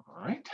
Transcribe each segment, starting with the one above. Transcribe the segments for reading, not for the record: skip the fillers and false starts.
All right.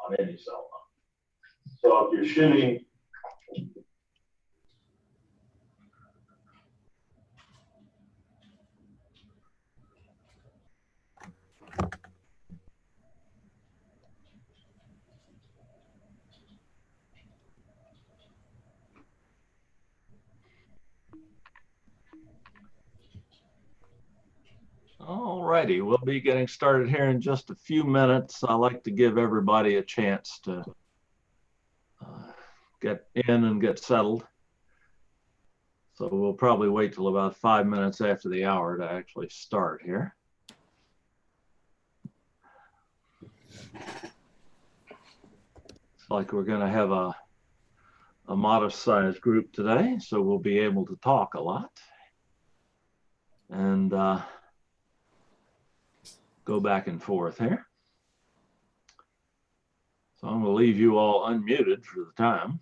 On any cell phone. So if you're shooting All righty, we'll be getting started here in just a few minutes. I like to give everybody a chance to get in and get settled. So we'll probably wait till about 5 minutes after the hour to actually start here. It's like we're going to have a modest sized group today, so we'll be able to talk a lot and go back and forth here. So I'm going to leave you all unmuted for the time.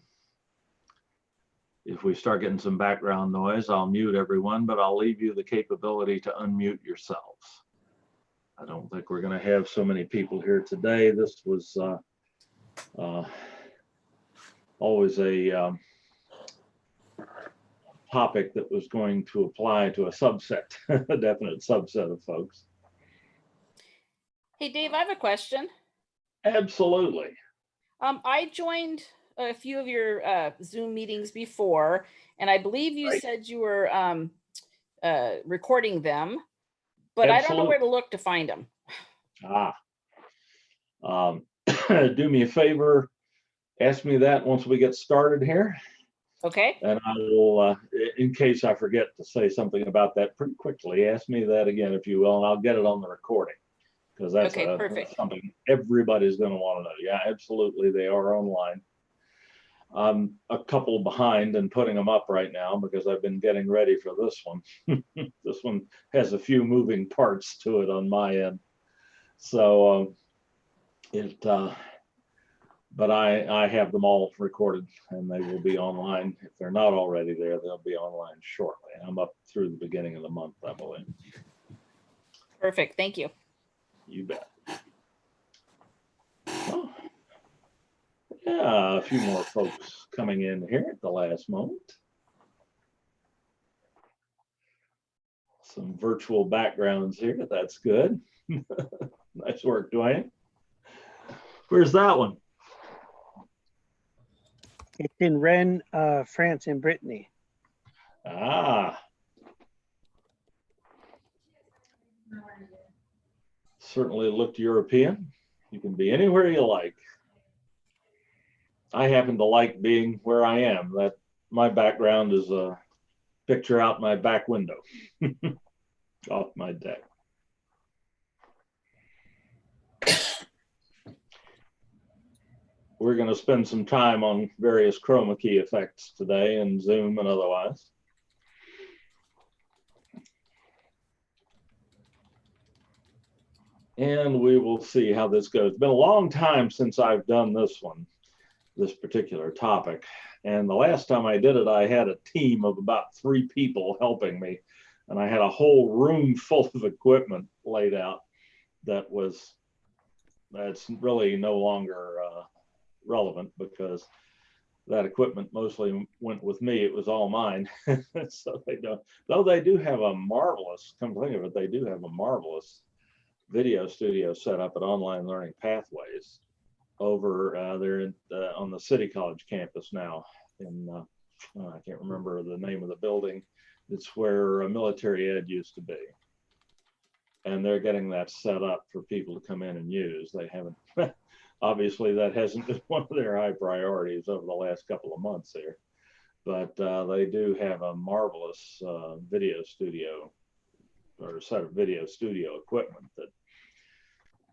If we start getting some background noise, I'll mute everyone, but I'll leave you the capability to unmute yourselves. I don't think we're going to have so many people here today. This was always a topic that was going to apply to a subset, a definite subset of folks. Hey, Dave, I have a question. Absolutely. I joined a few of your Zoom meetings before, and I believe you Right. said you were recording them, but I don't know where to look to find them. Do me a favor, ask me that once we get started here. Okay. And I will, in case I forget to say something about that pretty quickly, ask me that again, if you will, and I'll get it on the recording. Because that's something everybody's going to want to know. Yeah, absolutely. They are online. I'm a couple behind and putting them up right now because I've been getting ready for this one. This one has a few moving parts to it on my end. So but I have them all recorded and they will be online. If they're not already there, they'll be online shortly. I'm up through the beginning of the month, I believe. Perfect. Thank you. You bet. Oh, yeah, a few more folks coming in here at the last moment. Some virtual backgrounds here. That's good. Nice work, Dwayne. Where's that one? It's in Rennes, France and Brittany. Ah. Certainly looked European. You can be anywhere you like. I happen to like being where I am. That my background is a picture out my back window off my deck. We're going to spend some time on various chroma key effects today in Zoom and otherwise. And we will see how this goes. It's been a long time since I've done this one, this particular topic. And the last time I did it, I had a team of about 3 people helping me. And I had a whole room full of equipment laid out that's really no longer relevant because that equipment mostly went with me. It was all mine. So they don't, though they do have a marvelous, come to think of it, they do have a marvelous video studio set up at Online Learning Pathways over there on the City College campus now. In I can't remember the name of the building. It's where military ed used to be. And they're getting that set up for people to come in and use. They haven't, obviously that hasn't been one of their high priorities over the last couple of months here. But they do have a marvelous video studio or a set of video studio equipment that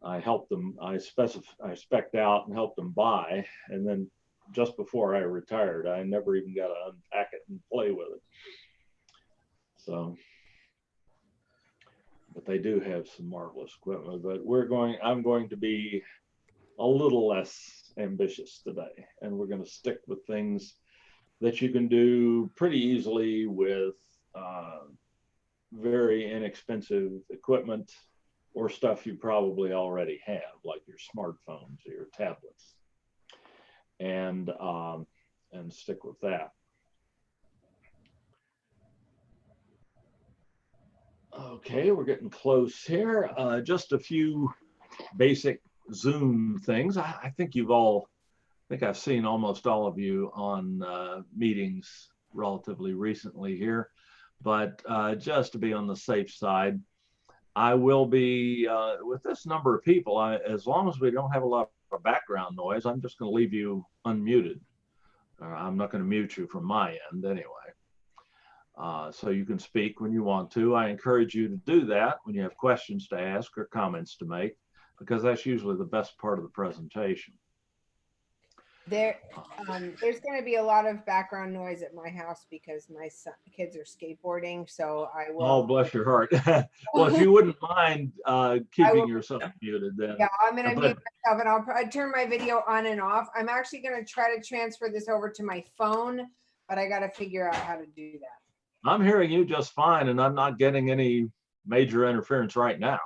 I helped them, I spec'd out and helped them buy. And then just before I retired, I never even got to unpack it and play with it. So, but they do have some marvelous equipment, but I'm going to be a little less ambitious today. And we're going to stick with things that you can do pretty easily with very inexpensive equipment or stuff you probably already have, like your smartphones or your tablets, and stick with that. Okay, we're getting close here. Just a few basic Zoom things. I think I've seen almost all of you on meetings relatively recently here, but just to be on the safe side, I will be, with this number of people, as long as we don't have a lot of background noise, I'm just going to leave you unmuted. I'm not going to mute you from my end anyway. So you can speak when you want to. I encourage you to do that when you have questions to ask or comments to make, because that's usually the best part of the presentation. There's going to be a lot of background noise at my house because my kids are skateboarding. So I will. Oh, bless your heart. Well, if you wouldn't mind keeping yourself muted, then. Yeah, I'm going to mute myself and I'll turn my video on and off. I'm actually going to try to transfer this over to my phone, but I got to figure out how to do that. I'm hearing you just fine, and I'm not getting any major interference right now.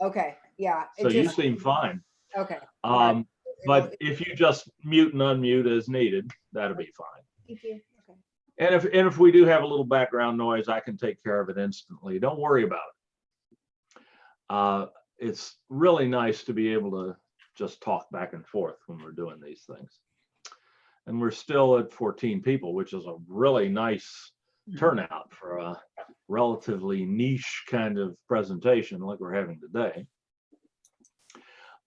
Okay. Yeah. So you seem fine. Okay. But if you just mute and unmute as needed, that'll be fine. Thank you. Okay. And if we do have a little background noise, I can take care of it instantly. Don't worry about it. It's really nice to be able to just talk back and forth when we're doing these things. And we're still at 14 people, which is a really nice turnout for a relatively niche kind of presentation like we're having today.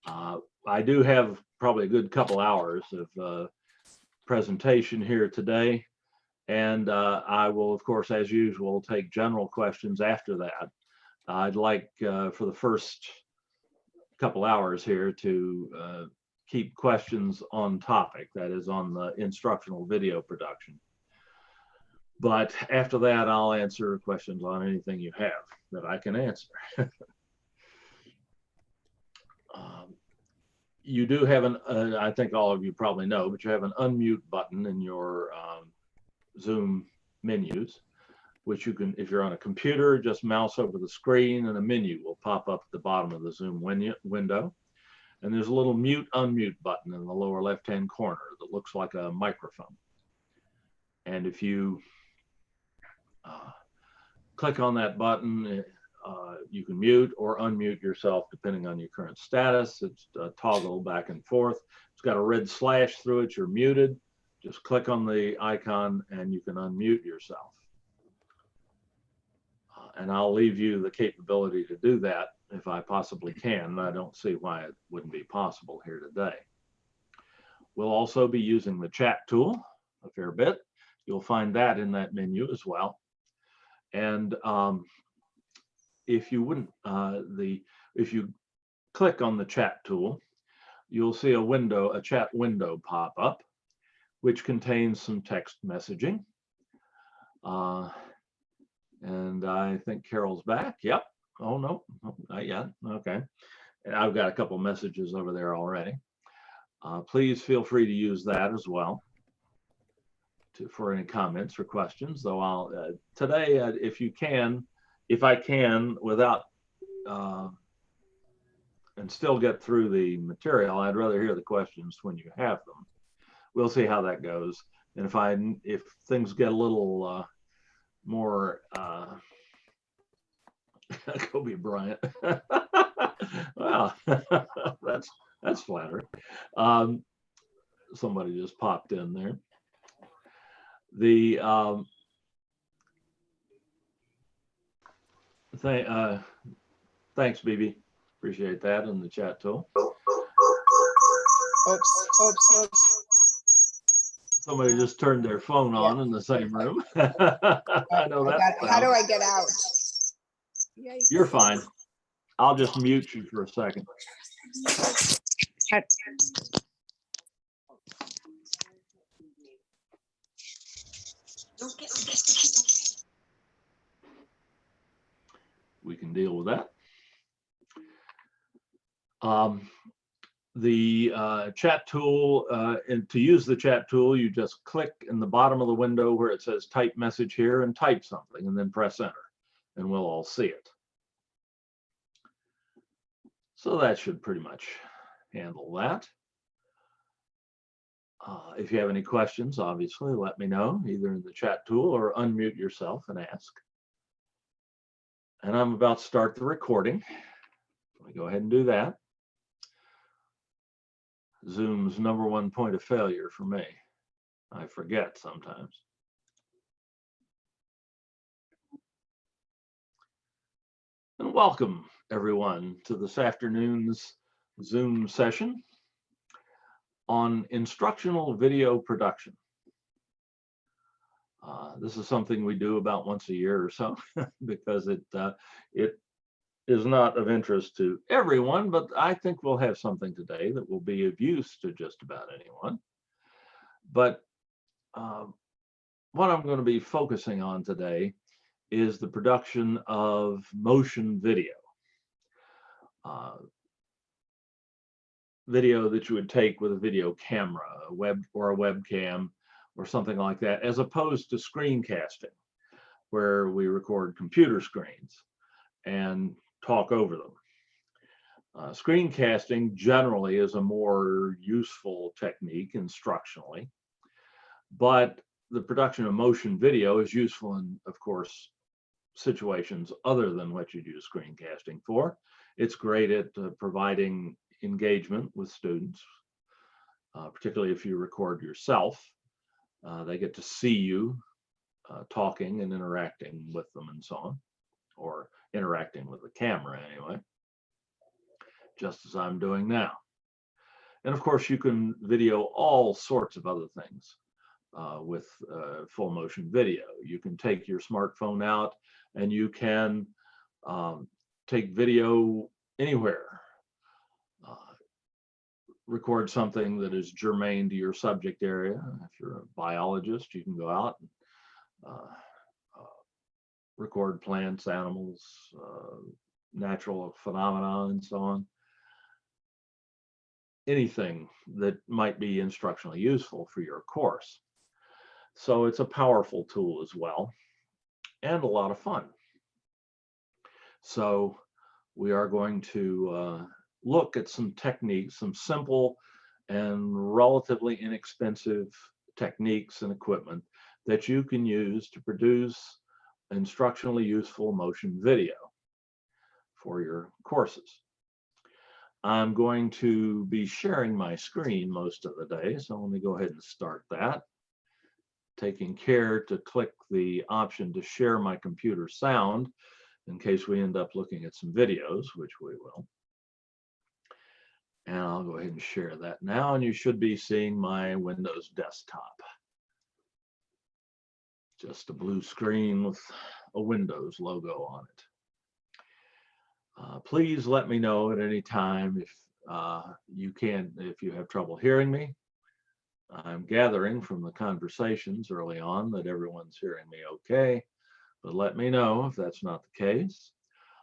I do have probably a good couple hours of presentation here today. And I will, of course, as usual, take general questions after that. I'd like for the first couple hours here to keep questions on topic, that is on the instructional video production. But after that, I'll answer questions on anything you have that I can answer. You do have an, I think all of you probably know, but you have an unmute button in your Zoom menus, which you can, if you're on a computer, just mouse over the screen and a menu will pop up at the bottom of the Zoom window. And there's a little mute unmute button in the lower left-hand corner that looks like a microphone. And if you click on that button, you can mute or unmute yourself depending on your current status. It's a toggle back and forth. It's got a red slash through it. You're muted. Just click on the icon and you can unmute yourself. And I'll leave you the capability to do that if I possibly can. I don't see why it wouldn't be possible here today. We'll also be using the chat tool a fair bit. You'll find that in that menu as well. And if you wouldn't, if you click on the chat tool, you'll see a window, a chat window pop up, which contains some text messaging. And I think Carol's back. Yep. Oh, no, not yet. Okay. And I've got a couple messages over there already. Please feel free to use that as well for any comments or questions, though I'll today, if you can, if I can, without and still get through the material, I'd rather hear the questions when you have them. We'll see how that goes. And if things get a little more Kobe Bryant, well, that's flattering. Somebody just popped in there. The thanks, BB. Appreciate that in the chat tool. Oops. Somebody just turned their phone on in the same room. I know that. How do I get out? Yikes. You're fine. I'll just mute you for a second. We can deal with that. The chat tool, and to use the chat tool, you just click in the bottom of the window where it says type message here and type something and then press enter and we'll all see it. So that should pretty much handle that. If you have any questions, obviously, let me know either in the chat tool or unmute yourself and ask. And I'm about to start the recording. Let me go ahead and do that. Zoom's #1 point of failure for me. I forget sometimes. And welcome everyone to this afternoon's Zoom session on instructional video production. This is something we do about once a year or so because it is not of interest to everyone, but I think we'll have something today that will be of use to just about anyone. But what I'm going to be focusing on today is the production of motion video. Video that you would take with a video camera, a webcam, or something like that, as opposed to screencasting, where we record computer screens and talk over them. Screencasting generally is a more useful technique instructionally, but the production of motion video is useful in, of course, situations other than what you use screencasting for. It's great at providing engagement with students, particularly if you record yourself. They get to see you talking and interacting with them and so on, or interacting with the camera anyway, just as I'm doing now. And of course, you can video all sorts of other things with full motion video. You can take your smartphone out and you can take video anywhere. Record something that is germane to your subject area. If you're a biologist, you can go out and record plants, animals, natural phenomena, and so on. Anything that might be instructionally useful for your course. So it's a powerful tool as well, and a lot of fun. So we are going to look at some techniques, some simple and relatively inexpensive techniques and equipment that you can use to produce instructionally useful motion video for your courses. I'm going to be sharing my screen most of the day, so let me go ahead and start that. Taking care to click the option to share my computer sound in case we end up looking at some videos, which we will. And I'll go ahead and share that now, and you should be seeing my Windows desktop. Just a blue screen with a Windows logo on it. Please let me know at any time if if you have trouble hearing me. I'm gathering from the conversations early on that everyone's hearing me okay, but let me know if that's not the case.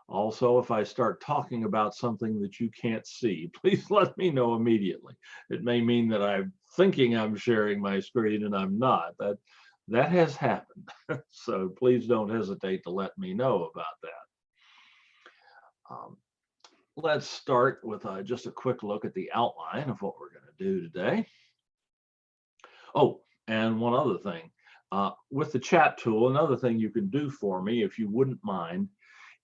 Also, if I start talking about something that you can't see, please let me know immediately. It may mean that I'm thinking I'm sharing my screen and I'm not. That has happened. So please don't hesitate to let me know about that. Let's start with just a quick look at the outline of what we're going to do today. Oh, and one other thing. With the chat tool, another thing you can do for me, if you wouldn't mind,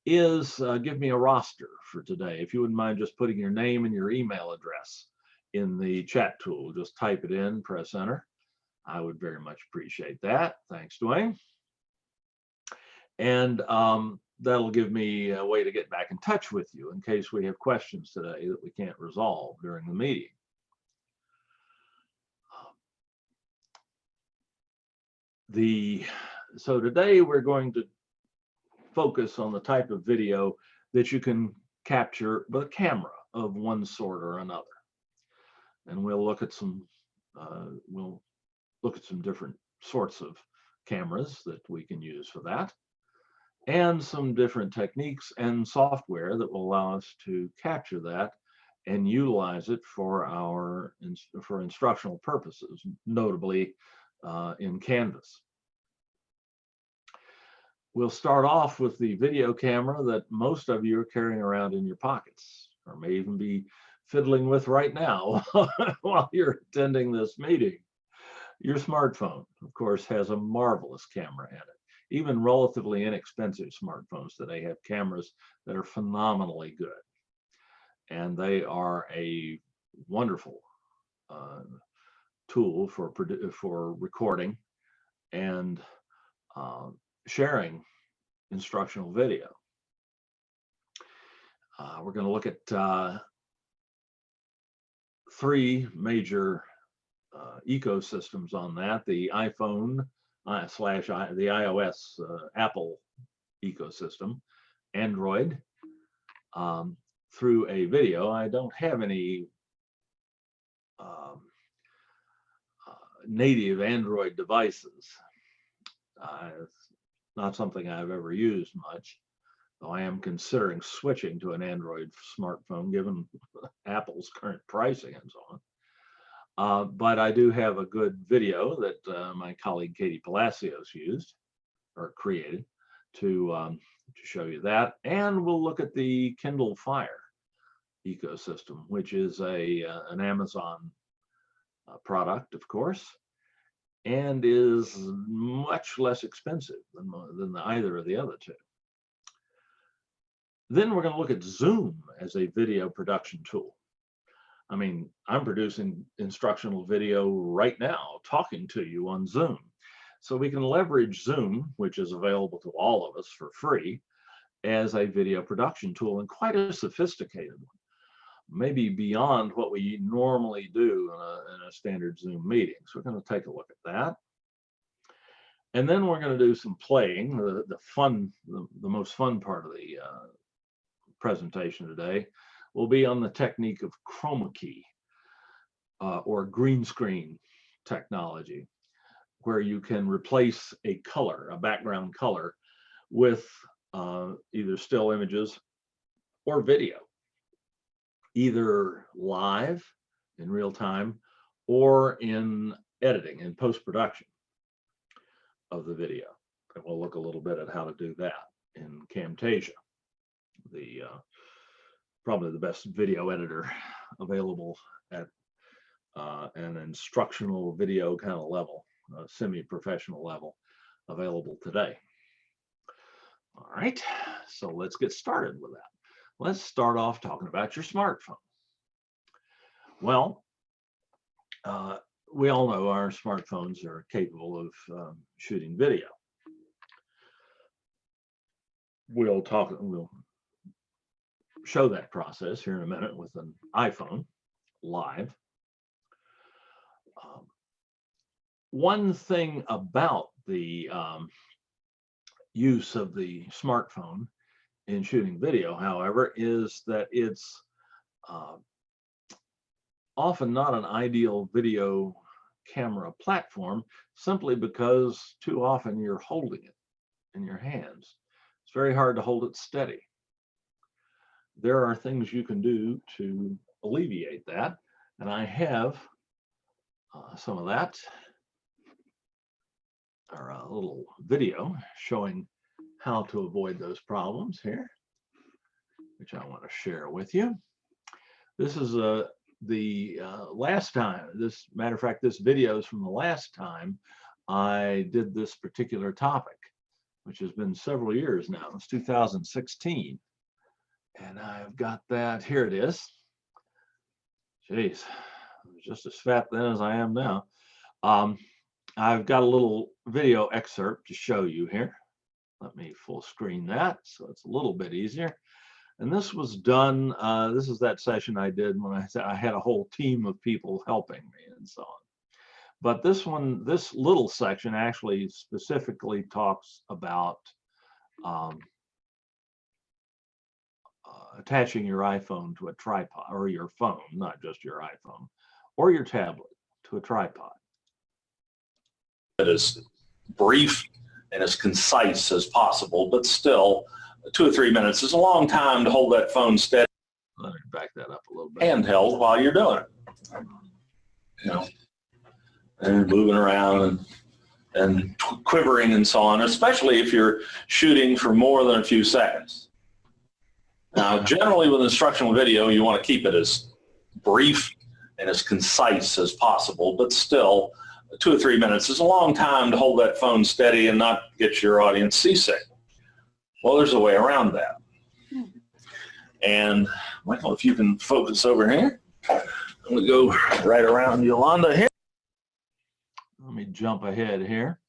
is give me a roster for today. If you wouldn't mind just putting your name and your email address in the chat tool, just type it in, press enter. I would very much appreciate that. Thanks, Dwayne. And that'll give me a way to get back in touch with you in case we have questions today that we can't resolve during the meeting. So today we're going to focus on the type of video that you can capture with a camera of one sort or another. And we'll look at some different sorts of cameras that we can use for that, and some different techniques and software that will allow us to capture that and utilize it for instructional purposes, notably in Canvas. We'll start off with the video camera that most of you are carrying around in your pockets, or may even be fiddling with right now while you're attending this meeting. Your smartphone, of course, has a marvelous camera in it. Even relatively inexpensive smartphones today have cameras that are phenomenally good. And they are a wonderful tool for recording and sharing instructional video. We're going to look at three major ecosystems on that: the iPhone the iOS Apple ecosystem, Android, through a video. I don't have any native Android devices. It's not something I've ever used much, though I am considering switching to an Android smartphone given Apple's current pricing and so on. But I do have a good video that my colleague Katie Palacios used or created to show you that. And we'll look at the Kindle Fire ecosystem, which is an Amazon product, of course. and is much less expensive than either of the other two. Then we're going to look at Zoom as a video production tool. I mean, I'm producing instructional video right now, talking to you on Zoom. So we can leverage Zoom, which is available to all of us for free, as a video production tool, and quite a sophisticated one, maybe beyond what we normally do in a standard Zoom meeting. So we're going to take a look at that. And then we're going to do some playing, the most fun part of the presentation today will be on the technique of chroma key or green screen technology, where you can replace a color, a background color, with either still images or video, either live in real time or in editing, in post-production of the video. And we'll look a little bit at how to do that in Camtasia, the probably the best video editor available at an instructional video kind of level, semi-professional level available today. All right, so let's get started with that. Let's start off talking about your smartphone. Well, we all know our smartphones are capable of shooting video. We'll show that process here in a minute with an iPhone live. One thing about the use of the smartphone in shooting video, however, is that it's often not an ideal video camera platform, simply because too often you're holding it in your hands. It's very hard to hold it steady. There are things you can do to alleviate that, and I have some of that, or a little video showing how to avoid those problems here, which I want to share with you. This is the last time, matter of fact, this video is from the last time I did this particular topic, which has been several years now. It's 2016. And I've got that, here it is. Jeez, I was just as fat then as I am now. I've got a little video excerpt to show you here. Let me full screen that so it's a little bit easier. And this was done, this is that session I did when I had a whole team of people helping me and so on. But this one, this little section actually specifically talks about attaching your iPhone to a tripod, or your phone, not just your iPhone, or your tablet to a tripod. It is brief and as concise as possible, but still 2 or 3 minutes is a long time to hold that phone steady. Let me back that up a little bit. Handheld while you're doing it, you know, and moving around and quivering and so on, especially if you're shooting for more than a few seconds. Now, generally with instructional video, you want to keep it as brief and as concise as possible, but still 2 or 3 minutes is a long time to hold that phone steady and not get your audience seasick. Well, there's a way around that. And Michael, if you can focus over here, I'm going to go right around Yolanda here. Let me jump ahead here.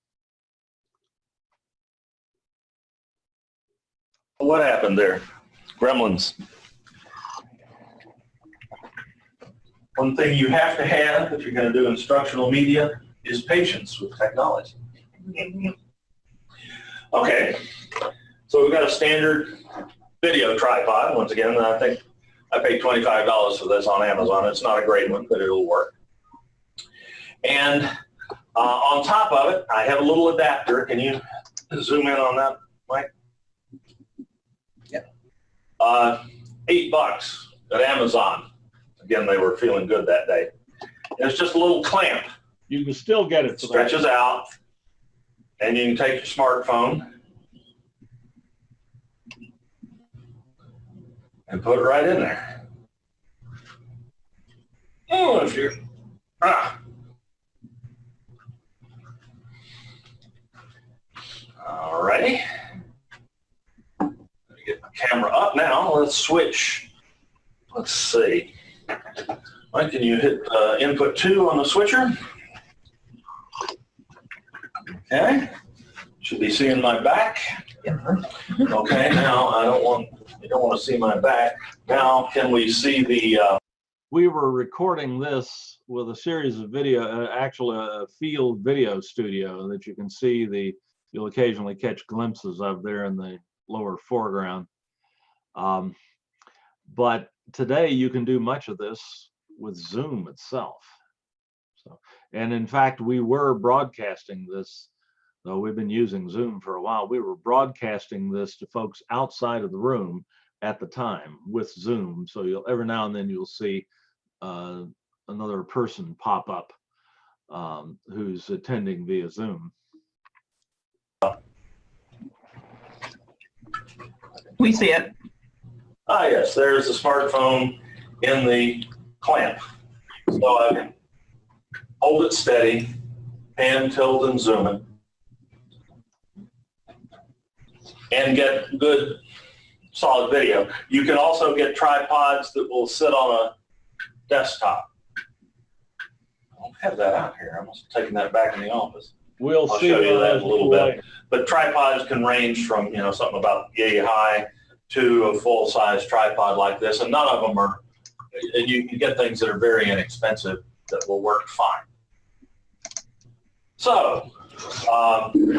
What happened there? Gremlins. One thing you have to have if you're going to do instructional media is patience with technology. Okay, so we've got a standard video tripod. Once again, I think I paid $25 for this on Amazon. It's not a great one, but it'll work. And on top of it, I have a little adapter. Can you zoom in on that, Mike? Yeah. $8 at Amazon. Again, they were feeling good that day. And it's just a little clamp. You can still get it. It stretches out, and you can take your smartphone and put it right in there. Oh, if you're, camera up now. Let's switch. Let's see. Mike, can you hit input 2 on the switcher? Okay. Should be seeing my back. Okay, now you don't want to see my back. Now, can we see the... We were recording this with a series of video, actually a field video studio that you can see you'll occasionally catch glimpses of there in the lower foreground. But today you can do much of this with Zoom itself. So, and in fact, we were broadcasting this, though we've been using Zoom for a while. We were broadcasting this to folks outside of the room at the time with Zoom. So every now and then you'll see another person pop up who's attending via Zoom. We see it. Ah, yes, there's the smartphone in the clamp. So I can hold it steady, hand tilt and zoom it, and get good solid video. You can also get tripods that will sit on a desktop. I don't have that out here. I must have taken that back in the office. I'll show you that in a little bit. later. But tripods can range from, something about yay high to a full-size tripod like this, and none of them are, and you can get things that are very inexpensive that will work fine. So, as soon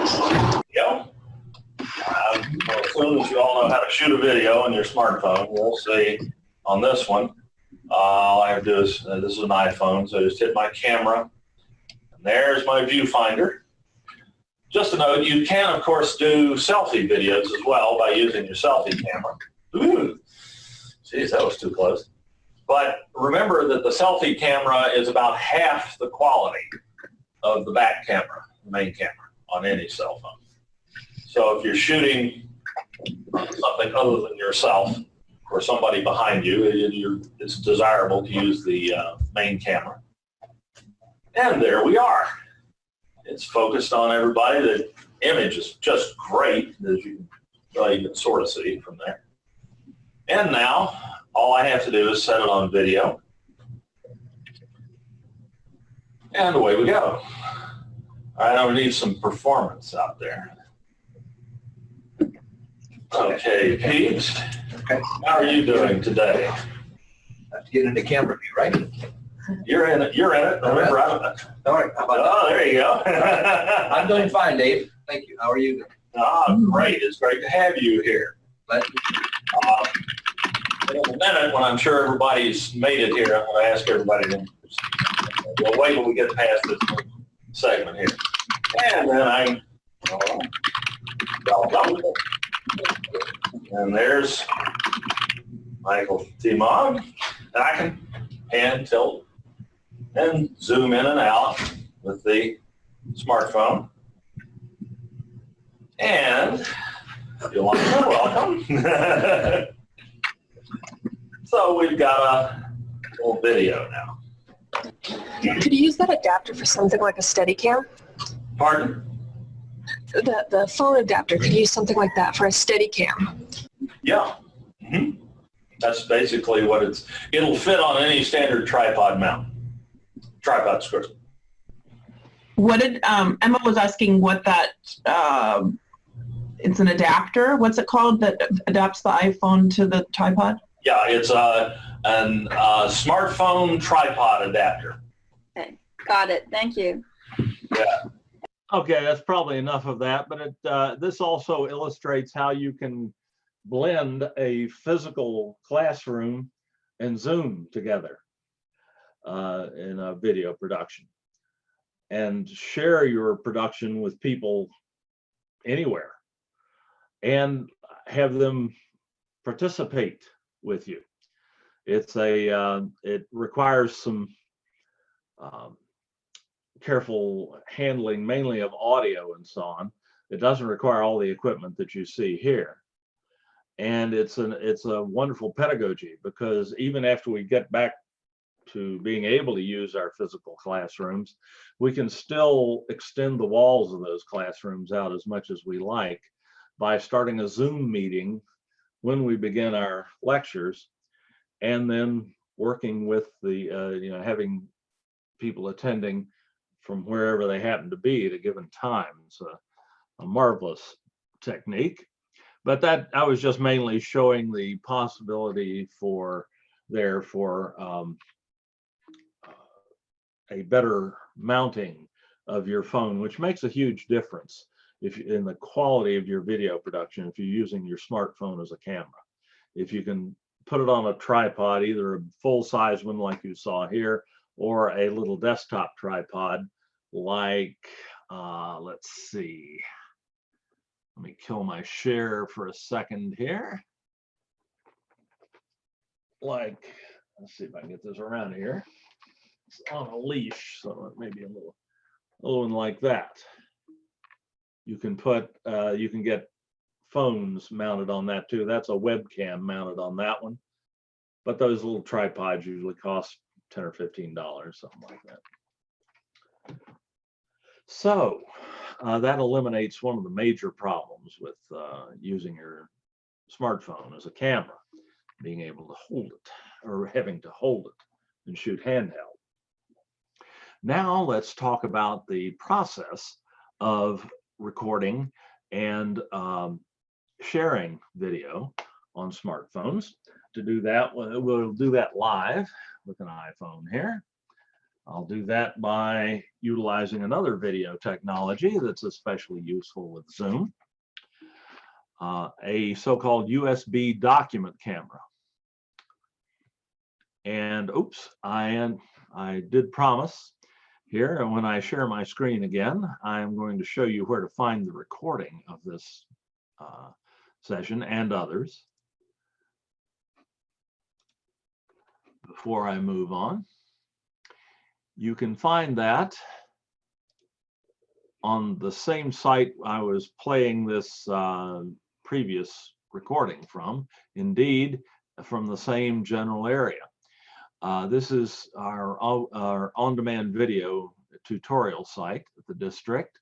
as you all know how to shoot a video on your smartphone, we'll see on this one. All I have to do is, this is an iPhone, so I just hit my camera, and there's my viewfinder. Just a note, you can, of course, do selfie videos as well by using your selfie camera. Ooh, geez, that was too close. But remember that the selfie camera is about half the quality of the back camera, the main camera, on any cell phone. So if you're shooting something other than yourself or somebody behind you, it's desirable to use the main camera. And there we are. It's focused on everybody. The image is just great, as you can sort of see from there. And now, all I have to do is set it on video. And away we go. I don't need some performance out there. Okay, peeps. Okay. How are you doing today? Have to get into camera view, right? You're in it. You're in it. Remember, All right. How about oh, there you go. that? I'm doing fine, Dave. Thank you. How are you doing? Great. It's great to have you here. But In a minute, when I'm sure everybody's made it here, I'm going to ask everybody to we'll wait till we get past this segment here. And then and there's Michael T. Mogg. And I can hand tilt and zoom in and out with the smartphone. And if you want to, welcome. So we've got a little video now. Could you use that adapter for something like a Steadicam? Pardon? The phone adapter, could you use something like that for a Steadicam? Yeah. Mm-hmm. That's basically what it'll fit on any standard tripod mount. Tripod screw. What did Emma was asking what that it's an adapter. What's it called that adapts the iPhone to the tripod? Yeah, it's a smartphone tripod adapter. Okay, got it. Thank you. Yeah. Okay, that's probably enough of that, but this also illustrates how you can blend a physical classroom and Zoom together in a video production and share your production with people anywhere and have them participate with you. It's it requires some careful handling, mainly of audio and so on. It doesn't require all the equipment that you see here. And it's a wonderful pedagogy, because even after we get back to being able to use our physical classrooms, we can still extend the walls of those classrooms out as much as we like by starting a Zoom meeting when we begin our lectures, and then working with the, having people attending from wherever they happen to be at a given time. It's a marvelous technique. But that I was just mainly showing the possibility for a better mounting of your phone, which makes a huge difference in the quality of your video production if you're using your smartphone as a camera. If you can put it on a tripod, either a full-size one like you saw here, or a little desktop tripod like, let's see, let me kill my share for a second here. Like, let's see if I can get this around here. It's on a leash, so it may be a little one like that. You can get phones mounted on that too. That's a webcam mounted on that one. But those little tripods usually cost $10 or $15, something like that. So that eliminates one of the major problems with using your smartphone as a camera, being able to hold it or having to hold it and shoot handheld. Now let's talk about the process of recording and sharing video on smartphones. To do that, we'll do that live with an iPhone here. I'll do that by utilizing another video technology that's especially useful with Zoom, a so-called USB document camera. And oops, I did promise here, and when I share my screen again, I'm going to show you where to find the recording of this session and others before I move on. You can find that on the same site I was playing this previous recording from, indeed from the same general area. This is our on-demand video tutorial site at the district.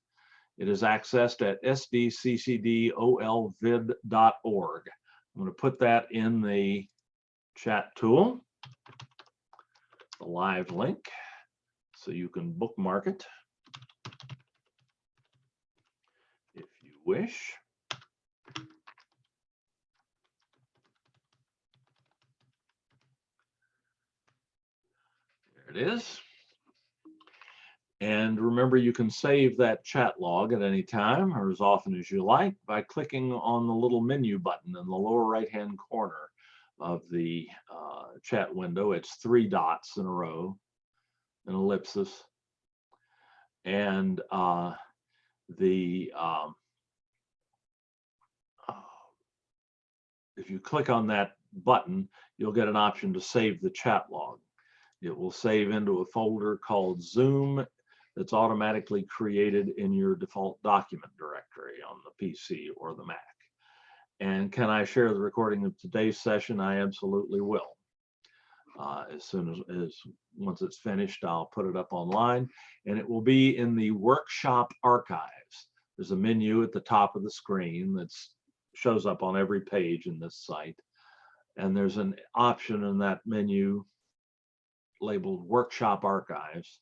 It is accessed at sdccdolvid.org. I'm going to put that in the chat tool, the live link, so you can bookmark it if you wish. There it is. And remember, you can save that chat log at any time or as often as you like by clicking on the little menu button in the lower right-hand corner of the chat window. It's 3 dots in a row, an ellipsis. And if you click on that button, you'll get an option to save the chat log. It will save into a folder called Zoom that's automatically created in your default document directory on the PC or the Mac. And can I share the recording of today's session? I absolutely will. As soon as once it's finished, I'll put it up online, and it will be in the workshop archives. There's a menu at the top of the screen that shows up on every page in this site. And there's an option in that menu labeled Workshop Archives,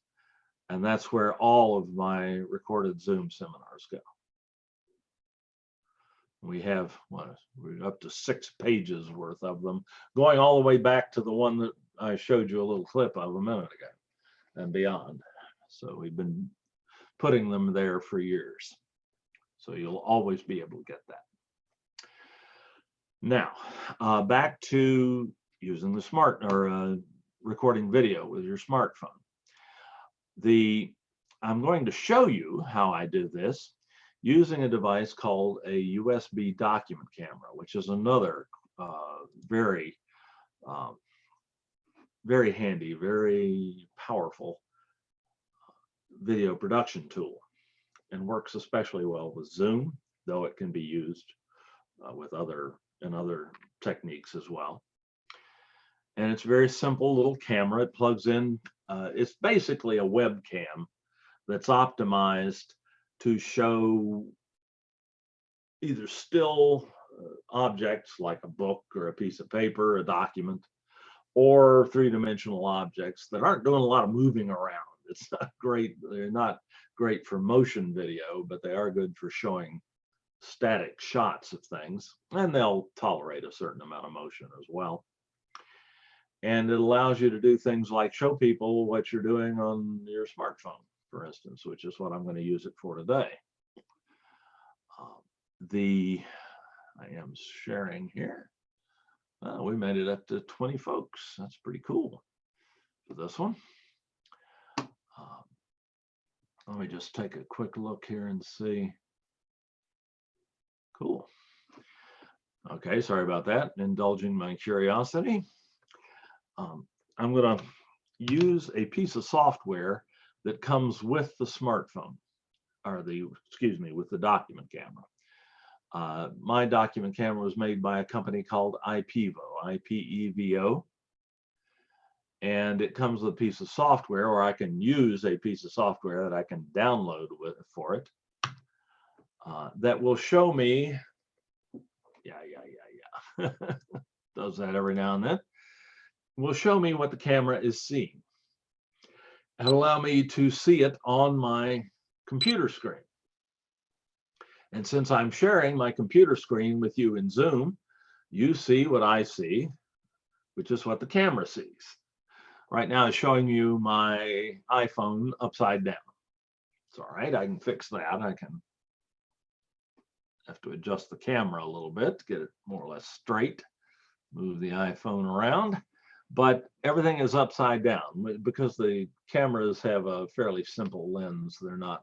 and that's where all of my recorded Zoom seminars go. We have, we're up to 6 pages worth of them, going all the way back to the one that I showed you a little clip of a minute ago and beyond. So we've been putting them there for years. So you'll always be able to get that. Now, back to using the recording video with your smartphone. I'm going to show you how I did this using a device called a USB document camera, which is another very handy, very powerful video production tool, and works especially well with Zoom, though it can be used with other techniques as well. And it's a very simple little camera. It plugs in. It's basically a webcam that's optimized to show either still objects like a book or a piece of paper, a document, or three-dimensional objects that aren't doing a lot of moving around. It's not great. They're not great for motion video, but they are good for showing static shots of things, and they'll tolerate a certain amount of motion as well. And it allows you to do things like show people what you're doing on your smartphone, for instance, which is what I'm going to use it for today. I am sharing here. We made it up to 20 folks. That's pretty cool for this one. Let me just take a quick look here and see. Cool. Okay, sorry about that. Indulging my curiosity. I'm going to use a piece of software that comes with the smartphone, or with the document camera. My document camera was made by a company called IPEVO, IPEVO. And it comes with a piece of software, or I can use a piece of software that I can download for it. That will show me, does that every now and then, will show me what the camera is seeing and allow me to see it on my computer screen. And since I'm sharing my computer screen with you in Zoom, you see what I see, which is what the camera sees. Right now it's showing you my iPhone upside down. It's all right, I can fix that. I can have to adjust the camera a little bit to get it more or less straight, move the iPhone around, but everything is upside down because the cameras have a fairly simple lens. They're not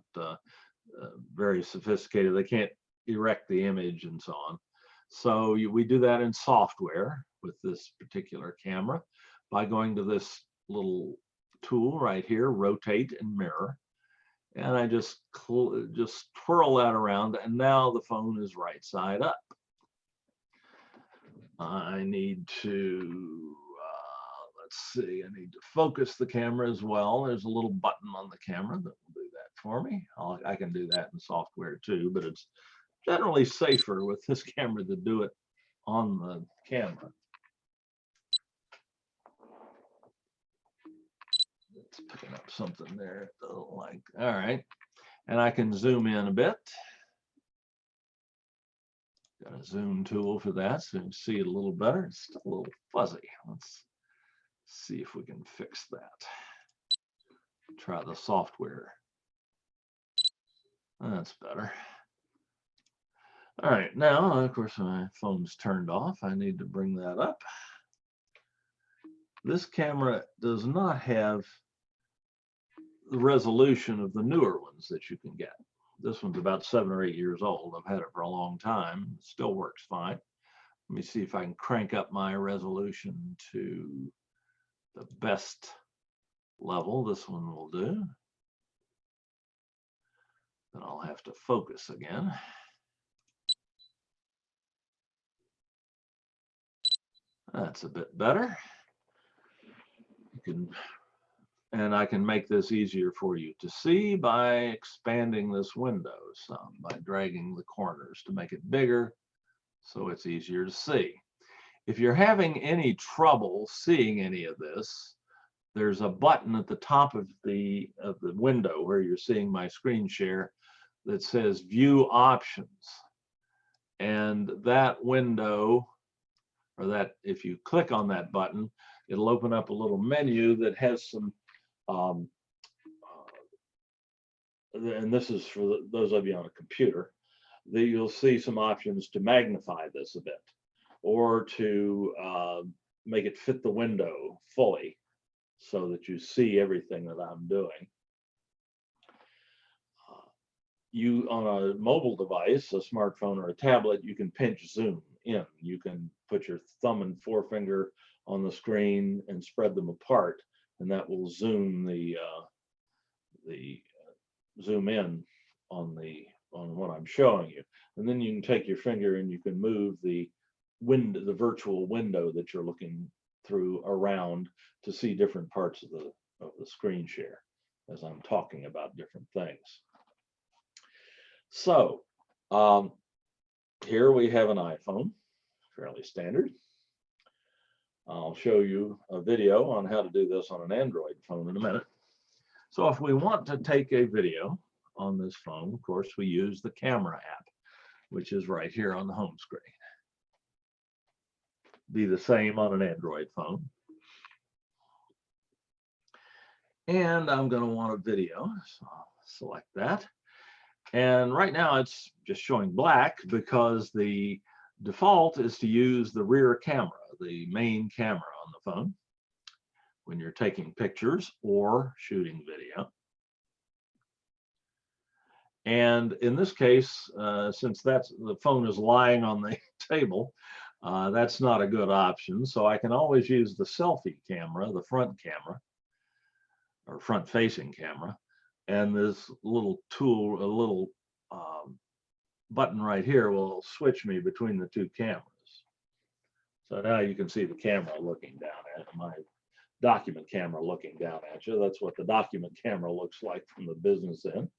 very sophisticated. They can't erect the image and so on. So we do that in software with this particular camera by going to this little tool right here, rotate and mirror. And I just twirl that around, and now the phone is right side up. I need to, let's see, I need to focus the camera as well. There's a little button on the camera that will do that for me. I can do that in software too, but it's generally safer with this camera to do it on the camera. It's picking up something there. All right. And I can zoom in a bit. Got a zoom tool for that, so you can see it a little better. It's still a little fuzzy. Let's see if we can fix that. Try the software. That's better. All right, now, of course, my phone's turned off. I need to bring that up. This camera does not have the resolution of the newer ones that you can get. This one's about 7 or 8 years old. I've had it for a long time. It still works fine. Let me see if I can crank up my resolution to the best level. This one will do. Then I'll have to focus again. That's a bit better. And I can make this easier for you to see by expanding this window some, by dragging the corners to make it bigger so it's easier to see. If you're having any trouble seeing any of this, there's a button at the top of the window where you're seeing my screen share that says View Options. And that window, or that if you click on that button, it'll open up a little menu that has some and this is for those of you on a computer, that you'll see some options to magnify this a bit, or to make it fit the window fully so that you see everything that I'm doing. You, on a mobile device, a smartphone or a tablet, you can pinch zoom in. You can put your thumb and forefinger on the screen and spread them apart, and that will zoom the zoom in on what I'm showing you. And then you can take your finger and you can move the window, the virtual window that you're looking through around to see different parts of the screen share as I'm talking about different things. So here we have an iPhone, fairly standard. I'll show you a video on how to do this on an Android phone in a minute. So if we want to take a video on this phone, of course, we use the camera app, which is right here on the home screen. Be the same on an Android phone. And I'm going to want a video, so I'll select that. And right now it's just showing black because the default is to use the rear camera, the main camera on the phone, when you're taking pictures or shooting video. And in this case, since the phone is lying on the table, that's not a good option. So I can always use the selfie camera, the front camera, or front facing camera. And this little tool, a little button right here will switch me between the two cameras. So now you can see the camera looking down at my document camera looking down at you. That's what the document camera looks like from the business end.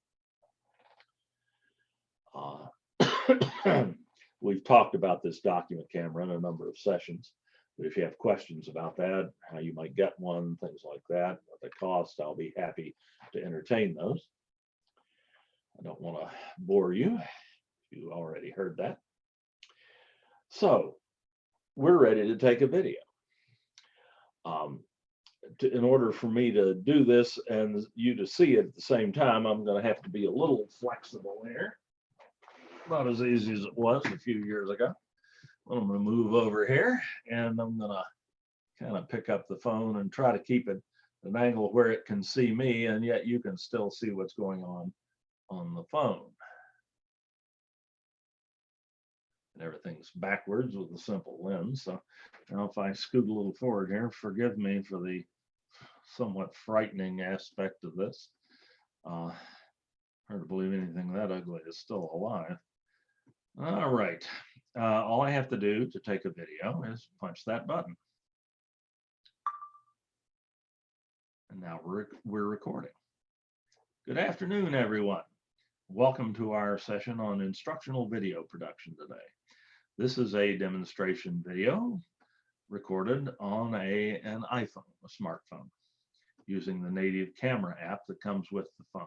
We've talked about this document camera in a number of sessions. But if you have questions about that, how you might get one, things like that, what they cost, I'll be happy to entertain those. I don't want to bore you. You already heard that. So we're ready to take a video. In order for me to do this and you to see it at the same time, I'm going to have to be a little flexible here. Not as easy as it was a few years ago. I'm going to move over here and I'm going to kind of pick up the phone and try to keep it at an angle where it can see me and yet you can still see what's going on the phone. And everything's backwards with a simple lens. So now if I scoot a little forward here, forgive me for the somewhat frightening aspect of this. Hard to believe anything that ugly is still alive. All right. All I have to do to take a video is punch that button. And now we're recording. Good afternoon, everyone. Welcome to our session on instructional video production today. This is a demonstration video recorded on an iPhone, a smartphone, using the native camera app that comes with the phone.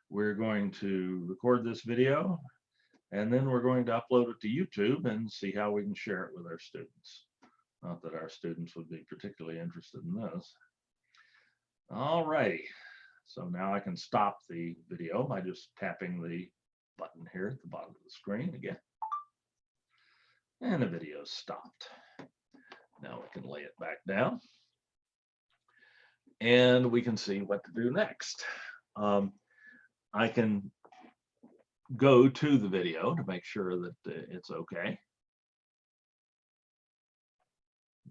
We're going to record this video and then we're going to upload it to YouTube and see how we can share it with our students. Not that our students would be particularly interested in this. All righty. So now I can stop the video by just tapping the button here at the bottom of the screen again. And the video stopped. Now we can lay it back down. And we can see what to do next. I can go to the video to make sure that it's okay.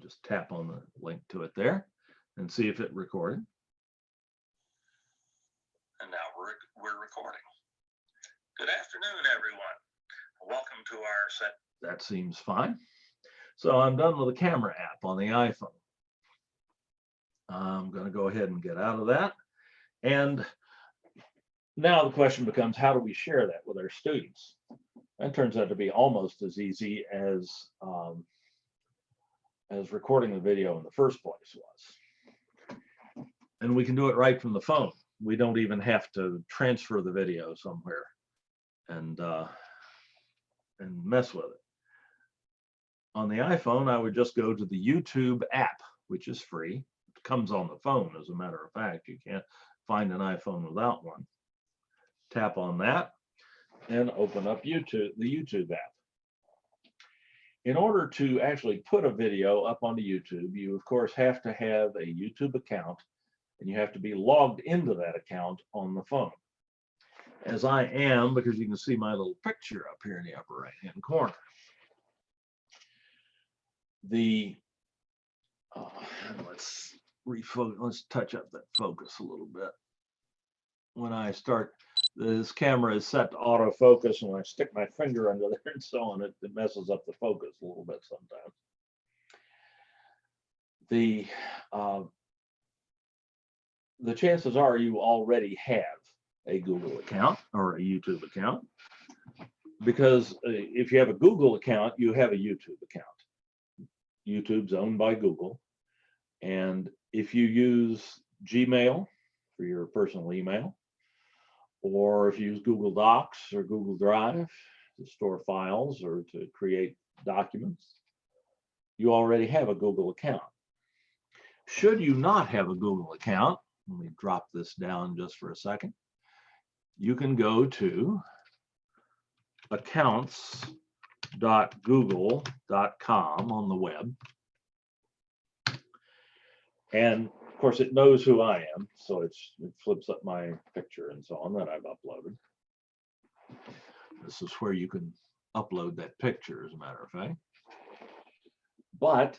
Just tap on the link to it there and see if it recorded. And now we're recording. Good afternoon, everyone. Welcome to our set. That seems fine. So I'm done with the camera app on the iPhone. I'm going to go ahead and get out of that. And now the question becomes, how do we share that with our students? That turns out to be almost as easy as recording the video in the first place was. And we can do it right from the phone. We don't even have to transfer the video somewhere and mess with it. On the iPhone, I would just go to the YouTube app, which is free. It comes on the phone, as a matter of fact. You can't find an iPhone without one. Tap on that and open up YouTube, the YouTube app. In order to actually put a video up onto YouTube, you of course have to have a YouTube account and you have to be logged into that account on the phone. As I am, because you can see my little picture up here in the upper right-hand corner. Let's refocus, let's touch up that focus a little bit. When I start, this camera is set to autofocus, and when I stick my finger under there and so on, it messes up the focus a little bit sometimes. The chances are you already have a Google account or a YouTube account. because if you have a Google account, you have a YouTube account. YouTube's owned by Google. And if you use Gmail for your personal email, or if you use Google Docs or Google Drive to store files or to create documents, you already have a Google account. Should you not have a Google account, let me drop this down just for a second. You can go to accounts.google.com on the web. And of course, it knows who I am, so it flips up my picture and so on that I've uploaded. This is where you can upload that picture, as a matter of fact. But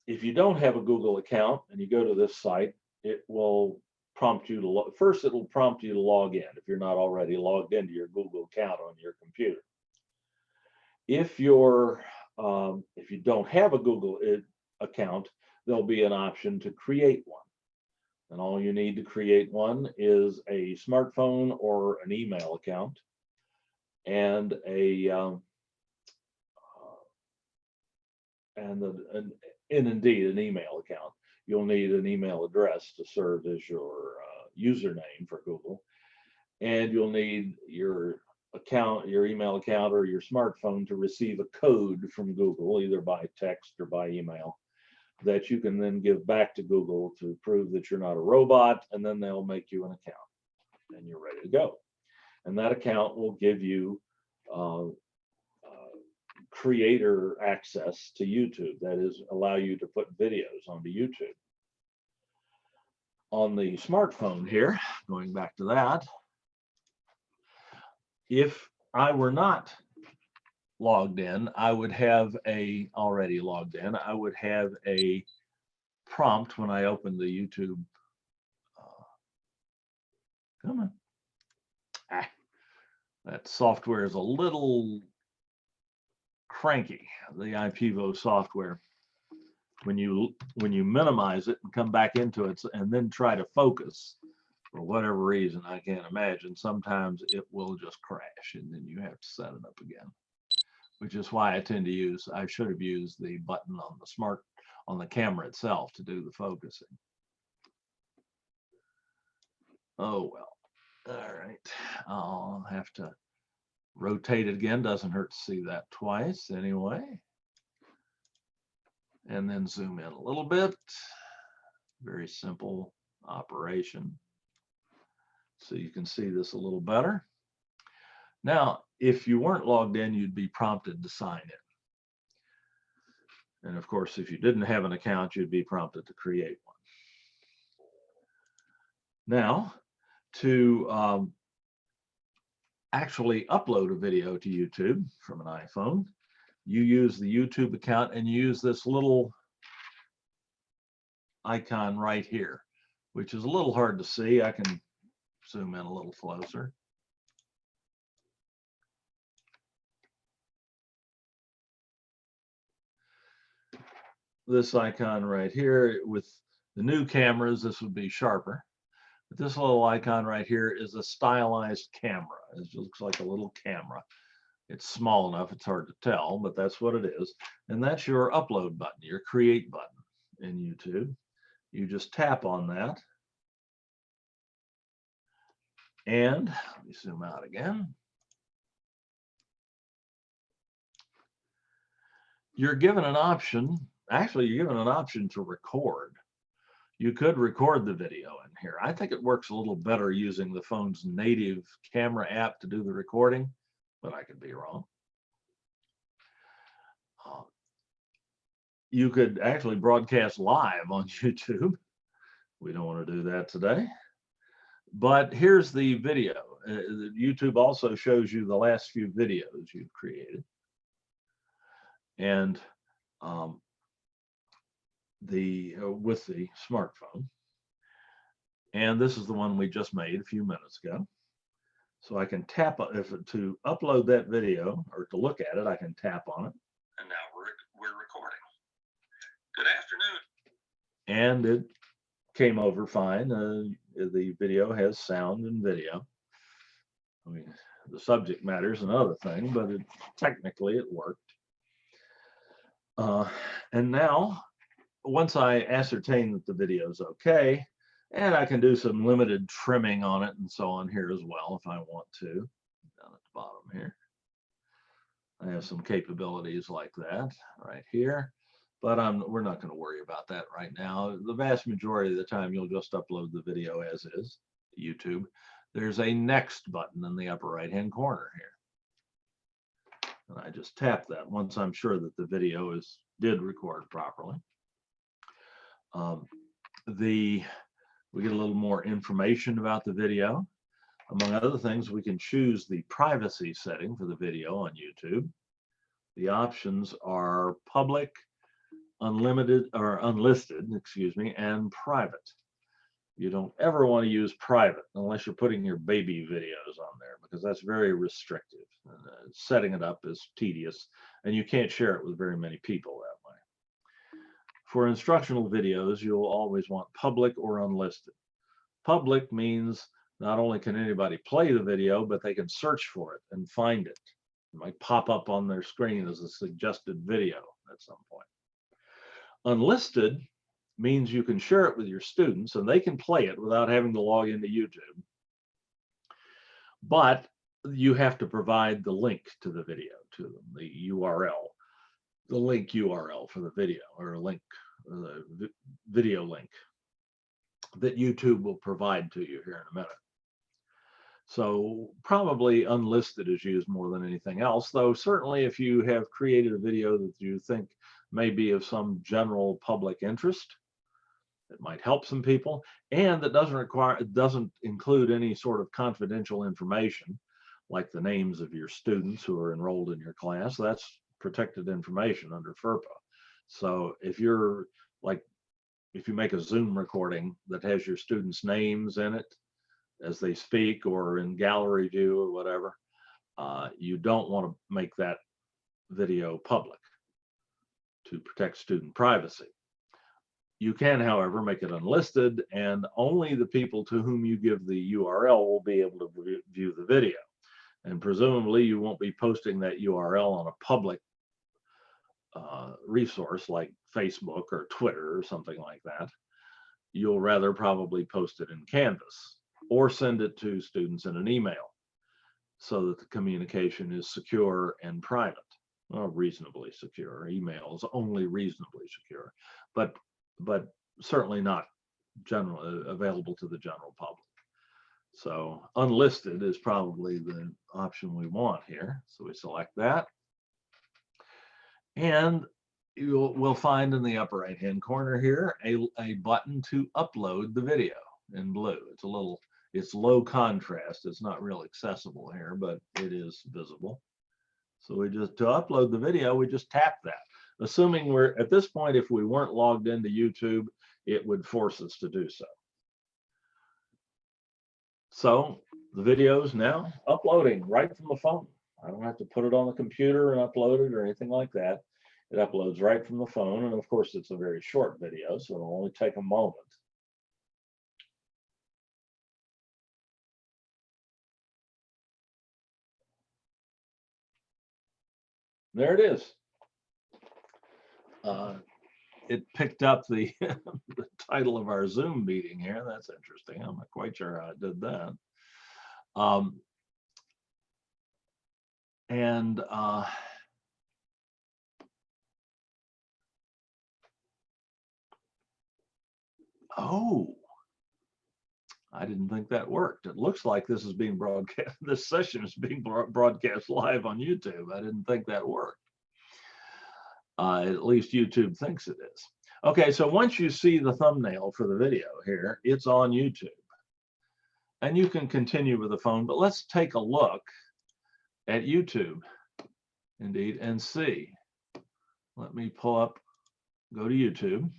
if you don't have a Google account and you go to this site, it will prompt you to first it will prompt you to log in if you're not already logged into your Google account on your computer. If you don't have a Google account, there'll be an option to create one. And all you need to create one is a smartphone or an email account and indeed an email account. You'll need an email address to serve as your username for Google, and you'll need your account, your email account, or your smartphone to receive a code from Google, either by text or by email, that you can then give back to Google to prove that you're not a robot, and then they'll make you an account, and you're ready to go. And that account will give you creator access to YouTube. That is, allow you to put videos onto YouTube. On the smartphone here, going back to that, if I were not logged in, I would have already logged in, I would have a prompt when I open the YouTube. Come on. That software is a little cranky, the IPvo software. When you minimize it and come back into it and then try to focus, for whatever reason, I can't imagine, sometimes it will just crash and then you have to set it up again, which is why I should have used the button on the camera itself to do the focusing. Oh, well, all right. I'll have to rotate it again. Doesn't hurt to see that twice anyway. And then zoom in a little bit. Very simple operation. So you can see this a little better. Now, if you weren't logged in, you'd be prompted to sign in. And of course, if you didn't have an account, you'd be prompted to create one. Now, to actually upload a video to YouTube from an iPhone, you use the YouTube account and you use this little icon right here, which is a little hard to see. I can zoom in a little closer. This icon right here, with the new cameras, this would be sharper. But this little icon right here is a stylized camera. It just looks like a little camera. It's small enough, it's hard to tell, but that's what it is. And that's your upload button, your create button in YouTube. You just tap on that. And let me zoom out again. You're given an option, actually you're given an option to record. You could record the video in here. I think it works a little better using the phone's native camera app to do the recording, but I could be wrong. You could actually broadcast live on YouTube. We don't want to do that today. But here's the video. YouTube also shows you the last few videos you've created. And with the smartphone. And this is the one we just made a few minutes ago. So I can tap to upload that video or to look at it, I can tap on it. And now we're recording. Good afternoon. And it came over fine. The video has sound and video. The subject matter is another thing, but technically it worked. And now, once I ascertain that the video is okay, and I can do some limited trimming on it and so on here as well if I want to, down at the bottom here. I have some capabilities like that right here, but we're not going to worry about that right now. The vast majority of the time, you'll just upload the video as is, YouTube. There's a next button in the upper right-hand corner here. And I just tap that once I'm sure that the video did record properly. We get a little more information about the video. Among other things, we can choose the privacy setting for the video on YouTube. The options are public, unlimited, or unlisted, excuse me, and private. You don't ever want to use private unless you're putting your baby videos on there, because that's very restrictive. Setting it up is tedious, and you can't share it with very many people that way. For instructional videos, you'll always want public or unlisted. Public means not only can anybody play the video, but they can search for it and find it. It might pop up on their screen as a suggested video at some point. Unlisted means you can share it with your students and they can play it without having to log into YouTube. But you have to provide the link to the video to them, the URL, the link URL for the video, or a link, or the video link that YouTube will provide to you here in a minute. So probably unlisted is used more than anything else, though certainly if you have created a video that you think may be of some general public interest, it might help some people, and that doesn't include any sort of confidential information like the names of your students who are enrolled in your class. That's protected information under FERPA. So if you make a Zoom recording that has your students' names in it as they speak or in gallery view or whatever, you don't want to make that video public to protect student privacy. You can, however, make it unlisted, and only the people to whom you give the URL will be able to view the video. And presumably you won't be posting that URL on a public resource like Facebook or Twitter or something like that. You'll rather probably post it in Canvas or send it to students in an email so that the communication is secure and private. Well, reasonably secure. Email is only reasonably secure, but certainly not generally available to the general public. So unlisted is probably the option we want here. So we select that. And we'll find in the upper right-hand corner here a button to upload the video in blue. It's low contrast. It's not real accessible here, but it is visible. So to upload the video, we just tap that. Assuming we're at this point, if we weren't logged into YouTube, it would force us to do so. So the video is now uploading right from the phone. I don't have to put it on the computer and upload it or anything like that. It uploads right from the phone. And of course, it's a very short video, so it'll only take a moment. There it is. It picked up the, the title of our Zoom meeting here. That's interesting. I'm not quite sure how it did that. Oh, I didn't think that worked. It looks like this is being broadcast. This session is being broadcast live on YouTube. I didn't think that worked. At least YouTube thinks it is. Okay, so once you see the thumbnail for the video here, it's on YouTube. And you can continue with the phone, but let's take a look at YouTube, indeed, and see. Let me pull up, go to YouTube.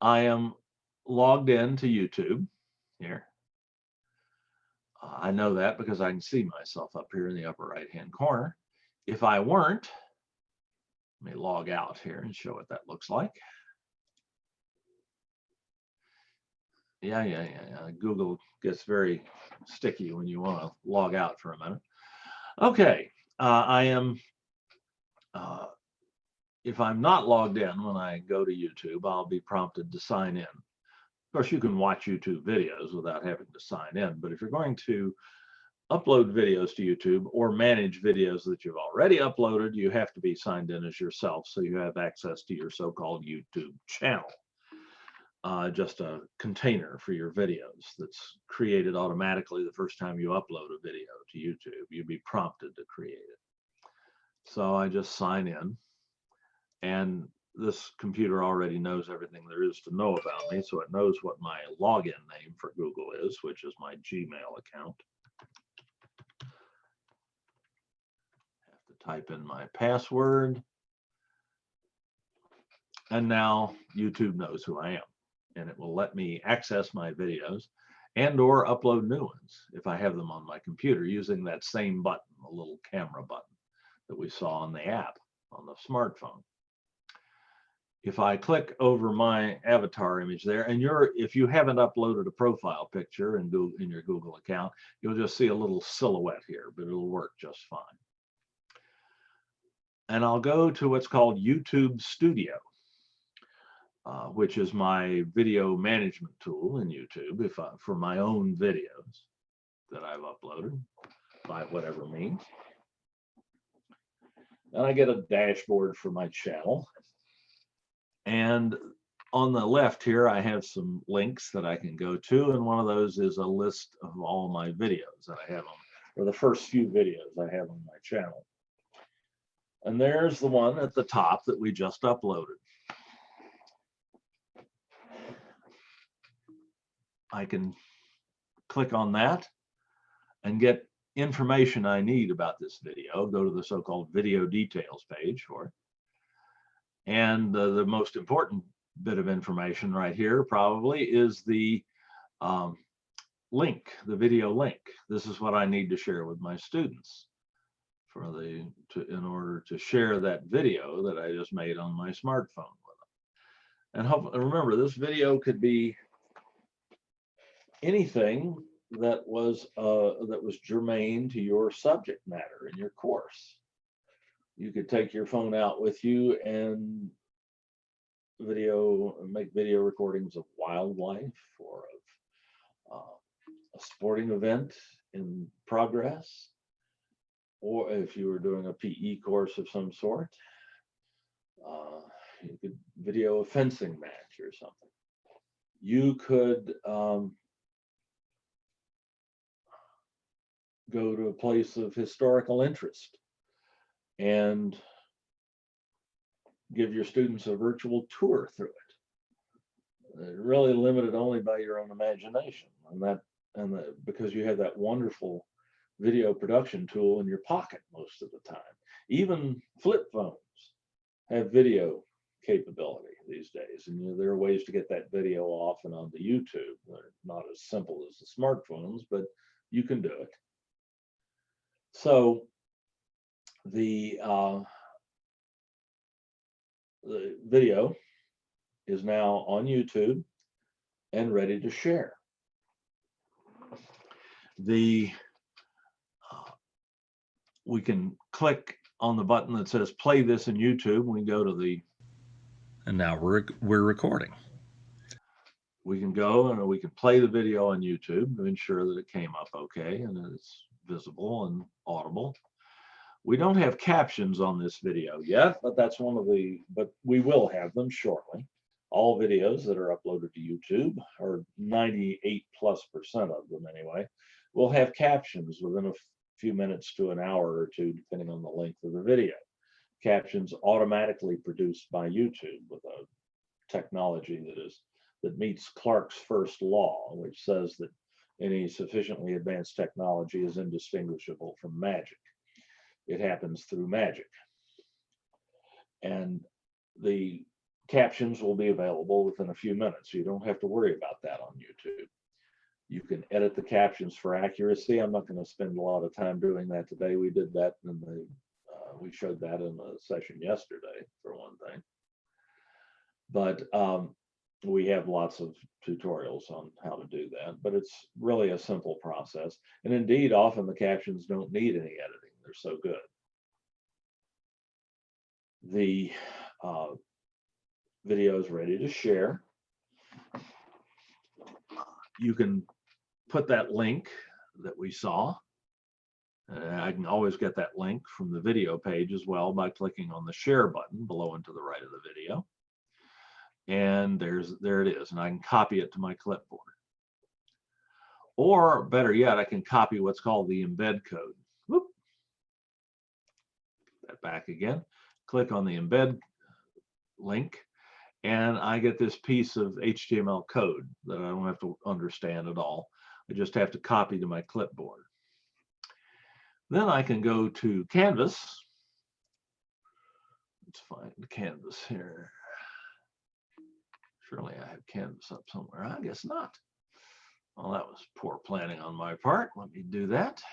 I am logged in to YouTube here. I know that because I can see myself up here in the upper right-hand corner. If I weren't, let me log out here and show what that looks like. Yeah. Google gets very sticky when you want to log out for a minute. Okay, I am, if I'm not logged in when I go to YouTube, I'll be prompted to sign in. Of course, you can watch YouTube videos without having to sign in, but if you're going to upload videos to YouTube or manage videos that you've already uploaded, you have to be signed in as yourself so you have access to your so-called YouTube channel. Just a container for your videos that's created automatically the first time you upload a video to YouTube. You'll be prompted to create it. So I just sign in, and this computer already knows everything there is to know about me, so it knows what my login name for Google is, which is my Gmail account. Have to type in my password, and now YouTube knows who I am, and it will let me access my videos and or upload new ones if I have them on my computer using that same button, the little camera button that we saw on the app on the smartphone. If I click over my avatar image there, and if you haven't uploaded a profile picture in your Google account, you'll just see a little silhouette here, but it'll work just fine. And I'll go to what's called YouTube Studio, which is my video management tool in YouTube for my own videos that I've uploaded by whatever means. And I get a dashboard for my channel. And on the left here, I have some links that I can go to. And one of those is a list of all my videos that I have on, or the first few videos I have on my channel. And there's the one at the top that we just uploaded. I can click on that and get information I need about this video, go to the so-called video details page for it. And the most important bit of information right here probably is the link, the video link. This is what I need to share with my students in order to share that video that I just made on my smartphone with them. And remember, this video could be anything that was germane to your subject matter in your course. You could take your phone out with you and make video recordings of wildlife or of a sporting event in progress, or if you were doing a PE course of some sort, you could video a fencing match or something. You could go to a place of historical interest and give your students a virtual tour through it. Really limited only by your own imagination, because you have that wonderful video production tool in your pocket most of the time. Even flip phones have video capability these days, and there are ways to get that video off and onto YouTube. They're not as simple as the smartphones, but you can do it. So the video is now on YouTube and ready to share. We can click on the button that says play this in YouTube, and we go to and now we're recording. We can go and we can play the video on YouTube to ensure that it came up okay and that it's visible and audible. We don't have captions on this video yet, but but we will have them shortly. All videos that are uploaded to YouTube, or 98+% of them anyway, will have captions within a few minutes to an hour or two, depending on the length of the video. Captions automatically produced by YouTube with a technology that meets Clarke's first law, which says that any sufficiently advanced technology is indistinguishable from magic. It happens through magic. And the captions will be available within a few minutes. You don't have to worry about that on YouTube. You can edit the captions for accuracy. I'm not going to spend a lot of time doing that today. We did that we showed that in the session yesterday, for one thing. But we have lots of tutorials on how to do that, but it's really a simple process. And indeed, often the captions don't need any editing. They're so good. The video is ready to share. You can put that link that we saw. I can always get that link from the video page as well by clicking on the share button below and to the right of the video. And there it is, and I can copy it to my clipboard. Or better yet, I can copy what's called the embed code. Whoop. That back again. Click on the embed link, and I get this piece of HTML code that I don't have to understand at all. I just have to copy to my clipboard. Then I can go to Canvas. Let's find the Canvas here. Surely I have Canvas up somewhere. I guess not. Well, that was poor planning on my part. Let me do that.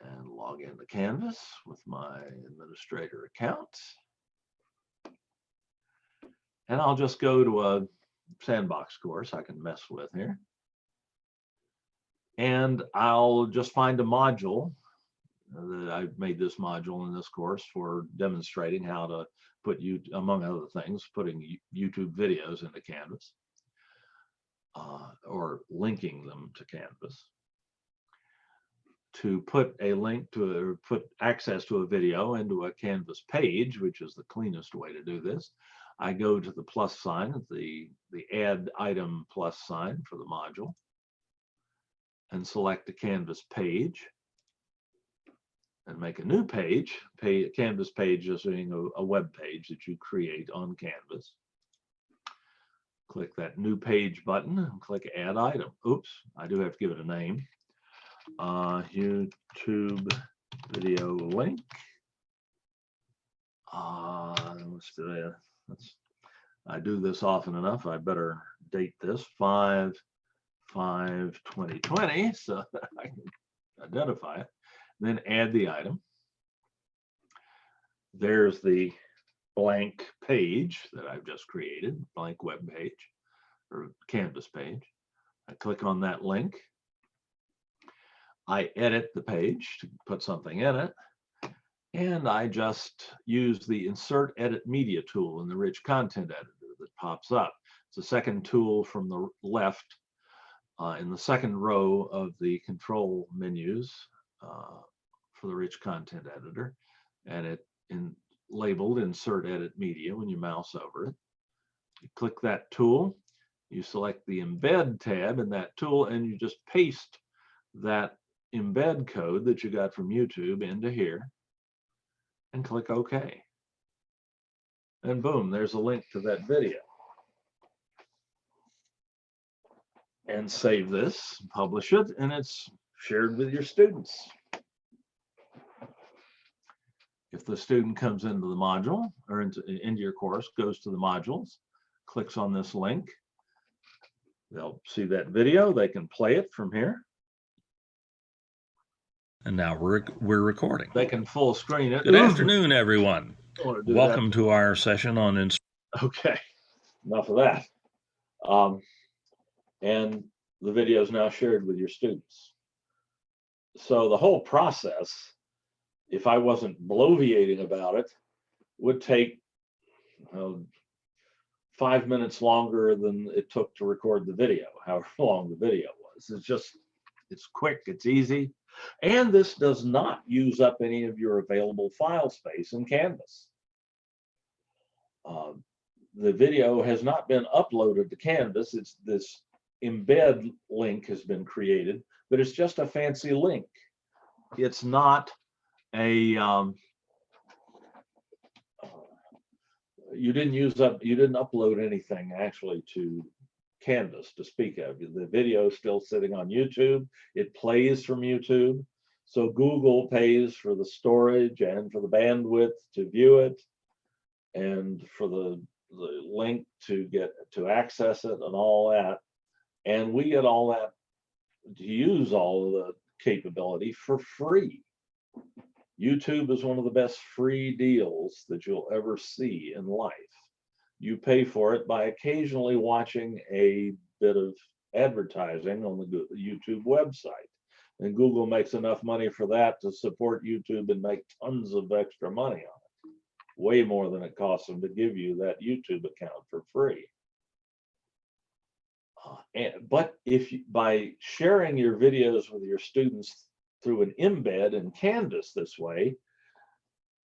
And log into Canvas with my administrator account. And I'll just go to a sandbox course I can mess with here. And I'll just find a module. I've made this module in this course for demonstrating how to put, among other things, putting YouTube videos into Canvas or linking them to Canvas. To put a link to, or put access to a video into a Canvas page, which is the cleanest way to do this, I go to the plus sign, the add item plus sign for the module, and select the Canvas page and make a new page. Canvas page is a web page that you create on Canvas. Click that new page button and click add item. Oops, I do have to give it a name. YouTube video link. Let's do that. I do this often enough. I better date this 5/5/2020 so that I can identify it. Then add the item. There's the blank page that I've just created, blank web page or Canvas page. I click on that link. I edit the page to put something in it. And I just use the Insert Edit Media tool in the Rich Content Editor that pops up. It's the second tool from the left in the second row of the control menus for the Rich Content Editor. And it labeled Insert Edit Media when you mouse over it. You click that tool, you select the Embed tab in that tool, and you just paste that embed code that you got from YouTube into here and click OK. And boom, there's a link to that video. And save this, publish it, and it's shared with your students. If the student comes into the module or into your course, goes to the modules, clicks on this link, they'll see that video, they can play it from here. And now we're recording. They can full screen it. Good afternoon, everyone. Welcome to our session on Okay, enough of that. And the video is now shared with your students. So the whole process, if I wasn't bloviating about it, would take 5 minutes longer than it took to record the video, however long the video was. It's quick, it's easy. And this does not use up any of your available file space in Canvas. The video has not been uploaded to Canvas. It's this embed link has been created, but it's just a fancy link. It's not a you didn't upload anything actually to Canvas to speak of. The video is still sitting on YouTube. It plays from YouTube. So Google pays for the storage and for the bandwidth to view it and for the link to access it and all that. And we get all that to use all of the capability for free. YouTube is one of the best free deals that you'll ever see in life. You pay for it by occasionally watching a bit of advertising on the YouTube website. And Google makes enough money for that to support YouTube and make tons of extra money on it. Way more than it costs them to give you that YouTube account for free. But if you, by sharing your videos with your students through an embed in Canvas this way,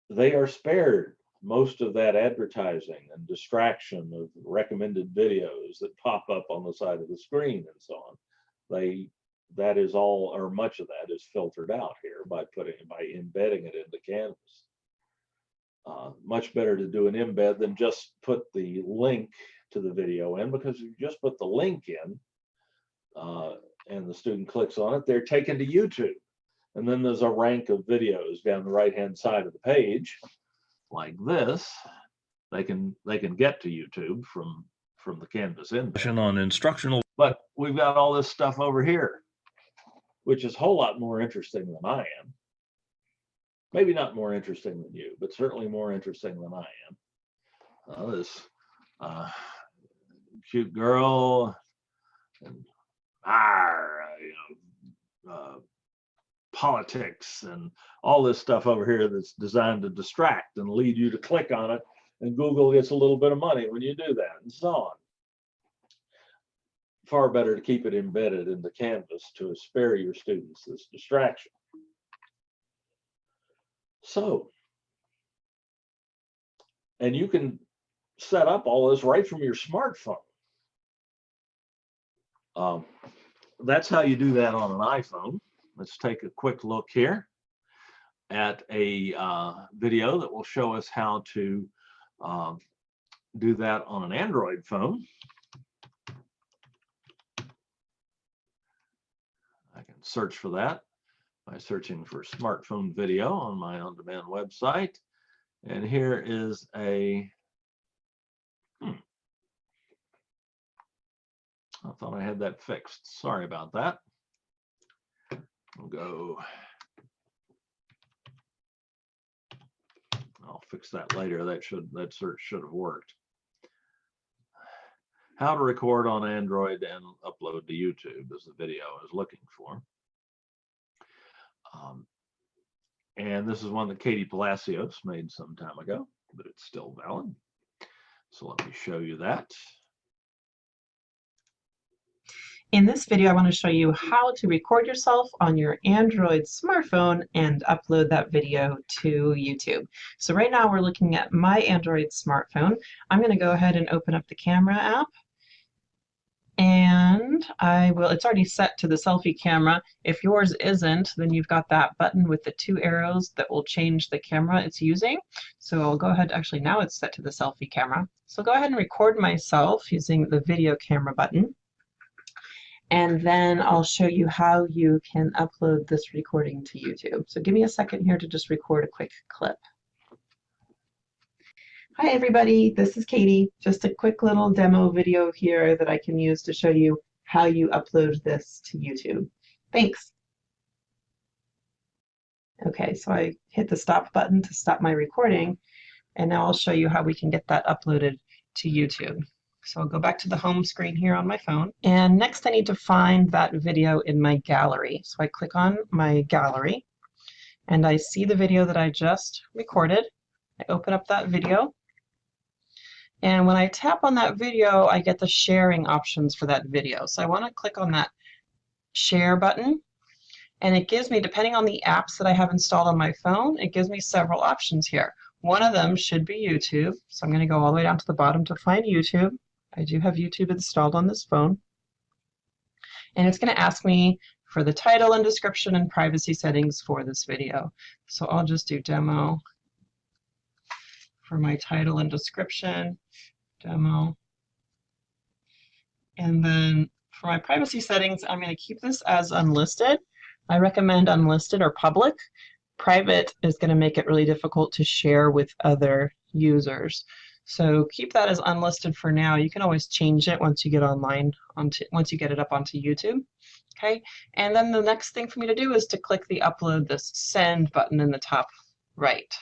they are spared most of that advertising and distraction of recommended videos that pop up on the side of the screen and so on. That is all, or much of that is filtered out here by embedding it into Canvas. Much better to do an embed than just put the link to the video in, because if you just put the link in and the student clicks on it, they're taken to YouTube. And then there's a rank of videos down the right-hand side of the page, like this. They can get to YouTube from the Canvas embed. On instructional. But we've got all this stuff over here, which is a whole lot more interesting than I am. Maybe not more interesting than you, but certainly more interesting than I am. This cute girl, and politics, and all this stuff over here that's designed to distract and lead you to click on it, and Google gets a little bit of money when you do that, and so on. Far better to keep it embedded in the Canvas to spare your students this distraction. So, and you can set up all this right from your smartphone. That's how you do that on an iPhone. Let's take a quick look here at a video that will show us how to do that on an Android phone. I can search for that by searching for smartphone video on my on-demand website. And here is a, I thought I had that fixed. Sorry about that. We'll go, I'll fix that later. That search should have worked. How to record on Android and upload to YouTube is the video I was looking for. And this is one that Katie Palacios made some time ago, but it's still valid. So let me show you that. In this video, I want to show you how to record yourself on your Android smartphone and upload that video to YouTube. So right now we're looking at my Android smartphone. I'm going to go ahead and open up the camera app. And it's already set to the selfie camera. If yours isn't, then you've got that button with the 2 arrows that will change the camera it's using. So I'll go ahead, actually now it's set to the selfie camera. So go ahead and record myself using the video camera button. And then I'll show you how you can upload this recording to YouTube. So give me a second here to just record a quick clip. Hi everybody, this is Katie. Just a quick little demo video here that I can use to show you how you upload this to YouTube. Thanks. Okay, so I hit the stop button to stop my recording, and now I'll show you how we can get that uploaded to YouTube. So I'll go back to the home screen here on my phone, and next I need to find that video in my gallery. So I click on my gallery, and I see the video that I just recorded. I open up that video. And when I tap on that video, I get the sharing options for that video. So I want to click on that share button, and it gives me, depending on the apps that I have installed on my phone, it gives me several options here. One of them should be YouTube. So I'm going to go all the way down to the bottom to find YouTube. I do have YouTube installed on this phone. And it's going to ask me for the title and description and privacy settings for this video. So I'll just do demo. For my title and description, demo. And then for my privacy settings, I'm going to keep this as unlisted. I recommend unlisted or public. Private is going to make it really difficult to share with other users. So keep that as unlisted for now. You can always change it once you get online, once you get it up onto YouTube. Okay, and then the next thing for me to do is to click the upload this send button in the top right.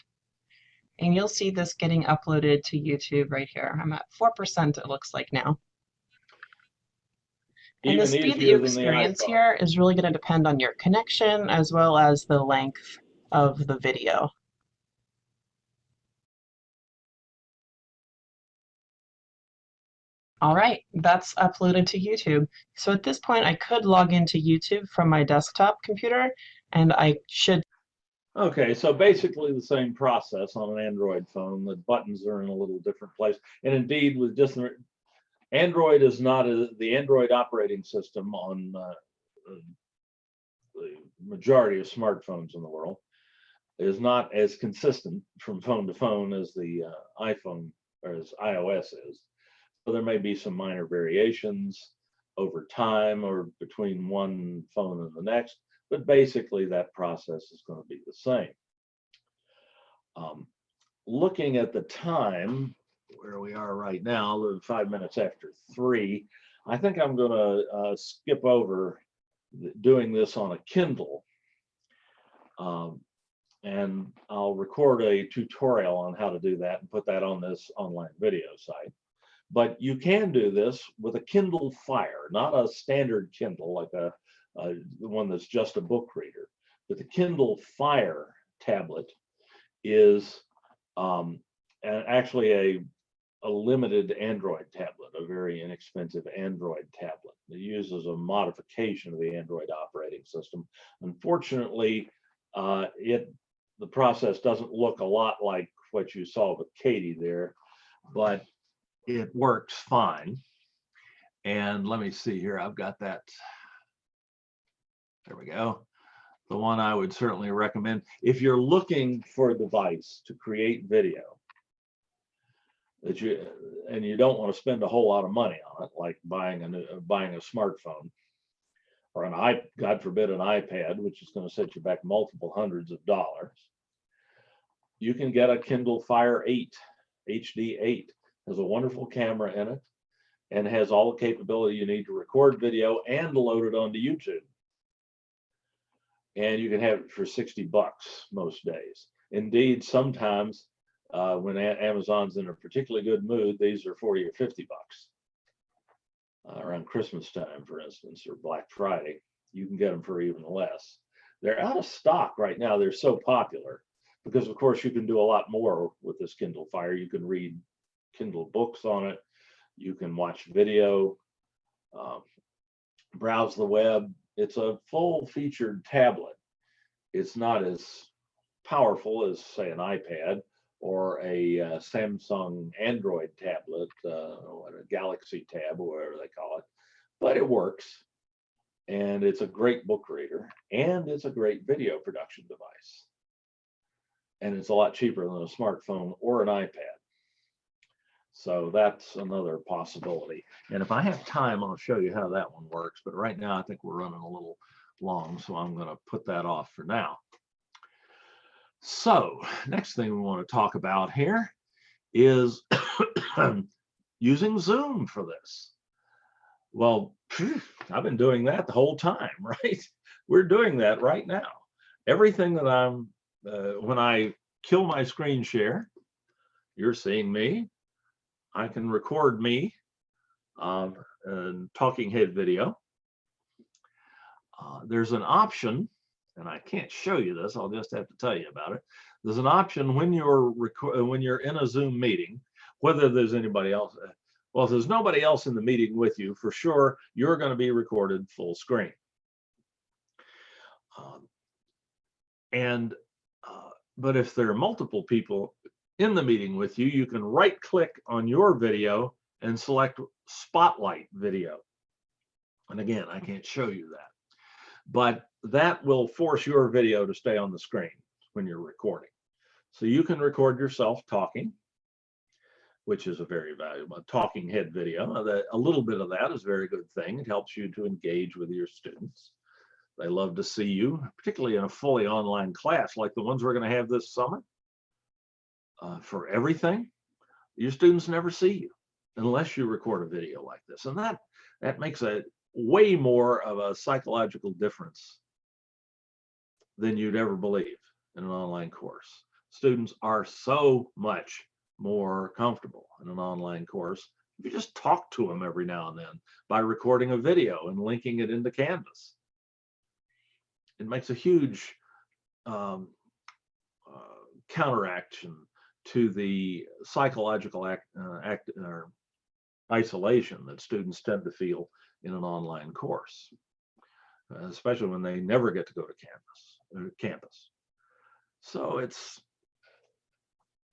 and you'll see this getting uploaded to YouTube right here. I'm at 4%, it looks like now. And the Even speed that easier you than the experience iPhone. here is really going to depend on your connection as well as the length of the video. All right, that's uploaded to YouTube. So at this point, I could log into YouTube from my desktop computer, and I should. Okay, so basically the same process on an Android phone. The buttons are in a little different place. And indeed, with just Android is not the Android operating system on the majority of smartphones in the world is not as consistent from phone to phone as the iPhone or as iOS is. So there may be some minor variations over time or between one phone and the next, but basically that process is going to be the same. Looking at the time, where we are right now, 5 minutes after 3, I think I'm going to skip over doing this on a Kindle. And I'll record a tutorial on how to do that and put that on this online video site. But you can do this with a Kindle Fire, not a standard Kindle like the one that's just a book reader. But the Kindle Fire tablet is actually a limited Android tablet, a very inexpensive Android tablet. It uses a modification of the Android operating system. Unfortunately, the process doesn't look a lot like what you saw with Katie there, but it works fine. And let me see here, I've got that. There we go. The one I would certainly recommend if you're looking for a device to create video that you don't want to spend a whole lot of money on it, like buying a smartphone or God forbid, an iPad, which is going to set you back multiple hundreds of dollars. You can get a Kindle Fire 8, HD 8. Has a wonderful camera in it and has all the capability you need to record video and load it onto YouTube. And you can have it for $60 most days. Indeed, sometimes when Amazon's in a particularly good mood, these are 40 or 50 bucks. Around Christmas time, for instance, or Black Friday, you can get them for even less. They're out of stock right now. They're so popular because, of course, you can do a lot more with this Kindle Fire. You can read Kindle books on it. You can watch video, browse the web. It's a full-featured tablet. It's not as powerful as, say, an iPad or a Samsung Android tablet, or a Galaxy Tab, or whatever they call it, but it works. And it's a great book reader, and it's a great video production device. And it's a lot cheaper than a smartphone or an iPad. So that's another possibility. And if I have time, I'll show you how that one works. But right now, I think we're running a little long, so I'm going to put that off for now. So next thing we want to talk about here is using Zoom for this. Well, I've been doing that the whole time, right? We're doing that right now. Everything that I'm, when I kill my screen share, you're seeing me. I can record me talking head video. There's an option, and I can't show you this, I'll just have to tell you about it. There's an option when you're in a Zoom meeting, whether there's anybody else. Well, if there's nobody else in the meeting with you, for sure, you're going to be recorded full screen. But if there are multiple people in the meeting with you, you can right-click on your video and select Spotlight Video. And again, I can't show you that. But that will force your video to stay on the screen when you're recording. So you can record yourself talking, which is a very valuable talking head video. A little bit of that is a very good thing. It helps you to engage with your students. They love to see you, particularly in a fully online class like the ones we're going to have this summer. For everything, your students never see you unless you record a video like this. And that makes a way more of a psychological difference than you'd ever believe in an online course. students are so much more comfortable in an online course if you just talk to them every now and then by recording a video and linking it into Canvas. It makes a huge counteraction to the psychological isolation that students tend to feel in an online course, especially when they never get to go to campus. So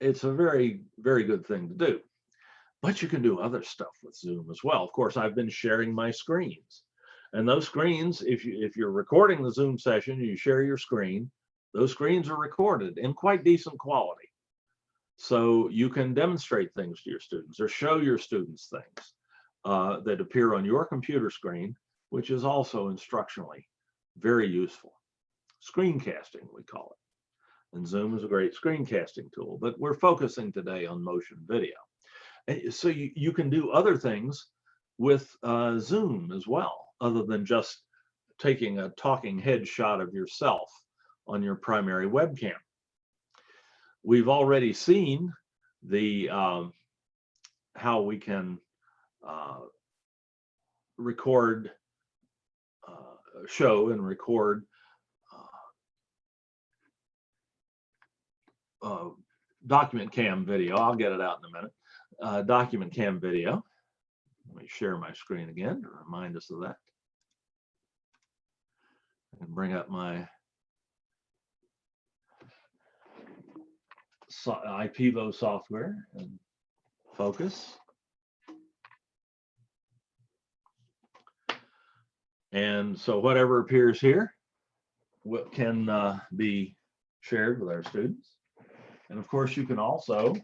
it's a very, very good thing to do. But you can do other stuff with Zoom as well. Of course, I've been sharing my screens. And those screens, if you're recording the Zoom session, you share your screen, those screens are recorded in quite decent quality. So you can demonstrate things to your students or show your students things that appear on your computer screen, which is also instructionally very useful. Screencasting, we call it. And Zoom is a great screencasting tool, but we're focusing today on motion video. So you can do other things with Zoom as well, other than just taking a talking head shot of yourself on your primary webcam. We've already seen the how we can record, show and record document cam video. I'll get it out in a minute. Document cam video. Let me share my screen again to remind us of that. And bring up my IPvo software and focus. And so whatever appears here can be shared with our students. And of course, you can also,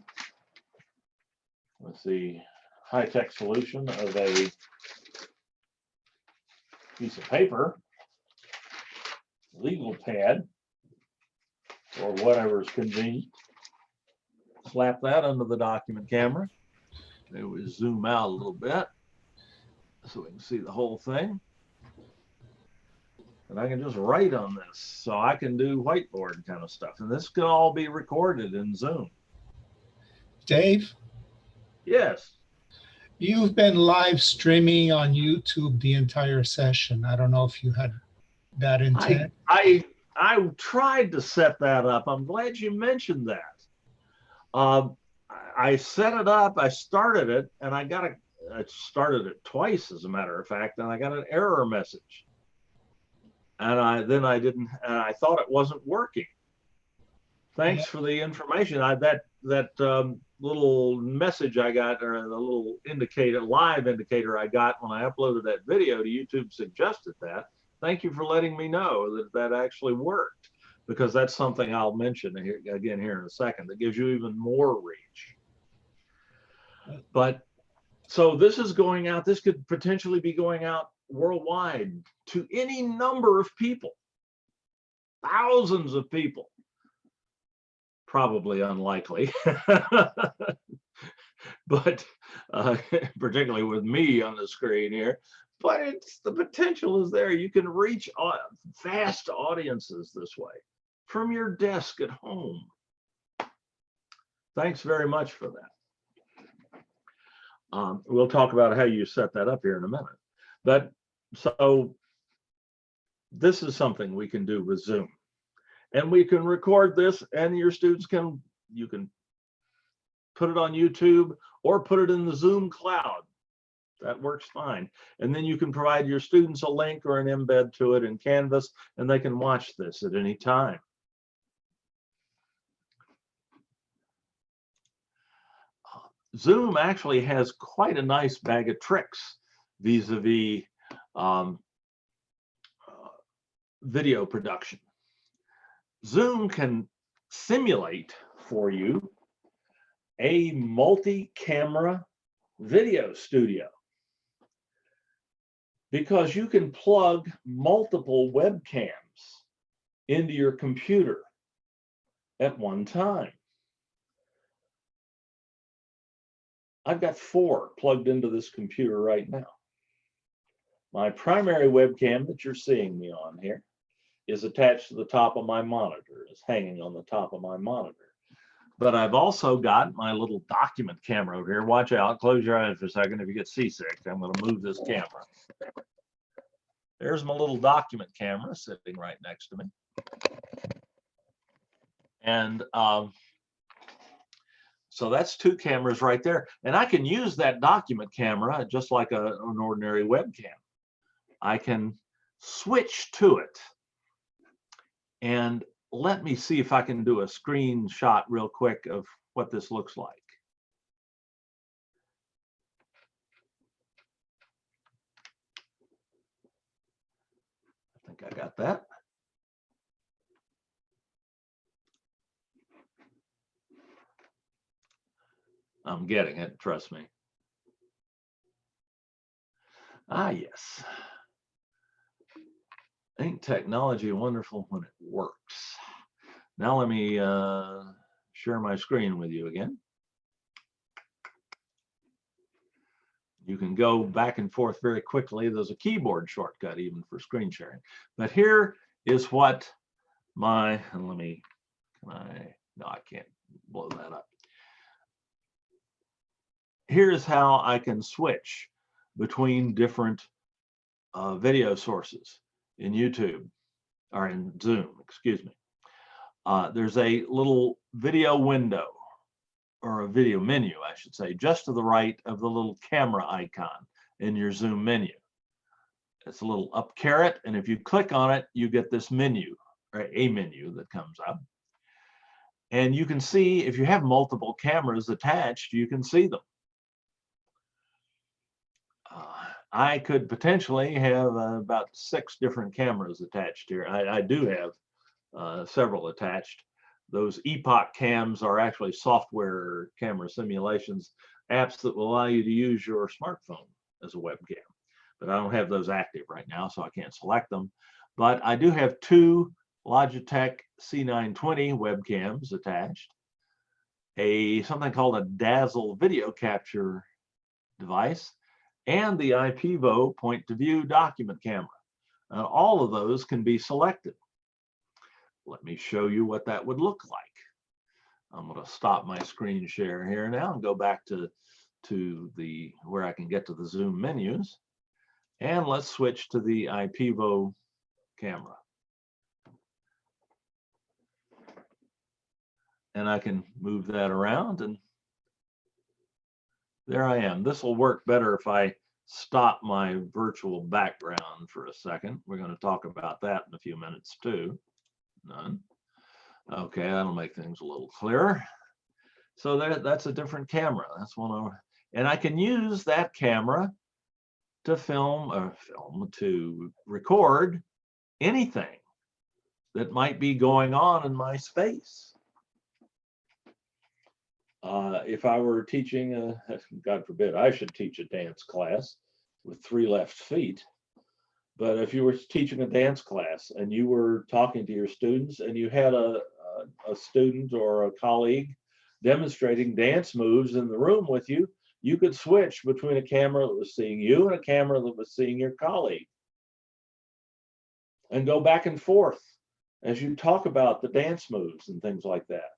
with the high-tech solution of a piece of paper, legal pad, or whatever is convenient, slap that under the document camera. Maybe we zoom out a little bit so we can see the whole thing. And I can just write on this, so I can do whiteboard kind of stuff. And this can all be recorded in Zoom. Dave? Yes. You've been live streaming on YouTube the entire session. I don't know if you had that intent. I tried to set that up. I'm glad you mentioned that. I set it up, I started it, and I started it twice, as a matter of fact, and I got an error message. And I thought it wasn't working. Thanks for the information. That little message I got, or the little live indicator I got when I uploaded that video to YouTube suggested that. Thank you for letting me know that actually worked, because that's something I'll mention again here in a second that gives you even more reach. But so this is going out, this could potentially be going out worldwide to any number of people, thousands of people. Probably unlikely, but particularly with me on the screen here. But the potential is there. You can reach vast audiences this way from your desk at home. Thanks very much for that. We'll talk about how you set that up here in a minute. But so this is something we can do with Zoom. And we can record this, and your students you can put it on YouTube or put it in the Zoom cloud. That works fine. And then you can provide your students a link or an embed to it in Canvas, and they can watch this at any time. Zoom actually has quite a nice bag of tricks vis-a-vis video production. Zoom can simulate for you a multi-camera video studio, because you can plug multiple webcams into your computer at one time. I've got 4 plugged into this computer right now. My primary webcam that you're seeing me on here is attached to the top of my monitor, is hanging on the top of my monitor. But I've also got my little document camera over here. Watch out, close your eyes for a second if you get seasick. I'm going to move this camera. There's my little document camera sitting right next to me. And so that's 2 cameras right there. And I can use that document camera just like an ordinary webcam. I can switch to it. And let me see if I can do a screenshot real quick of what this looks like. I think I got that. I'm getting it, trust me. Ah, yes. Ain't technology wonderful when it works? Now let me share my screen with you again. You can go back and forth very quickly. There's a keyboard shortcut even for screen sharing. But here is what my, and let me, no, I can't blow that up. Here's how I can switch between different video sources in YouTube, or in Zoom, excuse me. There's a little video window, or a video menu, I should say, just to the right of the little camera icon in your Zoom menu. It's a little up caret, and if you click on it, you get this menu, or a menu that comes up. And you can see, if you have multiple cameras attached, you can see them. I could potentially have about 6 different cameras attached here. I do have several attached. Those Epoch cams are actually software camera simulations, apps that will allow you to use your smartphone as a webcam. But I don't have those active right now, so I can't select them. But I do have 2 Logitech C920 webcams attached, something called a Dazzle video capture device, and the IPVO point-to-view document camera. All of those can be selected. Let me show you what that would look like. I'm going to stop my screen share here now and go back to the where I can get to the Zoom menus. And let's switch to the IPVO camera. And I can move that around, and there I am. This will work better if I stop my virtual background for a second. We're going to talk about that in a few minutes too. None. Okay, that'll make things a little clearer. So that's a different camera. That's one of, and I can use that camera to to record anything that might be going on in my space. If I were teaching, God forbid, I should teach a dance class with 3 left feet. But if you were teaching a dance class and you were talking to your students and you had a student or a colleague demonstrating dance moves in the room with you, you could switch between a camera that was seeing you and a camera that was seeing your colleague and go back and forth as you talk about the dance moves and things like that.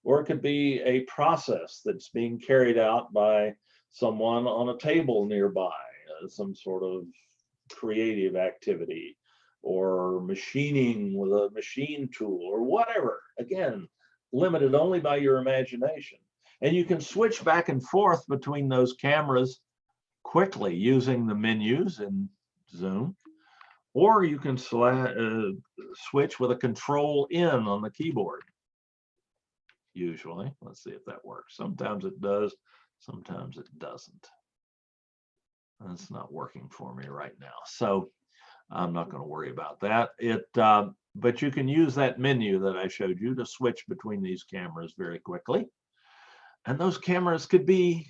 Or it could be a process that's being carried out by someone on a table nearby, some sort of creative activity, or machining with a machine tool, or whatever. Again, limited only by your imagination. And you can switch back and forth between those cameras quickly using the menus in Zoom, or you can switch with a control in on the keyboard. Usually, let's see if that works. Sometimes it does, sometimes it doesn't. That's not working for me right now, so I'm not going to worry about that. But you can use that menu that I showed you to switch between these cameras very quickly. And those cameras could be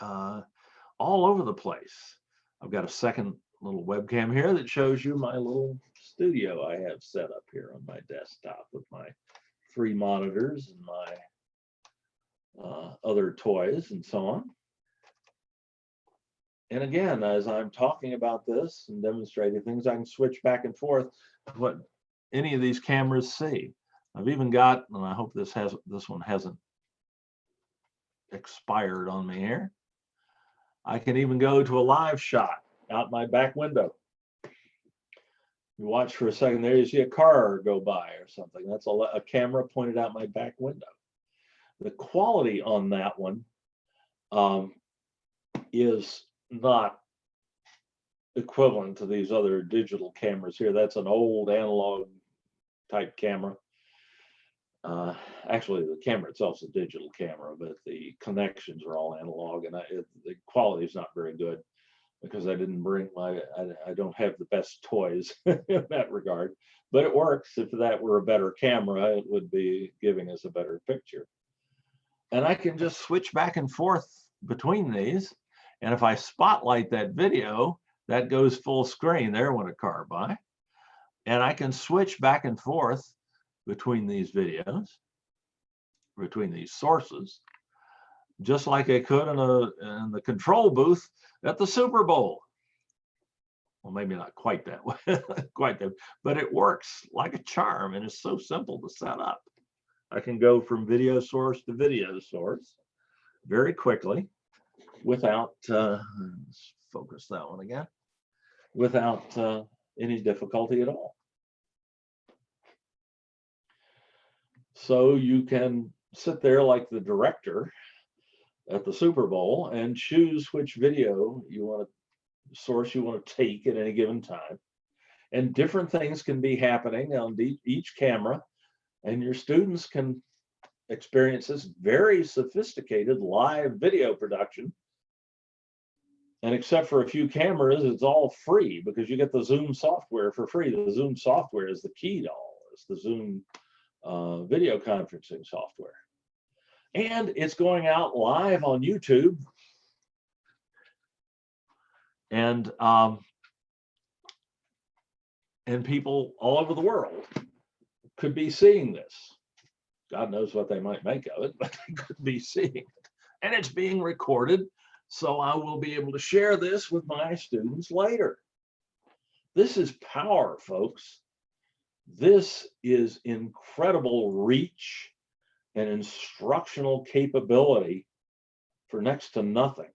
all over the place. I've got a second little webcam here that shows you my little studio I have set up here on my desktop with my 3 monitors and my other toys and so on. And again, as I'm talking about this and demonstrating things, I can switch back and forth what any of these cameras see. I've even got, and I hope this one hasn't expired on me here. I can even go to a live shot out my back window. You watch for a second there, you see a car go by or something. That's a camera pointed out my back window. The quality on that one is not equivalent to these other digital cameras here. That's an old analog type camera. Actually, the camera itself is a digital camera, but the connections are all analog, and the quality is not very good because I didn't bring I don't have the best toys in that regard, but it works. If that were a better camera, it would be giving us a better picture. And I can just switch back and forth between these. And if I spotlight that video, that goes full screen. There went a car by. And I can switch back and forth between these videos, between these sources, just like I could in the control booth at the Super Bowl. Well, maybe not quite that way, but it works like a charm, and it's so simple to set up. I can go from video source to video source very quickly without, let's focus that one again, without any difficulty at all. So you can sit there like the director at the Super Bowl and choose which video you want to source you want to take at any given time. And different things can be happening on each camera, and your students can experience this very sophisticated live video production. And except for a few cameras, it's all free because you get the Zoom software for free. The Zoom software is the key to all this, the Zoom video conferencing software. And it's going out live on YouTube. And people all over the world could be seeing this. God knows what they might make of it, but they could be seeing it. And it's being recorded, so I will be able to share this with my students later. This is power, folks. This is incredible reach and instructional capability for next to nothing.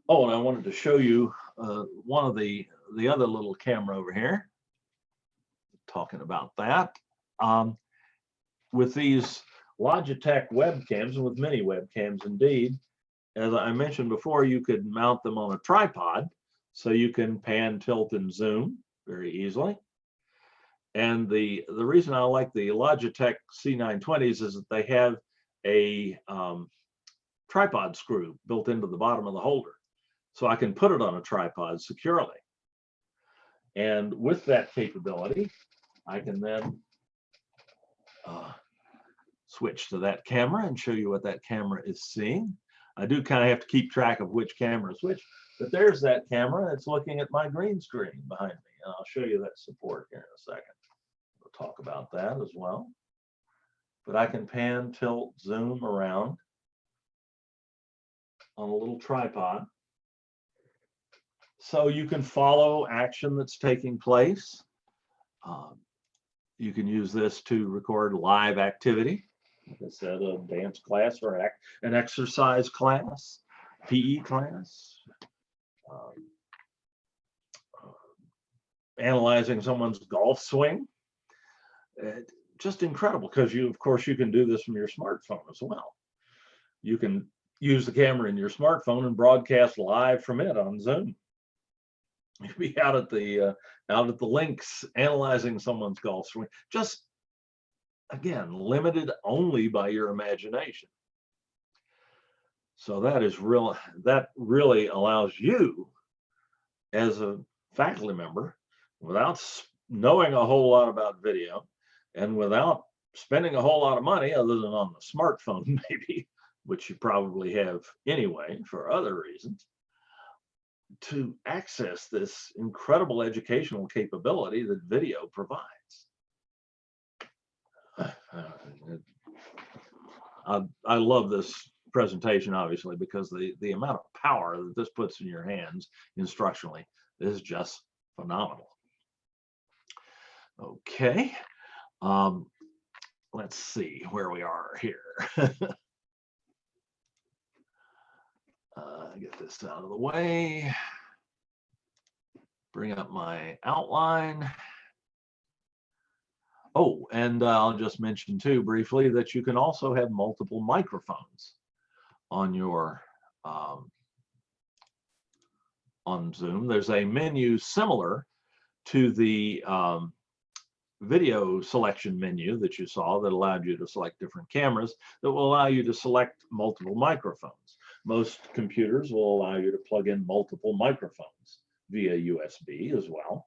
Oh, and I wanted to show you one of the other little camera over here. Talking about that. With these Logitech webcams, and with many webcams indeed, as I mentioned before, you could mount them on a tripod, so you can pan, tilt, and zoom very easily. And the reason I like the Logitech C920s is that they have a tripod screw built into the bottom of the holder, so I can put it on a tripod securely. And with that capability, I can then switch to that camera and show you what that camera is seeing. I do kind of have to keep track of which camera is which, but there's that camera. It's looking at my green screen behind me, and I'll show you that support here in a second. We'll talk about that as well. But I can pan, tilt, zoom around on a little tripod. So you can follow action that's taking place. You can use this to record live activity. Like I said, a dance class or an exercise class, PE class. Analyzing someone's golf swing. Just incredible, because of course, you can do this from your smartphone as well. You can use the camera in your smartphone and broadcast live from it on Zoom. You'd be out at the links analyzing someone's golf swing. Just again, limited only by your imagination. So that really allows you as a faculty member, without knowing a whole lot about video and without spending a whole lot of money other than on the smartphone maybe, which you probably have anyway for other reasons, to access this incredible educational capability that video provides. I love this presentation, obviously, because the amount of power that this puts in your hands instructionally is just phenomenal. Okay, Let's see where we are here. Get this out of the way. Bring up my outline. Oh, and I'll just mention too briefly that you can also have multiple microphones on your on Zoom. There's a menu similar to the video selection menu that you saw that allowed you to select different cameras that will allow you to select multiple microphones. Most computers will allow you to plug in multiple microphones via USB as well.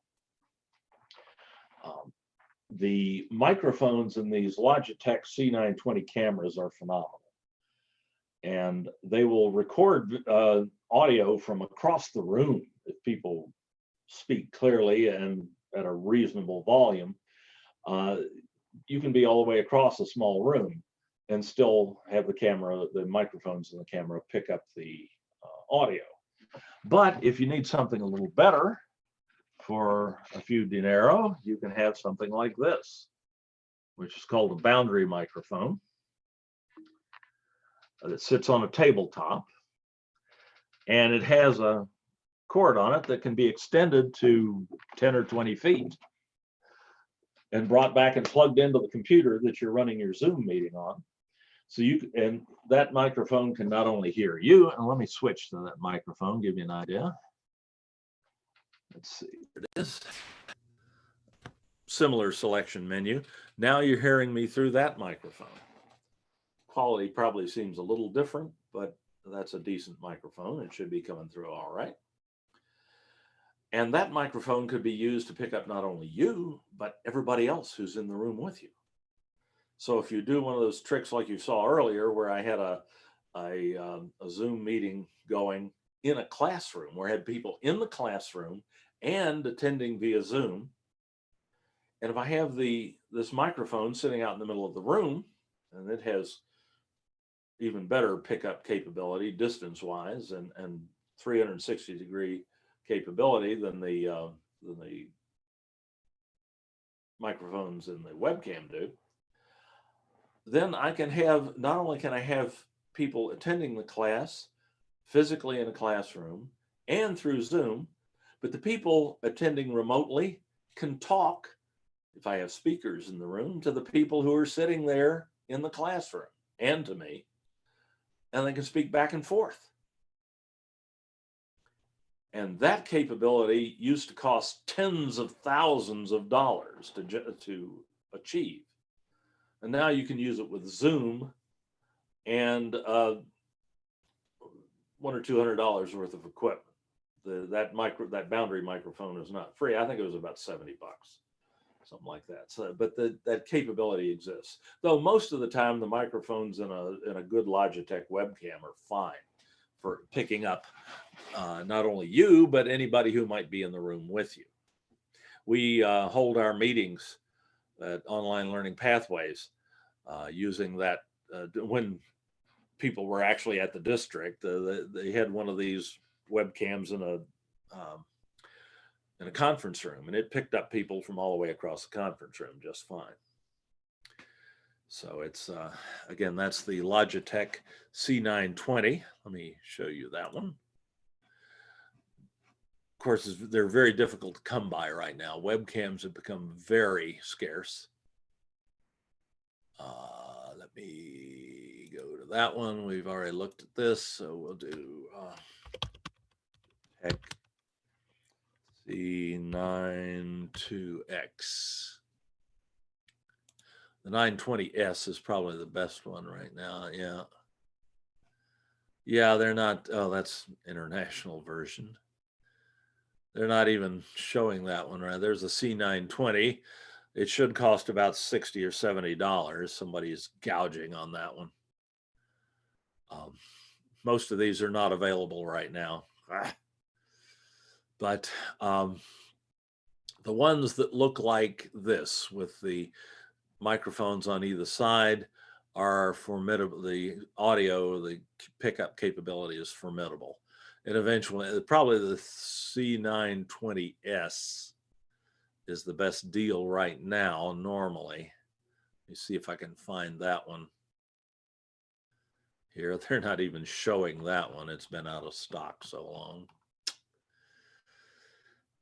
The microphones in these Logitech C920 cameras are phenomenal. And they will record audio from across the room if people speak clearly and at a reasonable volume. You can be all the way across a small room and still have the camera, the microphones in the camera pick up the audio. But if you need something a little better for a few dinero, you can have something like this, which is called a boundary microphone that sits on a tabletop. And it has a cord on it that can be extended to 10 or 20 feet and brought back and plugged into the computer that you're running your Zoom meeting on. So and that microphone can not only hear you, and let me switch to that microphone, give you an idea. Let's see, here it is. Similar selection menu. Now you're hearing me through that microphone. Quality probably seems a little different, but that's a decent microphone. It should be coming through all right. And that microphone could be used to pick up not only you, but everybody else who's in the room with you. So if you do one of those tricks like you saw earlier, where I had a Zoom meeting going in a classroom, where I had people in the classroom and attending via Zoom. And if I have this microphone sitting out in the middle of the room, and it has even better pickup capability distance-wise and 360-degree capability than the microphones in the webcam do, then I can have, not only can I have people attending the class physically in a classroom and through Zoom, but the people attending remotely can talk, if I have speakers in the room, to the people who are sitting there in the classroom and to me, and they can speak back and forth. And that capability used to cost tens of thousands of dollars to achieve. And now you can use it with Zoom and $100 or $200 worth of equipment. That boundary microphone is not free. I think it was about 70 bucks, something like that. So, but that capability exists. Though most of the time the microphones in a good Logitech webcam are fine for picking up not only you, but anybody who might be in the room with you. We hold our meetings at Online Learning Pathways using that when people were actually at the district. They had one of these webcams in a conference room, and it picked up people from all the way across the conference room just fine. So it's, again, that's the Logitech C920. Let me show you that one. Of course, they're very difficult to come by right now. Webcams have become very scarce. Let me go to that one. We've already looked at this, so we'll do Tech C92X. The 920S is probably the best one right now. Yeah. Yeah, they're not. Oh, that's international version. They're not even showing that one, right? There's a C920. It should cost about $60 or $70. Somebody's gouging on that one. Most of these are not available right now. But the ones that look like this with the microphones on either side are formidable. The audio, the pickup capability is formidable. And eventually, probably the C920S is the best deal right now, normally. me see if I can find that one here. They're not even showing that one. It's been out of stock so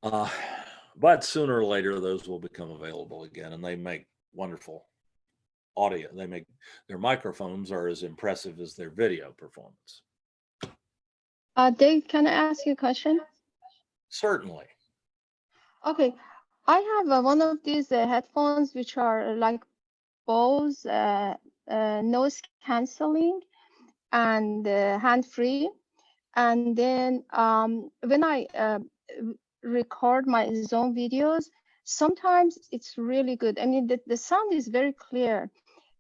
long. But sooner or later, those will become available again, and they make wonderful audio. They make their microphones are as impressive as their video performance. Dave, can I ask you a question? Certainly. Okay, I have one of these headphones which are like Bose noise canceling and hand-free. And then when I record my Zoom videos, sometimes it's really good. I mean, the sound is very clear,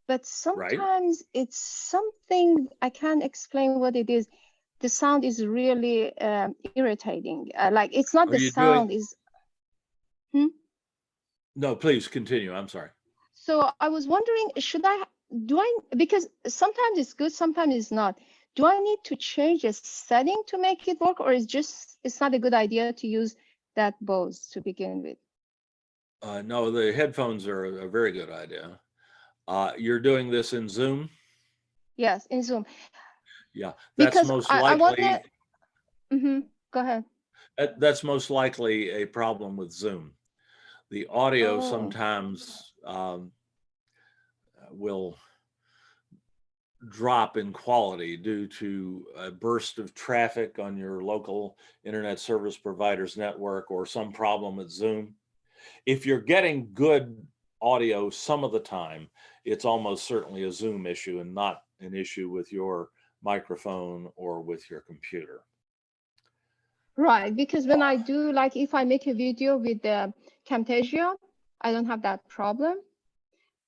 but sometimes it's something I can't explain what it is. The sound is really irritating. Like it's not the sound is. No, please continue. I'm sorry. So I was wondering, because sometimes it's good, sometimes it's not. Do I need to change a setting to make it work, or it's not a good idea to use that Bose to begin with? No, the headphones are a very good idea. You're doing this in Zoom? Yes, in Zoom. Yeah, that's because most I likely. Go ahead. That's most likely a problem with Zoom. The audio sometimes will drop in quality due to a burst of traffic on your local internet service provider's network or some problem with Zoom. If you're getting good audio some of the time, it's almost certainly a Zoom issue and not an issue with your microphone or with your computer. Right, because when I do, like if I make a video with the Camtasia, I don't have that problem.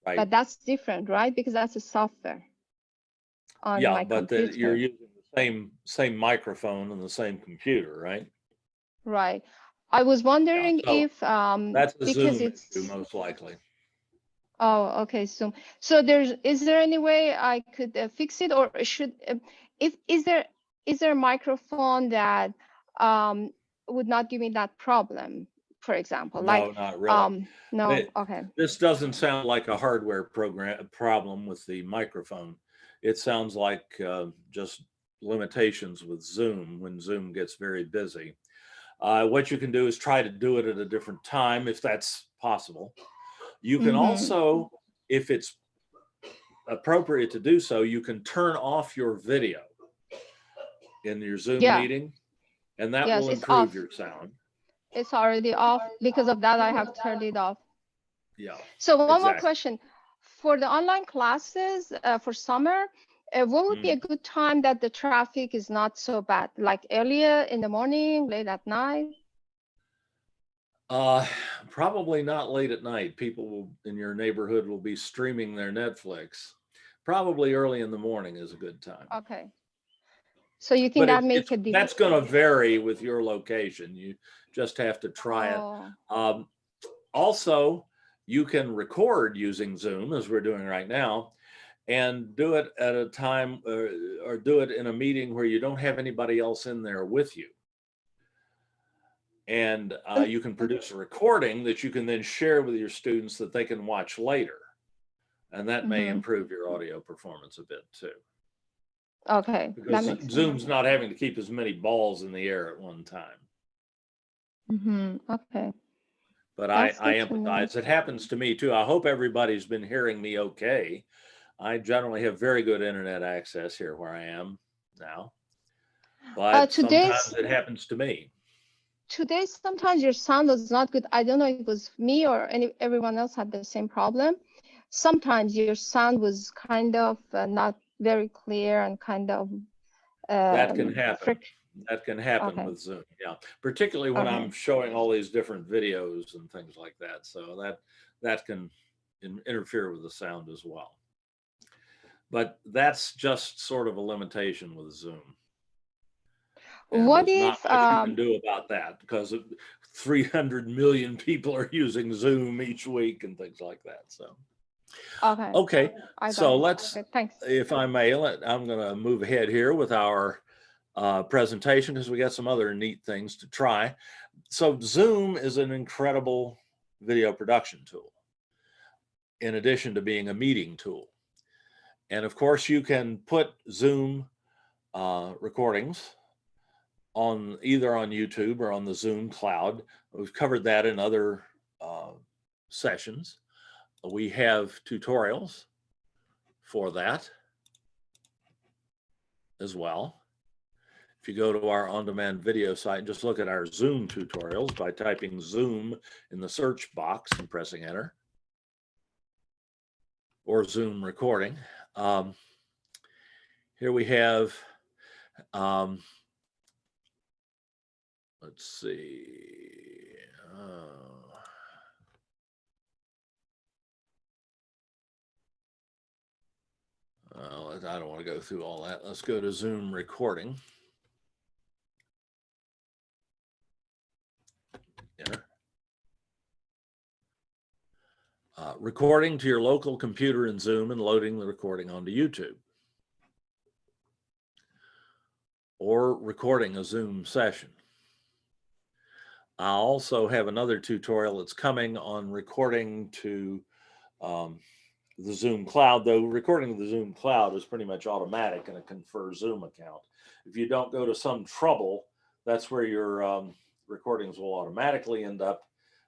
Right. But that's different, right? Because that's a software on my computer. You're using the same microphone and the same computer, right? Right. I was wondering if that's a because Zoom it's issue, most likely. Oh, okay. So is there any way I could fix it, or should is there a microphone that would not give me that problem, for example? No, not really. No. Okay. This doesn't sound like a hardware problem with the microphone. It sounds like just limitations with Zoom when Zoom gets very busy. What you can do is try to do it at a different time if that's possible. You can also, if it's appropriate to do so, you can turn off your video in your Zoom meeting, and that will improve your sound. It's already off. Because of that, I have turned it off. Yeah. So one more question. For the online classes for summer, what would be a good time that the traffic is not so bad? Like earlier in the morning, late at night? Probably not late at night. People in your neighborhood will be streaming their Netflix. Probably early in the morning is a good time. Okay. So you think that makes a difference? That's going to vary with your location. You just have to try it. Also, you can record using Zoom, as we're doing right now, and do it at a time or do it in a meeting where you don't have anybody else in there with you. And you can produce a recording that you can then share with your students that they can watch later. And that may improve your audio performance a bit too. Okay. Because Zoom's not having to keep as many balls in the air at one time. Okay. But I empathize. It happens to me too. I hope everybody's been hearing me okay. I generally have very good internet access here where I am now. But sometimes it happens to me. Today, sometimes your sound was not good. I don't know if it was me or everyone else had the same problem. Sometimes your sound was kind of not very clear and kind of that can happen. That can happen with Zoom, yeah. Particularly when I'm showing all these different videos and things like that. So that can interfere with the sound as well. But that's just sort of a limitation with Zoom. And what there's if not much you can do about that because 300 million people are using Zoom each week and things like that. So okay. So let's, if I may, I'm going to move ahead here with our presentation because we got some other neat things to try. So Zoom is an incredible video production tool. in addition to being a meeting tool. And of course, you can put Zoom recordings on either on YouTube or on the Zoom cloud. We've covered that in other sessions. We have tutorials for that as well. If you go to our on-demand video site and just look at our Zoom tutorials by typing Zoom in the search box and pressing enter, or Zoom recording. Here we have, let's see. I don't want to go through all that. Let's go to Zoom recording. Enter. Recording to your local computer in Zoom and loading the recording onto YouTube. Or recording a Zoom session. I also have another tutorial that's coming on recording to the Zoom cloud, though recording to the Zoom cloud is pretty much automatic in a Confer Zoom account. If you don't go to some trouble, that's where your recordings will automatically end up,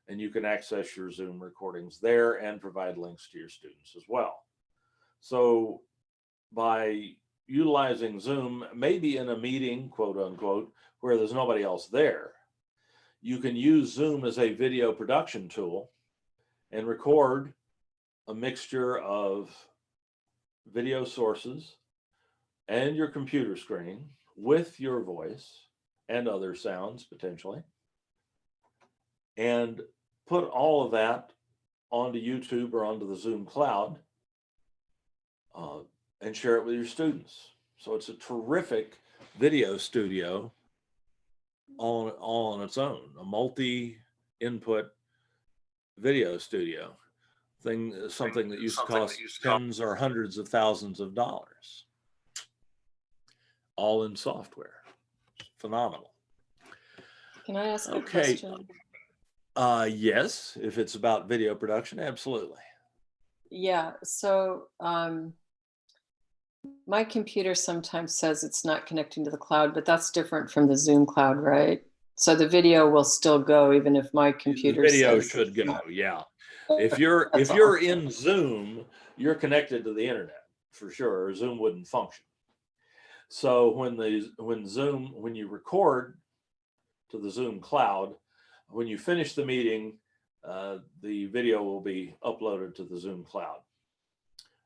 and you can access your Zoom recordings there and provide links to your students as well. So by utilizing Zoom, maybe in a meeting, quote unquote, where there's nobody else there, you can use Zoom as a video production tool and record a mixture of video sources and your computer screen with your voice and other sounds potentially, and put all of that onto YouTube or onto the Zoom cloud and share it with your students. So it's a terrific video studio all on its own, a multi-input video studio. Something that used to cost tens or hundreds of thousands of dollars, all in software. Phenomenal. Can I ask a question? Yes, if it's about video production, absolutely. Yeah, so my computer sometimes says it's not connecting to the cloud, but that's different from the Zoom cloud, right? So the video will still go even if my computer the video says should go, not. yeah. If you're in Zoom, you're connected to the internet for sure, or Zoom wouldn't function. So when you record to the Zoom cloud, when you finish the meeting, the video will be uploaded to the Zoom cloud.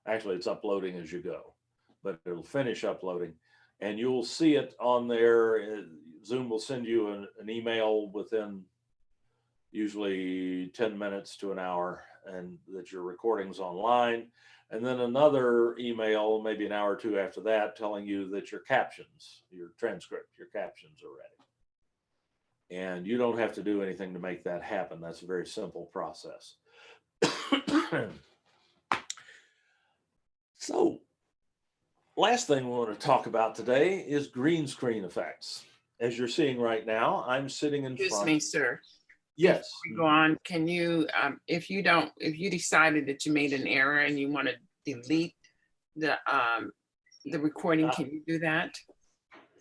Actually, it's uploading as you go, but it'll finish uploading, and you'll see it on there. Zoom will send you an email within usually 10 minutes to an hour, and that your recording's online. And then another email, maybe an hour or two after that, telling you that your captions, your transcript, your captions are ready. And you don't have to do anything to make that happen. That's a very simple process. So, last thing we want to talk about today is green screen effects. As you're seeing right now, I'm sitting in front. Excuse me, sir. Yes. Before we go on, can you, if you decided that you made an error and you want to delete the recording, can you do that,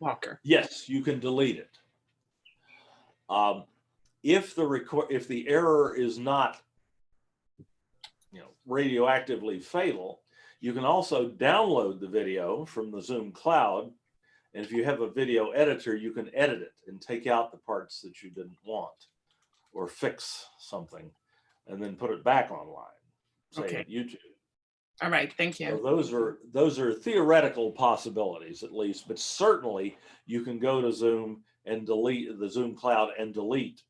Walker? Yes, you can delete it. If the error is not, radioactively fatal, you can also download the video from the Zoom cloud. And if you have a video editor, you can edit it and take out the parts that you didn't want, or fix something and then put it back online, say at YouTube. All right, thank you. So those are theoretical possibilities, at least, but certainly you can go to Zoom and delete the Zoom cloud and delete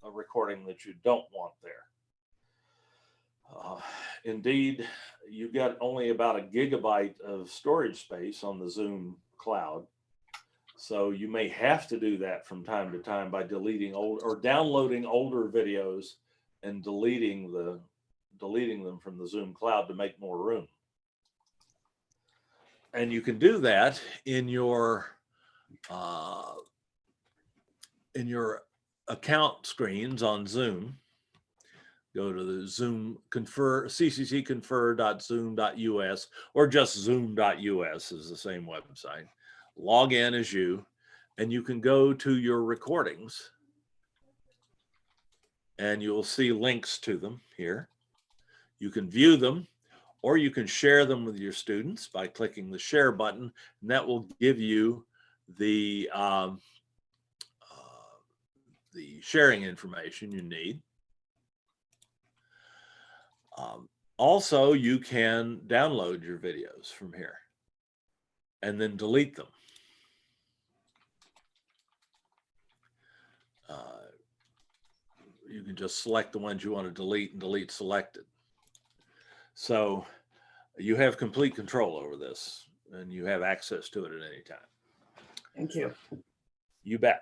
a recording that you don't want there. Indeed, you've got only about a gigabyte of storage space on the Zoom cloud. So you may have to do that from time to time by deleting or downloading older videos and deleting them from the Zoom cloud to make more room. And you can do that in your account screens on Zoom. go to the Zoom confer, cccconfer.zoom.us, or just zoom.us is the same website. Log in as you, and you can go to your recordings, and you'll see links to them here. You can view them, or you can share them with your students by clicking the share button, and that will give you the sharing information you need. Also, you can download your videos from here and then delete them. You can just select the ones you want to delete and delete selected. So you have complete control over this, and you have access to it at any time. Thank you. You bet.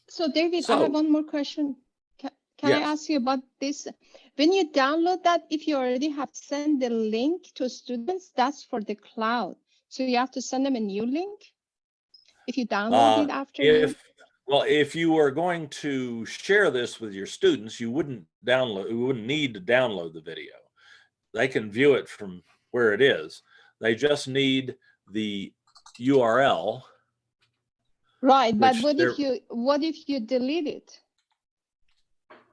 So David, I have one more question. Can I ask you about this? When you download that, if you already have sent the link to students, that's for the cloud. So you have to send them a new link if you download it after Well, if you were going to share this with your students, you wouldn't need to download the video. They can view it from where it is. They just need the URL. Right, but what if you delete it?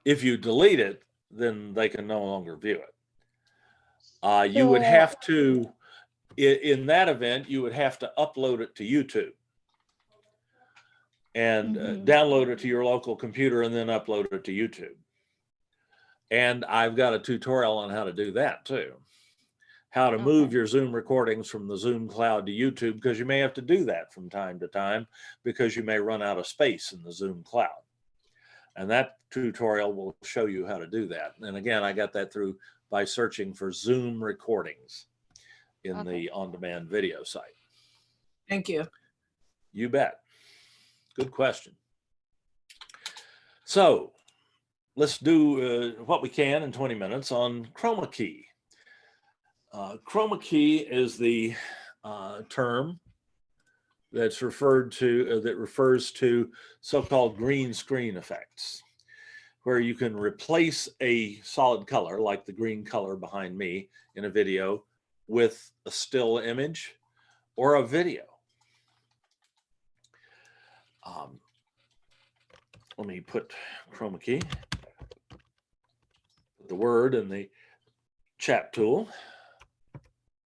If you delete it, then they can no longer view it. You would have to, in that event, you would have to upload it to YouTube and download it to your local computer and then upload it to YouTube. And I've got a tutorial on how to do that too. How to move your Zoom recordings from the Zoom cloud to YouTube, because you may have to do that from time to time because you may run out of space in the Zoom cloud. And that tutorial will show you how to do that. And again, I got that through by searching for Zoom recordings in the on-demand video site. Thank you. You bet. Good question. So let's do what we can in 20 minutes on chroma key. Chroma key is the term that's referred to, that refers to so-called green screen effects, where you can replace a solid color like the green color behind me in a video with a still image or a video. Let me put chroma key, the word in the chat tool,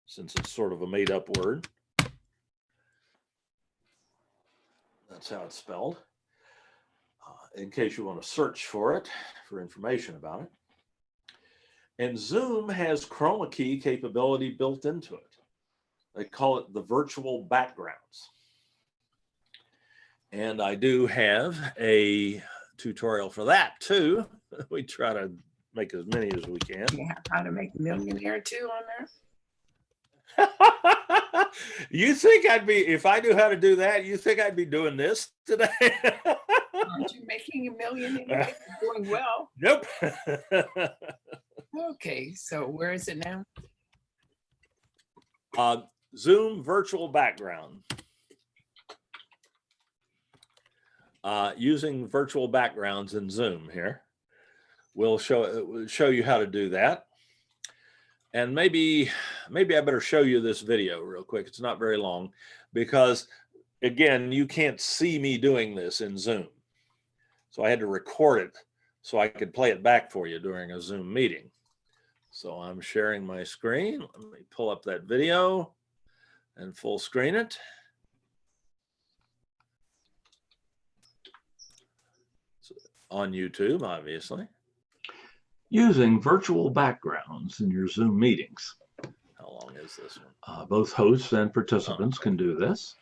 since it's sort of a made-up word. That's how it's spelled. In case you want to search for it, for information about it. And Zoom has chroma key capability built into it. They call it the virtual backgrounds. And I do have a tutorial for that too. We try to make as many as we can. You have how to make millionaire too on there? You think I'd be, if I knew how to do that, you think I'd be doing this today? Aren't you making $1 million? You're doing well. Nope. Okay, so where is it now? Zoom virtual background. Using virtual backgrounds in Zoom here. We'll show you how to do that. And maybe I better show you this video real quick. It's not very long because, again, you can't see me doing this in Zoom. So I had to record it so I could play it back for you during a Zoom meeting. So I'm sharing my screen. Let me pull up that video and full screen it. So on YouTube, obviously. Using virtual backgrounds in your Zoom meetings. How long is this one? Both hosts and participants can do this.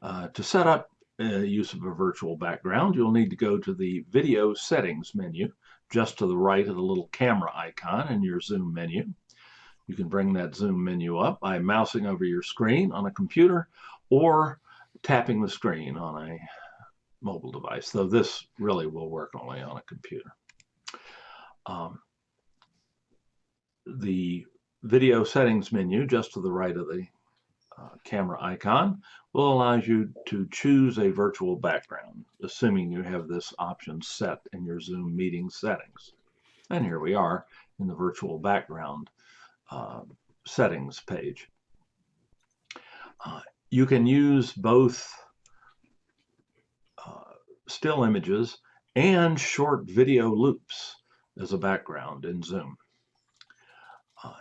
To set up use of a virtual background, you'll need to go to the Video Settings menu, just to the right of the little camera icon in your Zoom menu. You can bring that Zoom menu up by mousing over your screen on a computer or tapping the screen on a mobile device, though this really will work only on a computer. The Video Settings menu, just to the right of the camera icon, will allow you to choose a virtual background, assuming you have this option set in your Zoom meeting settings. And here we are in the virtual background settings page. You can use both still images and short video loops as a background in Zoom.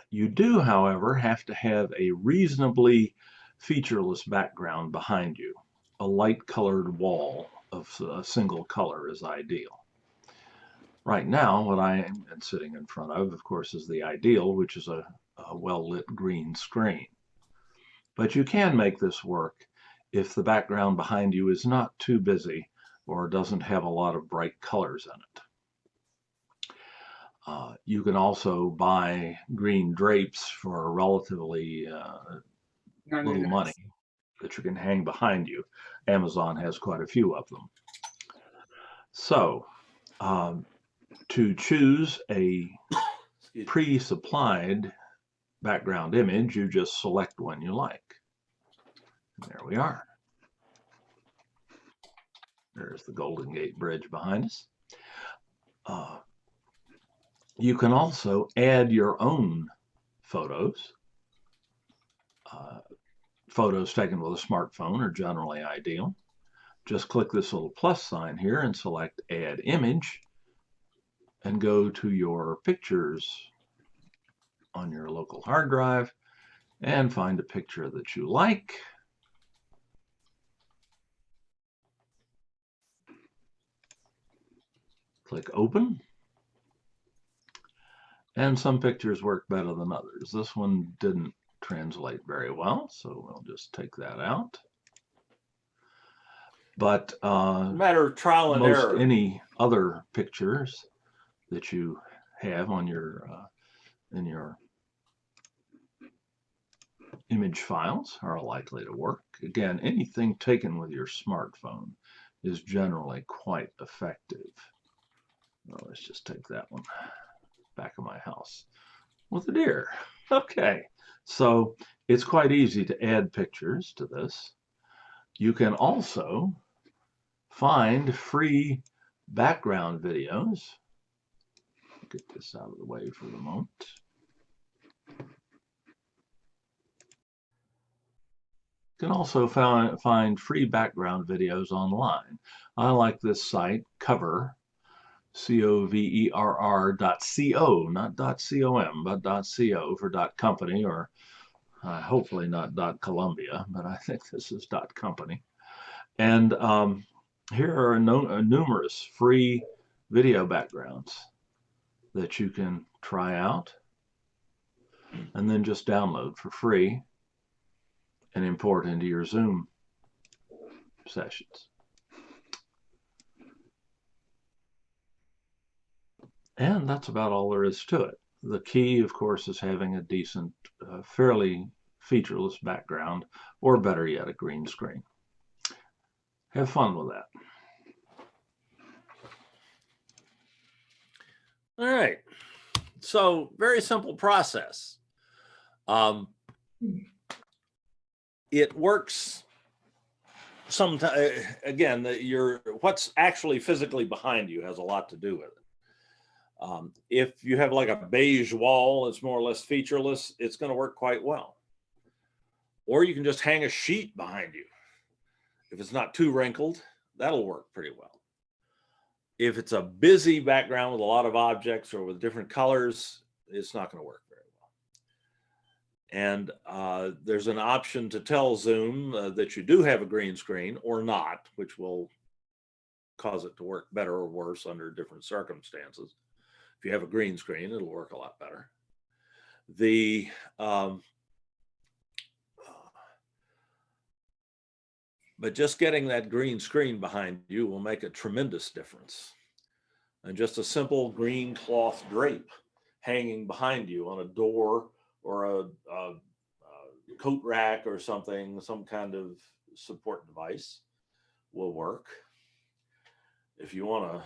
You do, however, have to have a reasonably featureless background behind you. A light colored wall of a single color is ideal. Right now, what I am sitting in front of course, is the ideal, which is a well-lit green screen. But you can make this work if the background behind you is not too busy or doesn't have a lot of bright colors in it. You can also buy green drapes for relatively little money that you can hang behind you. Amazon has quite a few of them. So to choose a pre-supplied background image, you just select one you like. And there we are. There's the Golden Gate Bridge behind us. You can also add your own photos. Photos taken with a smartphone are generally ideal. Just click this little plus sign here and select Add Image and go to your pictures on your local hard drive and find a picture that you like. Click Open. And some pictures work better than others. This one didn't translate very well, so we'll just take that out. But matter of trial and most error. Any other pictures that you have on your in your image files are likely to work. Again, anything taken with your smartphone is generally quite effective. Well, let's just take that one. Back of my house with a deer. Okay, so it's quite easy to add pictures to this. You can also find free background videos. Get this out of the way for the moment. You can also find free background videos online. I like this site, Cover, coverr.co, not .com, but .co for .company, or hopefully not .columbia, but I think this is .company. And here are numerous free video backgrounds that you can try out and then just download for free and import into your Zoom sessions. And that's about all there is to it. The key, of course, is having a decent, fairly featureless background, or better yet, a green screen. Have fun with that. All right. So very simple process. It works sometimes. Again, what's actually physically behind you has a lot to do with it. If you have like a beige wall that's more or less featureless, it's going to work quite well. Or you can just hang a sheet behind you. If it's not too wrinkled, that'll work pretty well. If it's a busy background with a lot of objects or with different colors, it's not going to work very well. And there's an option to tell Zoom that you do have a green screen or not, which will cause it to work better or worse under different circumstances. If you have a green screen, it'll work a lot better. But just getting that green screen behind you will make a tremendous difference. And just a simple green cloth drape hanging behind you on a door or a coat rack or something, some kind of support device will work. If you want to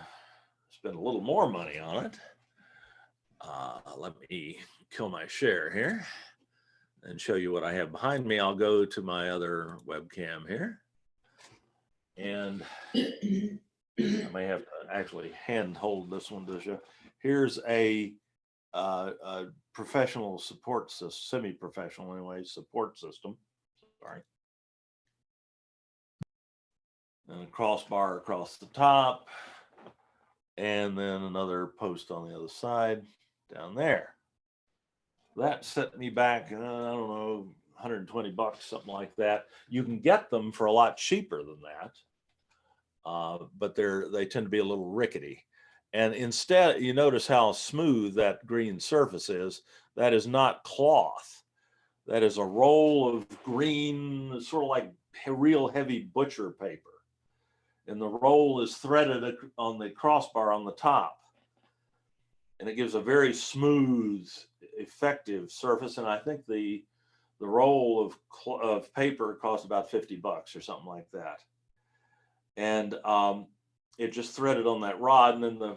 spend a little more money on it, let me kill my share here and show you what I have behind me. I'll go to my other webcam here. And I may have to actually hand hold this one to show. Here's a professional support system, semi-professional anyway, support system. Sorry. And a crossbar across the top. And then another post on the other side down there. That set me back, I don't know, 120 bucks, something like that. You can get them for a lot cheaper than that. But they tend to be a little rickety. And instead, you notice how smooth that green surface is. That is not cloth. That is a roll of green, sort of like real heavy butcher paper. And the roll is threaded on the crossbar on the top. And it gives a very smooth, effective surface. And I think the roll of paper costs about 50 bucks or something like that. And it just threaded on that rod, and then the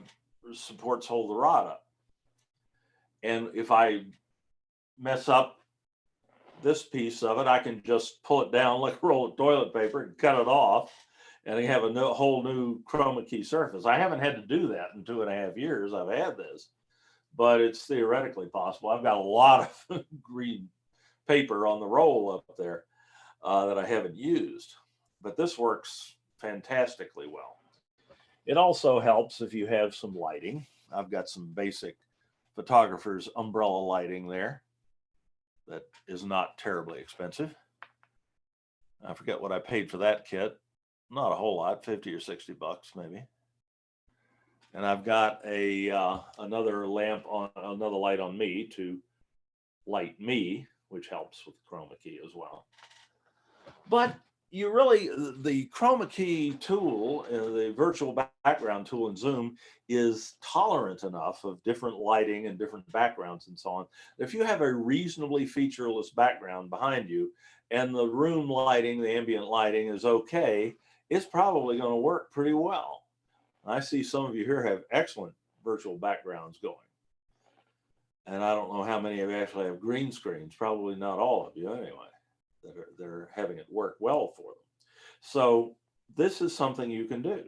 supports hold the rod up. And if I mess up this piece of it, I can just pull it down like a roll of toilet paper and cut it off, and I have a whole new chroma key surface. I haven't had to do that in 2.5 years I've had this, but it's theoretically possible. I've got a lot of green paper on the roll up there that I haven't used, but this works fantastically well. It also helps if you have some lighting. I've got some basic photographer's umbrella lighting there that is not terribly expensive. I forget what I paid for that kit. Not a whole lot, 50 or 60 bucks maybe. And I've got another lamp on, another light on me to light me, which helps with the chroma key as well. But you really, the chroma key tool, the virtual background tool in Zoom is tolerant enough of different lighting and different backgrounds and so on. If you have a reasonably featureless background behind you and the room lighting, the ambient lighting is okay, it's probably going to work pretty well. I see some of you here have excellent virtual backgrounds going. And I don't know how many of you actually have green screens, probably not all of you anyway. They're having it work well for them. So this is something you can do.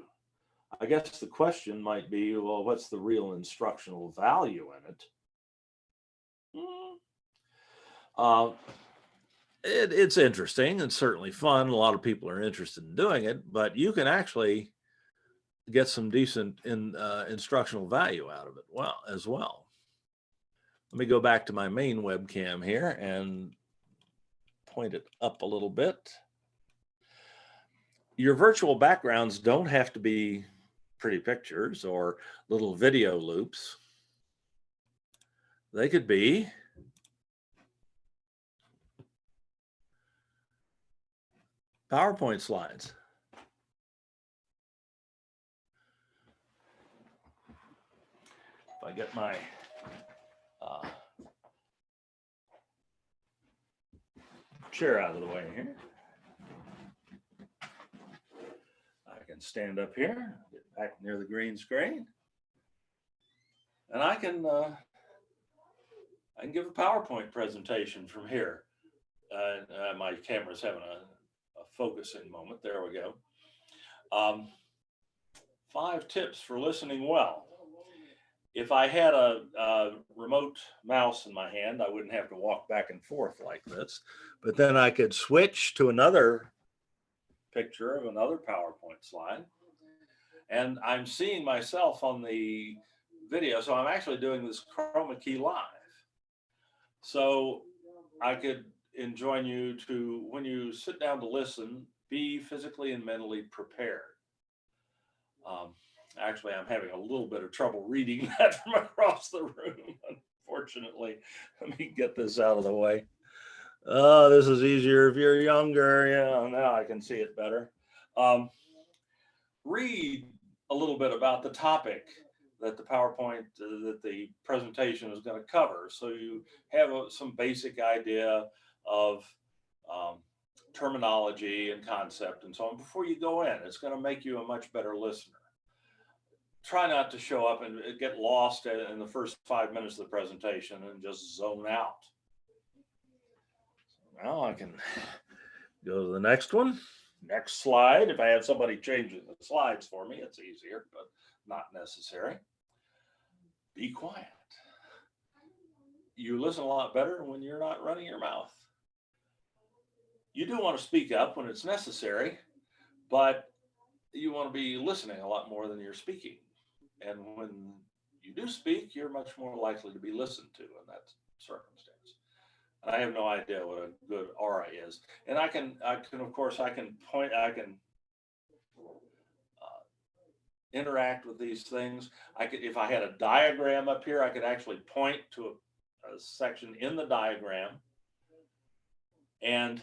I guess the question might be, well, what's the real instructional value in it? It's interesting and certainly fun. A lot of people are interested in doing it, but you can actually get some decent instructional value out of it as well. Let me go back to my main webcam here and point it up a little bit. Your virtual backgrounds don't have to be pretty pictures or little video loops. They could be PowerPoint slides. If I get my chair out of the way here, I can stand up here, get back near the green screen, and I can give a PowerPoint presentation from here. My camera's having a focusing moment. There we go. 5 tips for listening well. If I had a remote mouse in my hand, I wouldn't have to walk back and forth like this, but then I could switch to another picture of another PowerPoint slide. And I'm seeing myself on the video, so I'm actually doing this chroma key live. So I could enjoin you to, when you sit down to listen, be physically and mentally prepared. Actually, I'm having a little bit of trouble reading that from across the room, unfortunately. Let me get this out of the way. Oh, this is easier if you're younger. Yeah, now I can see it better. Read a little bit about the topic that the PowerPoint, that the presentation is going to cover. So you have some basic idea of terminology and concept and so on before you go in. It's going to make you a much better listener. Try not to show up and get lost in the first 5 minutes of the presentation and just zone out. Now I can go to the next one. Next slide. If I have somebody changing the slides for me, it's easier, but not necessary. be quiet. You listen a lot better when you're not running your mouth. You do want to speak up when it's necessary, but you want to be listening a lot more than you're speaking. And when you do speak, you're much more likely to be listened to in that circumstance. And I have no idea what a good aura is. And I can of course, I can interact with these things. I could, if I had a diagram up here, I could actually point to a section in the diagram and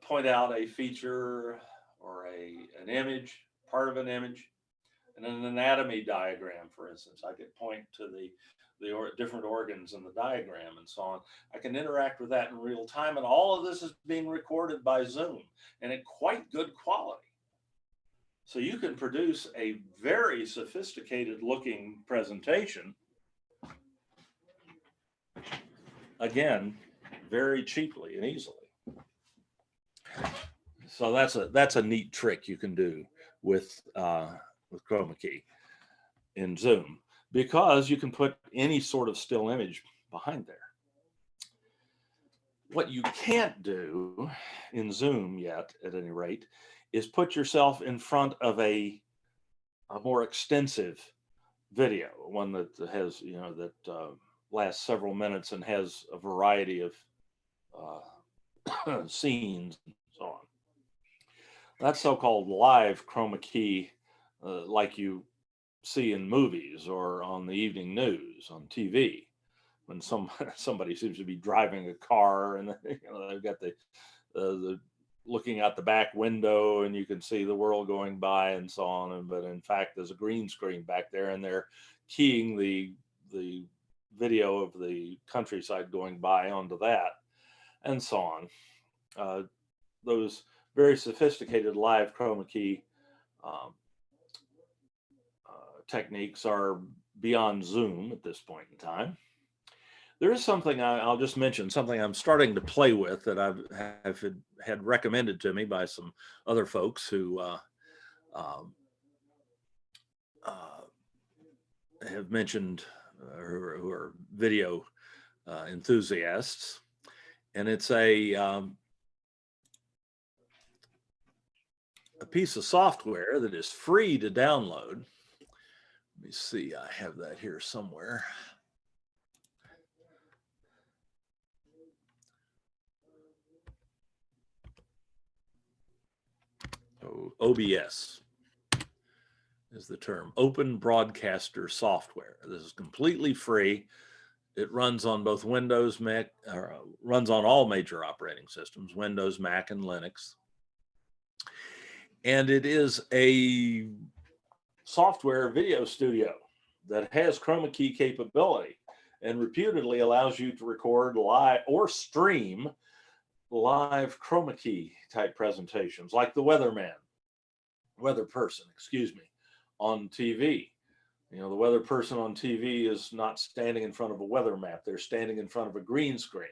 point out a feature or an image, part of an image, and an anatomy diagram, for instance. I could point to the different organs in the diagram and so on. I can interact with that in real time, and all of this is being recorded by Zoom and in quite good quality. So you can produce a very sophisticated looking presentation, again, very cheaply and easily. So that's a neat trick you can do with Chroma Key in Zoom, because you can put any sort of still image behind there. What you can't do in Zoom yet, at any rate, is put yourself in front of a more extensive video, one that has, you know, that lasts several minutes and has a variety of scenes and so on. That's so-called live Chroma Key, like you see in movies or on the evening news on TV, when somebody seems to be driving a car and you know, they've got the looking out the back window and you can see the world going by and so on. But in fact, there's a green screen back there and they're keying the video of the countryside going by onto that and so on. Those very sophisticated live Chroma Key techniques are beyond Zoom at this point in time. There is something I'll just mention, something I'm starting to play with that I've had recommended to me by some other folks who have mentioned who are video enthusiasts, and it's a piece of software that is free to download. Let me see, I have that here somewhere. OBS is the term, Open Broadcaster Software. This is completely free. It runs on both Windows, Mac, runs on all major operating systems, Windows, Mac, and Linux. And it is a software video studio that has Chroma Key capability and reputedly allows you to record live or stream live Chroma Key type presentations, like the weather person, excuse me, on TV. You know, the weather person on TV is not standing in front of a weather map. They're standing in front of a green screen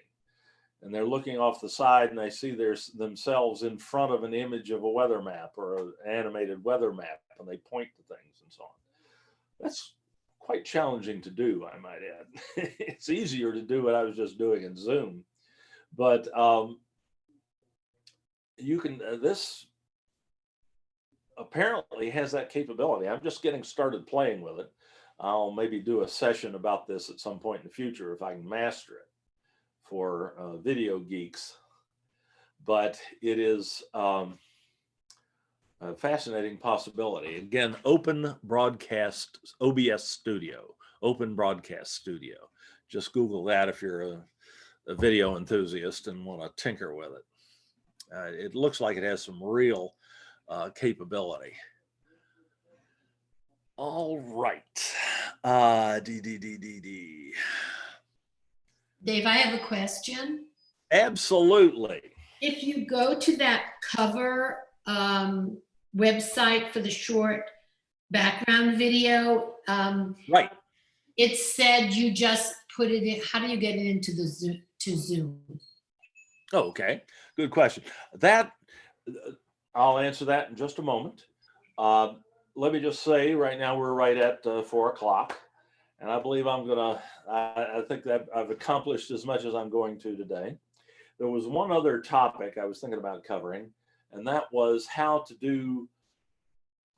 and they're looking off the side and they see themselves in front of an image of a weather map or an animated weather map, and they point to things and so on. That's quite challenging to do, I might add. It's easier to do what I was just doing in Zoom, but you can, this apparently has that capability. I'm just getting started playing with it. I'll maybe do a session about this at some point in the future if I can master it for video geeks. But it is a fascinating possibility. Again, Open Broadcast, OBS Studio, Open Broadcast Studio. Just Google that if you're a video enthusiast and want to tinker with it. It looks like it has some real capability. All right. Dave, I have a question. Absolutely. If you go to that cover website for the short background video, right, it said you just put it in. How do you get it into the Zoom? Oh, okay, good question. That I'll answer that in just a moment. Let me just say, right now we're right at 4 o'clock, And I believe I think that I've accomplished as much as I'm going to today. There was one other topic I was thinking about covering, and that was how to do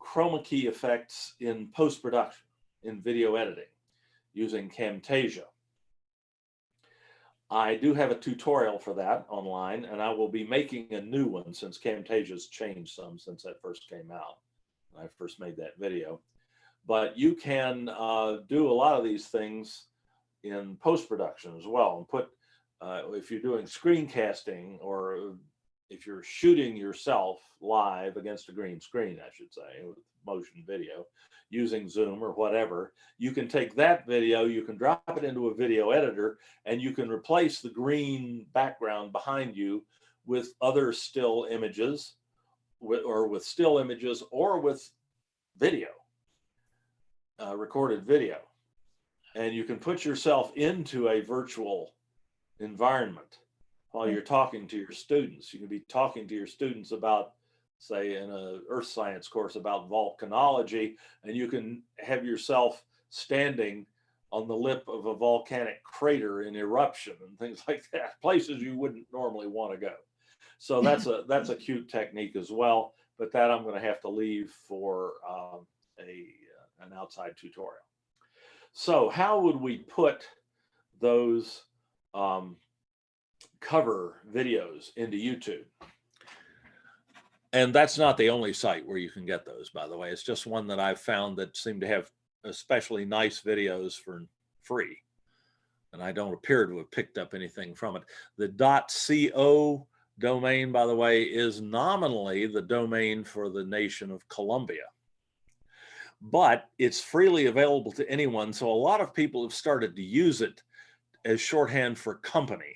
chroma key effects in post-production, in video editing, using Camtasia. I do have a tutorial for that online, and I will be making a new one since Camtasia's changed some since that first came out. I first made that video. But you can do a lot of these things in post-production as well, and put, if you're doing screencasting, or if you're shooting yourself live against a green screen, I should say, with motion video, using Zoom or whatever, you can take that video, you can drop it into a video editor, and you can replace the green background behind you with other still images, or with still images, or with video, recorded video. And you can put yourself into a virtual environment while you're talking to your students. You can be talking to your students about, say, in an earth science course about volcanology, and you can have yourself standing on the lip of a volcanic crater in eruption and things like that, places you wouldn't normally want to go. So that's a cute technique as well, but that I'm going to have to leave for an outside tutorial. So how would we put those cover videos into YouTube? And that's not the only site where you can get those, by the way. It's just one that I've found that seem to have especially nice videos for free. And I don't appear to have picked up anything from it. The .co domain, by the way, is nominally the domain for the nation of Colombia. But it's freely available to anyone. So a lot of people have started to use it as shorthand for company.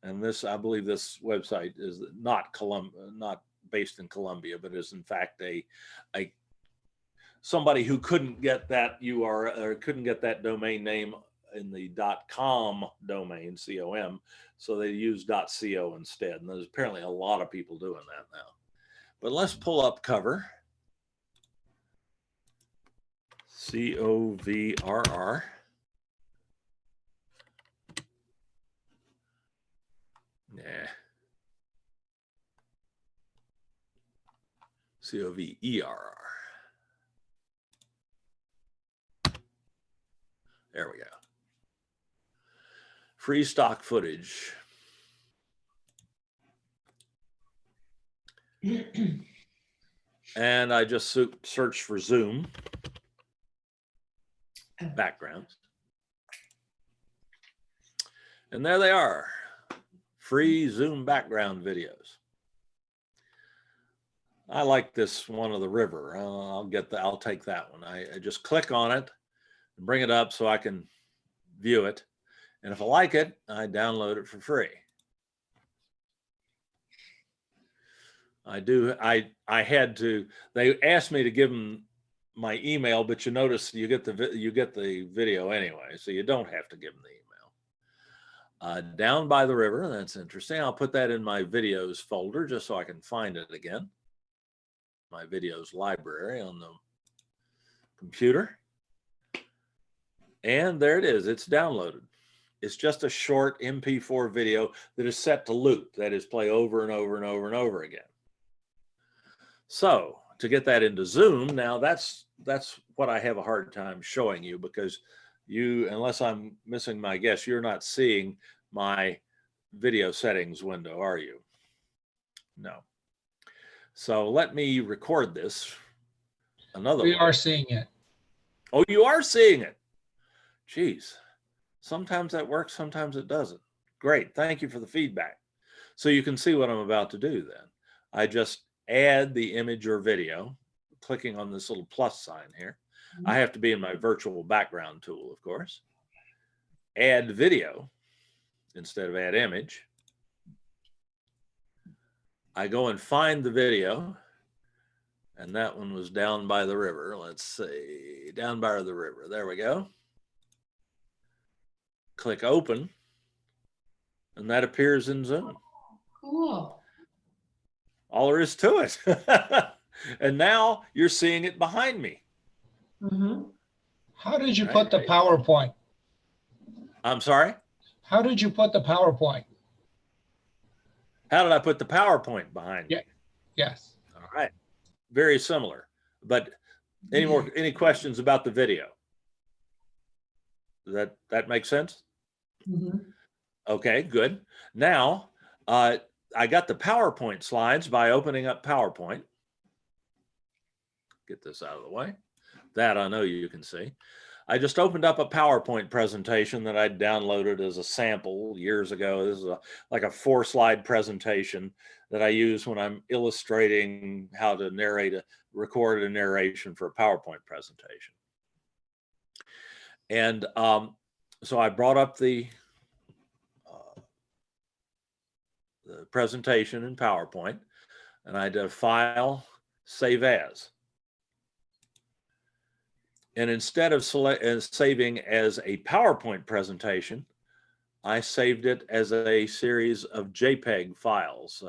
And this, I believe this website is not based in Colombia, but is in fact somebody who couldn't get that URL or couldn't get that domain name in the .com domain, C-O-M, so they use .co instead. And there's apparently a lot of people doing that now. But let's pull up cover. C-O-V-R-R. Yeah. C-O-V-E-R-R. There we go. Free stock footage. And I just searched for Zoom backgrounds. And there they are. Free Zoom background videos. I like this one of the river. I'll take that one. I just click on it and bring it up so I can view it. And if I like it, I download it for free. I had to, they asked me to give them my email, but you notice you get the video anyway, so you don't have to give them the email. Down by the river, that's interesting. I'll put that in my videos folder just so I can find it again. My videos library on the computer. And there it is, it's downloaded. It's just a short MP4 video that is set to loop, that is play over and over and over and over again. So to get that into Zoom, now that's what I have a hard time showing you, because you, unless I'm missing my guess, you're not seeing my video settings window, are you? No. So let me record this another way. We are seeing it. Oh, you are seeing it. Geez. Sometimes that works, sometimes it doesn't. Great, thank you for the feedback. So you can see what I'm about to do then. I just add the image or video, clicking on this little plus sign here. I have to be in my virtual background tool, of course. Add video instead of add image. I go and find the video, and that one was down by the river. Let's see, down by the river. There we go. Click open, and that appears in Zoom. Cool. All there is to it. And now you're seeing it behind me. Mm-hmm. How did you Right. put the PowerPoint? I'm sorry? How did you put the PowerPoint? How did I put the PowerPoint behind me? Yes. All right. Very similar. But any questions about the video? Does that make sense? Okay, good. Now, I got the PowerPoint slides by opening up PowerPoint. Get this out of the way. That I know you can see. I just opened up a PowerPoint presentation that I downloaded as a sample years ago. This is like a 4-slide presentation that I use when I'm illustrating how to record a narration for a PowerPoint presentation. And so I brought up the presentation in PowerPoint, and I did a File, Save As. And instead of saving as a PowerPoint presentation, I saved it as a series of JPEG files,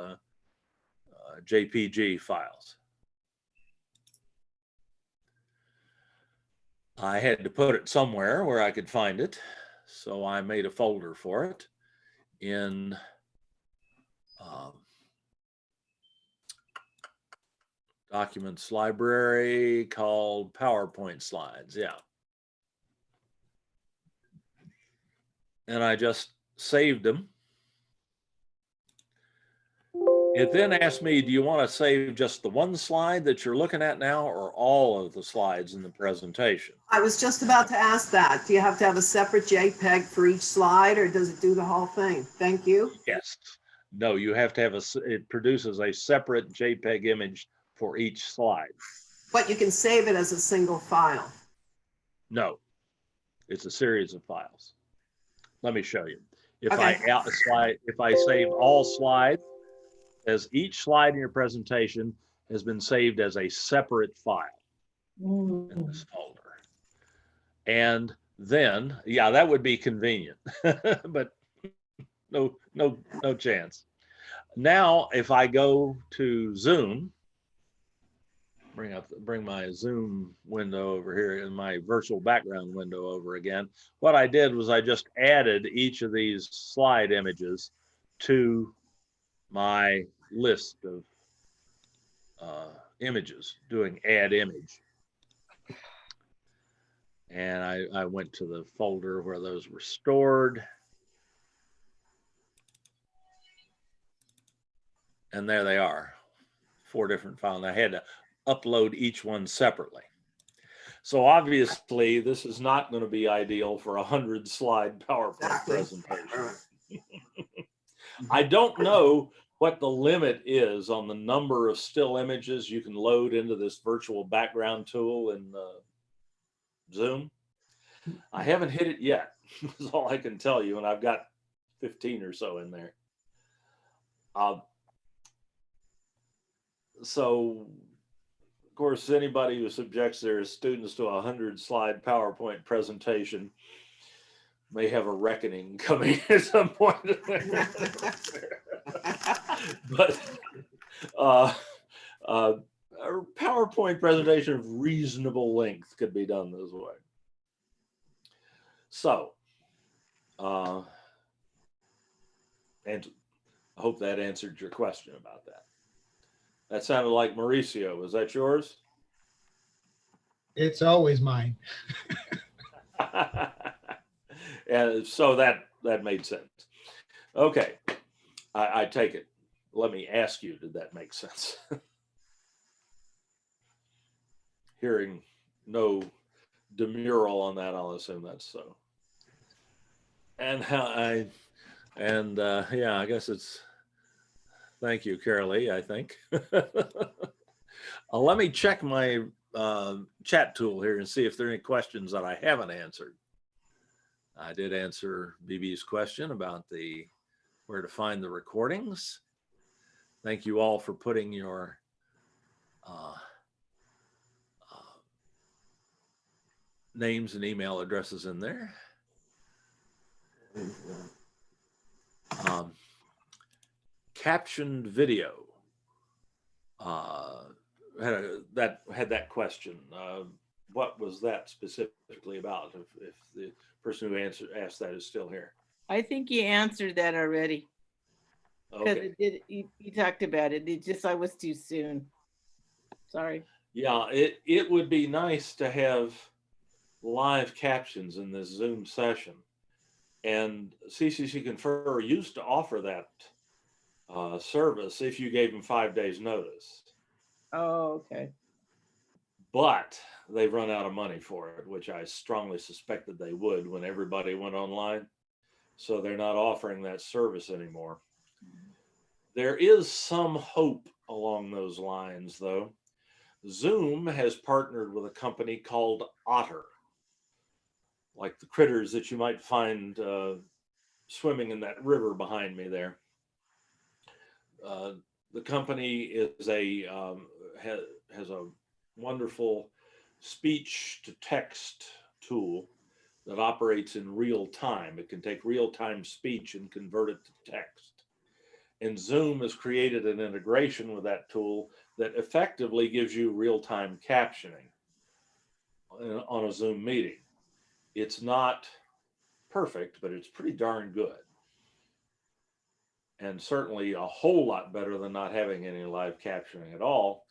JPG files. I had to put it somewhere where I could find it, so I made a folder for it in Documents Library called PowerPoint Slides. Yeah. And I just saved them. It then asked me, do you want to save just the one slide that you're looking at now or all of the slides in the presentation? I was just about to ask that. Do you have to have a separate JPEG for each slide, or does it do the whole thing? Thank you. Yes. No, you have to have it produces a separate JPEG image for each slide. But you can save it as a single file. No, it's a series of files. Let me show you. If Okay. if I save all slides, as each slide in your presentation has been saved as a separate file in this folder. And then, yeah, that would be convenient, but no chance. Now, if I go to Zoom, bring my Zoom window over here and my virtual background window over again. What I did was I just added each of these slide images to my list of images, doing add image. And I went to the folder where those were stored. And there they are, 4 different files. I had to upload each one separately. So obviously this is not going to be ideal for a 100-slide PowerPoint presentation. I don't know what the limit is on the number of still images you can load into this virtual background tool in Zoom. I haven't hit it yet, is all I can tell you, and I've got 15 or so in there. So, of course, anybody who subjects their students to a 100-slide PowerPoint presentation may have a reckoning coming at some point. But a PowerPoint presentation of reasonable length could be done this way. So, and I hope that answered your question about that. That sounded like Mauricio. Was that yours? It's always mine. And so that made sense. Okay, I take it. Let me ask you, did that make sense? Hearing no demurral on that, I'll assume that's so. And yeah, I guess it's, thank you, Carolee, I think. Let me check my chat tool here and see if there are any questions that I haven't answered. I did answer BB's question about where to find the recordings. Thank you all for putting your names and email addresses in there. Captioned video had that question. what was that specifically about? If the person who asked that is still here. I think you answered that already. Because Okay. you talked about it. It just, I was too soon. Sorry. Yeah, it would be nice to have live captions in this Zoom session. And CCC Confer used to offer that service if you gave them 5 days notice. Oh, okay. But they've run out of money for it, which I strongly suspected they would when everybody went online. So they're not offering that service anymore. There is some hope along those lines, though. Zoom has partnered with a company called Otter, like the critters that you might find swimming in that river behind me there. The company is has a wonderful speech to text tool that operates in real time. It can take real time speech and convert it to text. And Zoom has created an integration with that tool that effectively gives you real time captioning on a Zoom meeting. It's not perfect, but it's pretty darn good. And certainly a whole lot better than not having any live captioning at all.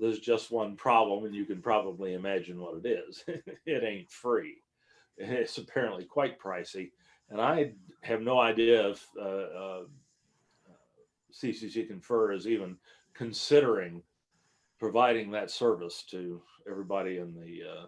There's just one problem, and you can probably imagine what it is. It ain't free. It's apparently quite pricey. And I have no idea if CCC Confer is even considering providing that service to everybody in the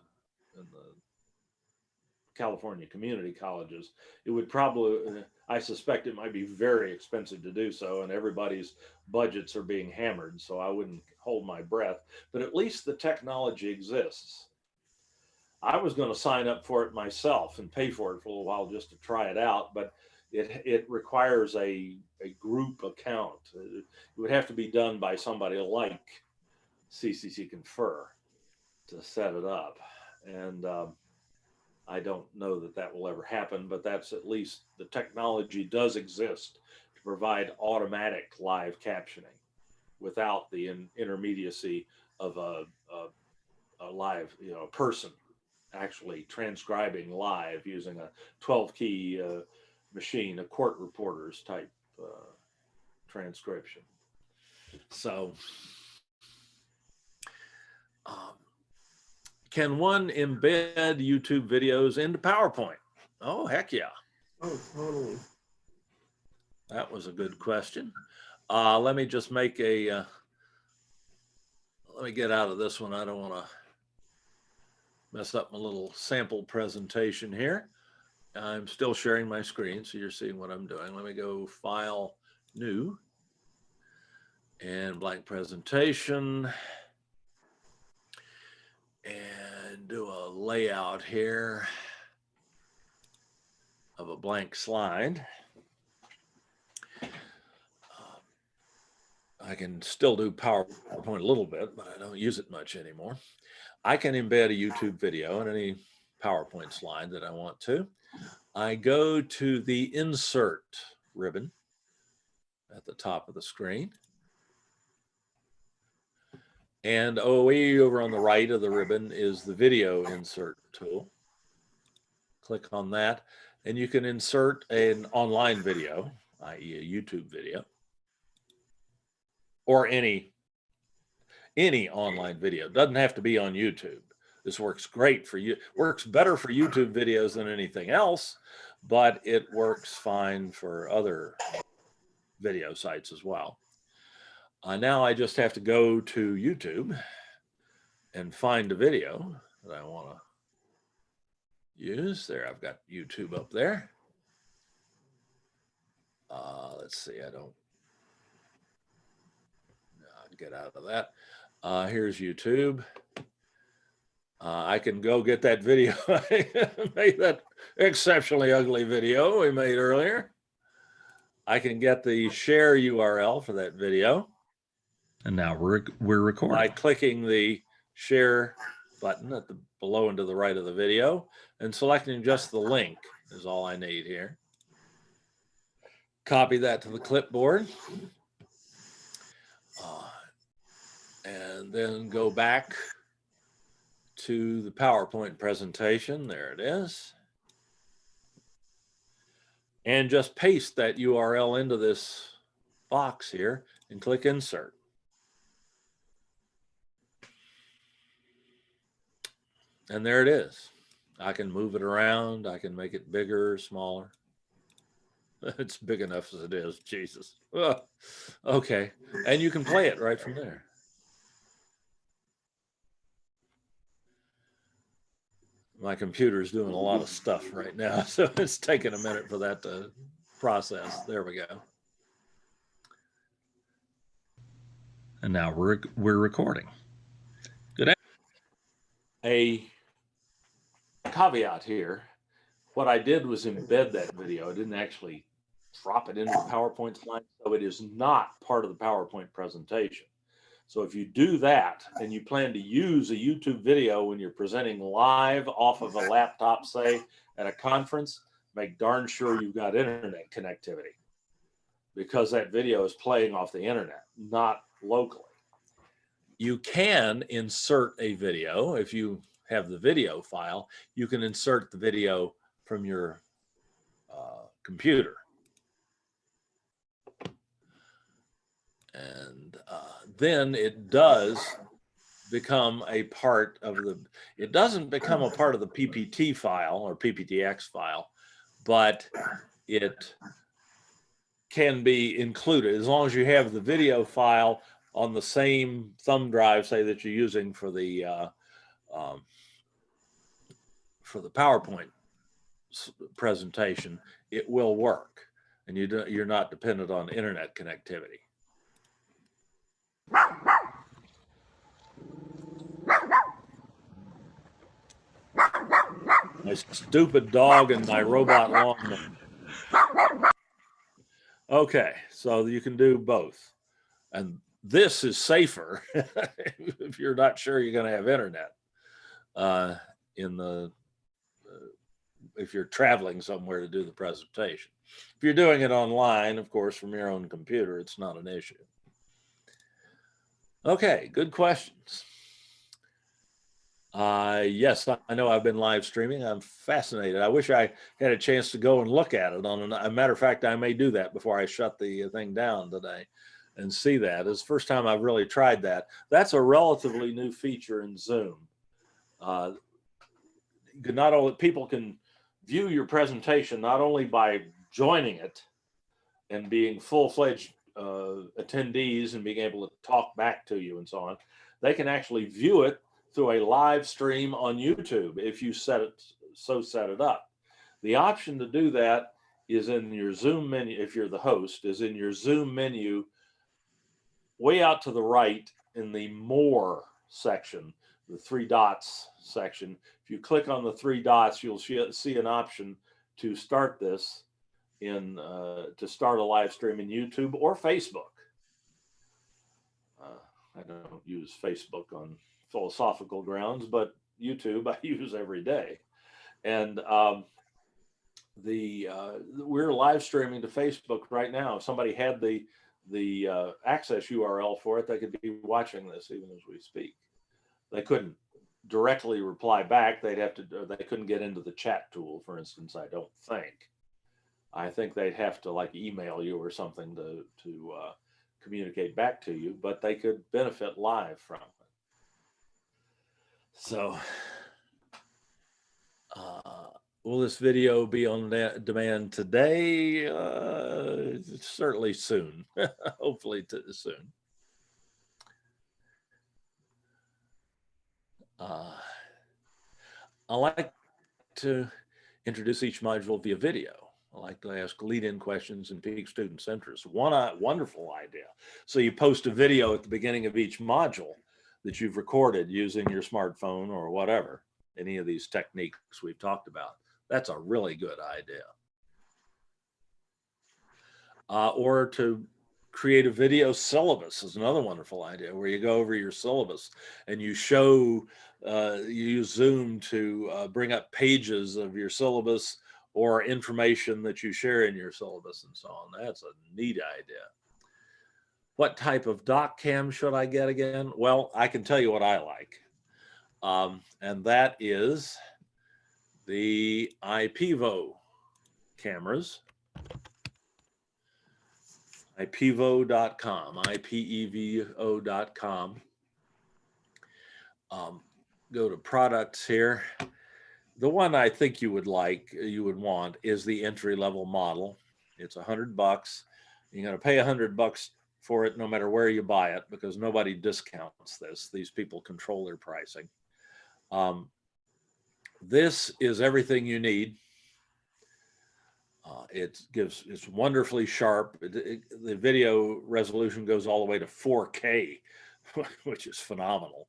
California community colleges. It would probably, I suspect it might be very expensive to do so, and everybody's budgets are being hammered, so I wouldn't hold my breath, but at least the technology exists. I was going to sign up for it myself and pay for it for a little while just to try it out, but it requires a group account. It would have to be done by somebody like CCC Confer to set it up. And I don't know that that will ever happen, but that's at least the technology does exist to provide automatic live captioning without the intermediacy of a live, person actually transcribing live using a 12-key machine, a court reporter's type transcription. So can one embed YouTube videos into PowerPoint? Oh, heck yeah. Oh, totally. That was a good question. Let me just make let me get out of this one. I don't want to mess up my little sample presentation here. I'm still sharing my screen, so you're seeing what I'm doing. Let me go File, New, and Blank Presentation, and do a layout here of a blank slide. I can still do PowerPoint a little bit, but I don't use it much anymore. I can embed a YouTube video in any PowerPoint slide that I want to. I go to the Insert ribbon at the top of the screen. And way over on the right of the ribbon is the Video Insert tool. Click on that, and you can insert an online video, i.e. a YouTube video, or any online video. It doesn't have to be on YouTube. This works great for you, works better for YouTube videos than anything else, but it works fine for other video sites as well. Now I just have to go to YouTube and find a video that I want to use. There, I've got YouTube up there. Let's see, I'll get out of that. Here's YouTube. I can go get that video. I made that exceptionally ugly video we made earlier. I can get the share URL for that video. And now we're recording. By clicking the share button at the below and to the right of the video and selecting just the link is all I need here. Copy that to the clipboard. And then go back to the PowerPoint presentation. There it is. And just paste that URL into this box here and click Insert. And there it is. I can move it around. I can make it bigger, smaller. It's big enough as it is, Jesus. Ugh. Okay, and you can play it right from there. My computer is doing a lot of stuff right now, so it's taking a minute for that to process. There we go. And now we're recording. Good. A caveat here. What I did was embed that video. I didn't actually drop it into the PowerPoint slide, so it is not part of the PowerPoint presentation. So if you do that and you plan to use a YouTube video when you're presenting live off of a laptop, say at a conference, make darn sure you've got internet connectivity, because that video is playing off the internet, not locally. You can insert a video. If you have the video file, you can insert the video from your computer. And then it does become a part of the, it doesn't become a part of the PPT file or PPTX file, but it can be included as long as you have the video file on the same thumb drive, say, that you're using for the PowerPoint presentation. It will work, and you're not dependent on internet connectivity. My stupid dog and my robot lawnmower. Okay, so you can do both. And this is safer if you're not sure you're going to have internet if you're traveling somewhere to do the presentation. If you're doing it online, of course, from your own computer, it's not an issue. Okay, good questions. Yes, I know I've been live streaming. I'm fascinated. I wish I had a chance to go and look at it. A matter of fact, I may do that before I shut the thing down today and see that. It's the first time I've really tried that. That's a relatively new feature in Zoom. Not only people can view your presentation not only by joining it and being full-fledged attendees and being able to talk back to you and so on, they can actually view it through a live stream on YouTube if you set it up. The option to do that is in your Zoom menu. If you're the host, is in your Zoom menu way out to the right in the More section, the 3 dots section. If you click on the 3 dots, you'll see an option to start this to start a live stream in YouTube or Facebook. I don't use Facebook on philosophical grounds, but YouTube I use every day. And we're live streaming to Facebook right now. If somebody had the access URL for it, they could be watching this even as we speak. They couldn't directly reply back. They couldn't get into the chat tool, for instance, I don't think. I think they'd have to like email you or something to communicate back to you, but they could benefit live from it. So, will this video be on demand today? Certainly soon, hopefully soon. I like to introduce each module via video. I like to ask lead-in questions and pique students' interest. Wonderful idea. So you post a video at the beginning of each module that you've recorded using your smartphone or whatever, any of these techniques we've talked about. That's a really good idea. Or to create a video syllabus is another wonderful idea, where you go over your syllabus and you show, you use Zoom to bring up pages of your syllabus or information that you share in your syllabus and so on. That's a neat idea. What type of doc cam should I get again? Well, I can tell you what I like. And that is the IPEVO cameras. IPEVO.com, IPEVO.com. Go to products here. The one I think you would want is the entry-level model. It's $100. You're going to pay $100 for it no matter where you buy it, because nobody discounts this. These people control their pricing. This is everything you need. It's wonderfully sharp. The video resolution goes all the way to 4K, which is phenomenal.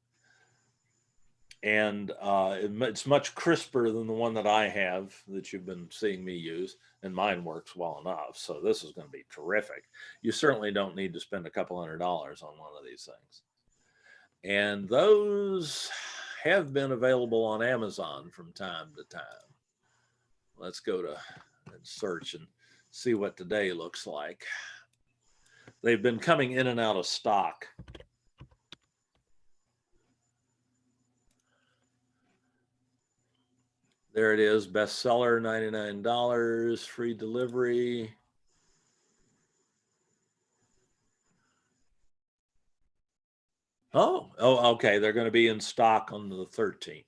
And it's much crisper than the one that I have that you've been seeing me use, and mine works well enough. So this is going to be terrific. You certainly don't need to spend a couple $100 on one of these things. And those have been available on Amazon from time to time. Let's go to search and see what today looks like. They've been coming in and out of stock. There it is, bestseller, $99, free delivery. Oh, okay. They're going to be in stock on the 13th.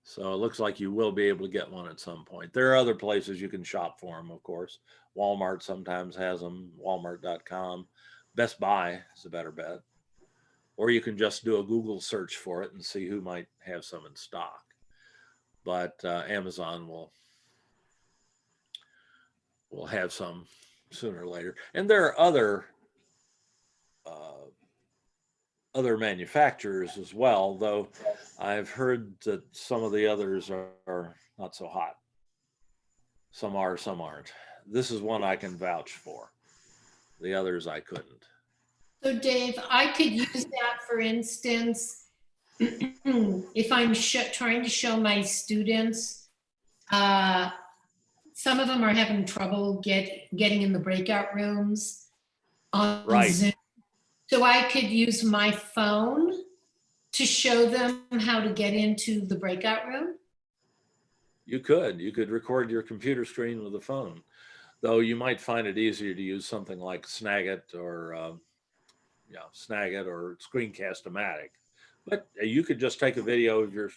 So it looks like you will be able to get one at some point. There are other places you can shop for them, of course. Walmart sometimes has them, walmart.com. Best Buy is a better bet. Or you can just do a Google search for it and see who might have some in stock. But Amazon will have some sooner or later. And there are other manufacturers as well, though I've heard that some of the others are not so hot. Some are, some aren't. This is one I can vouch for. The others I couldn't. So Dave, I could use that, for instance, if I'm trying to show my students, some of them are having trouble getting in the breakout rooms on Zoom. So I could use my phone to show them how to get into the breakout room? You could record your computer screen with a phone, though you might find it easier to use something like Snagit or Screencast-O-Matic. But you could just take a video of your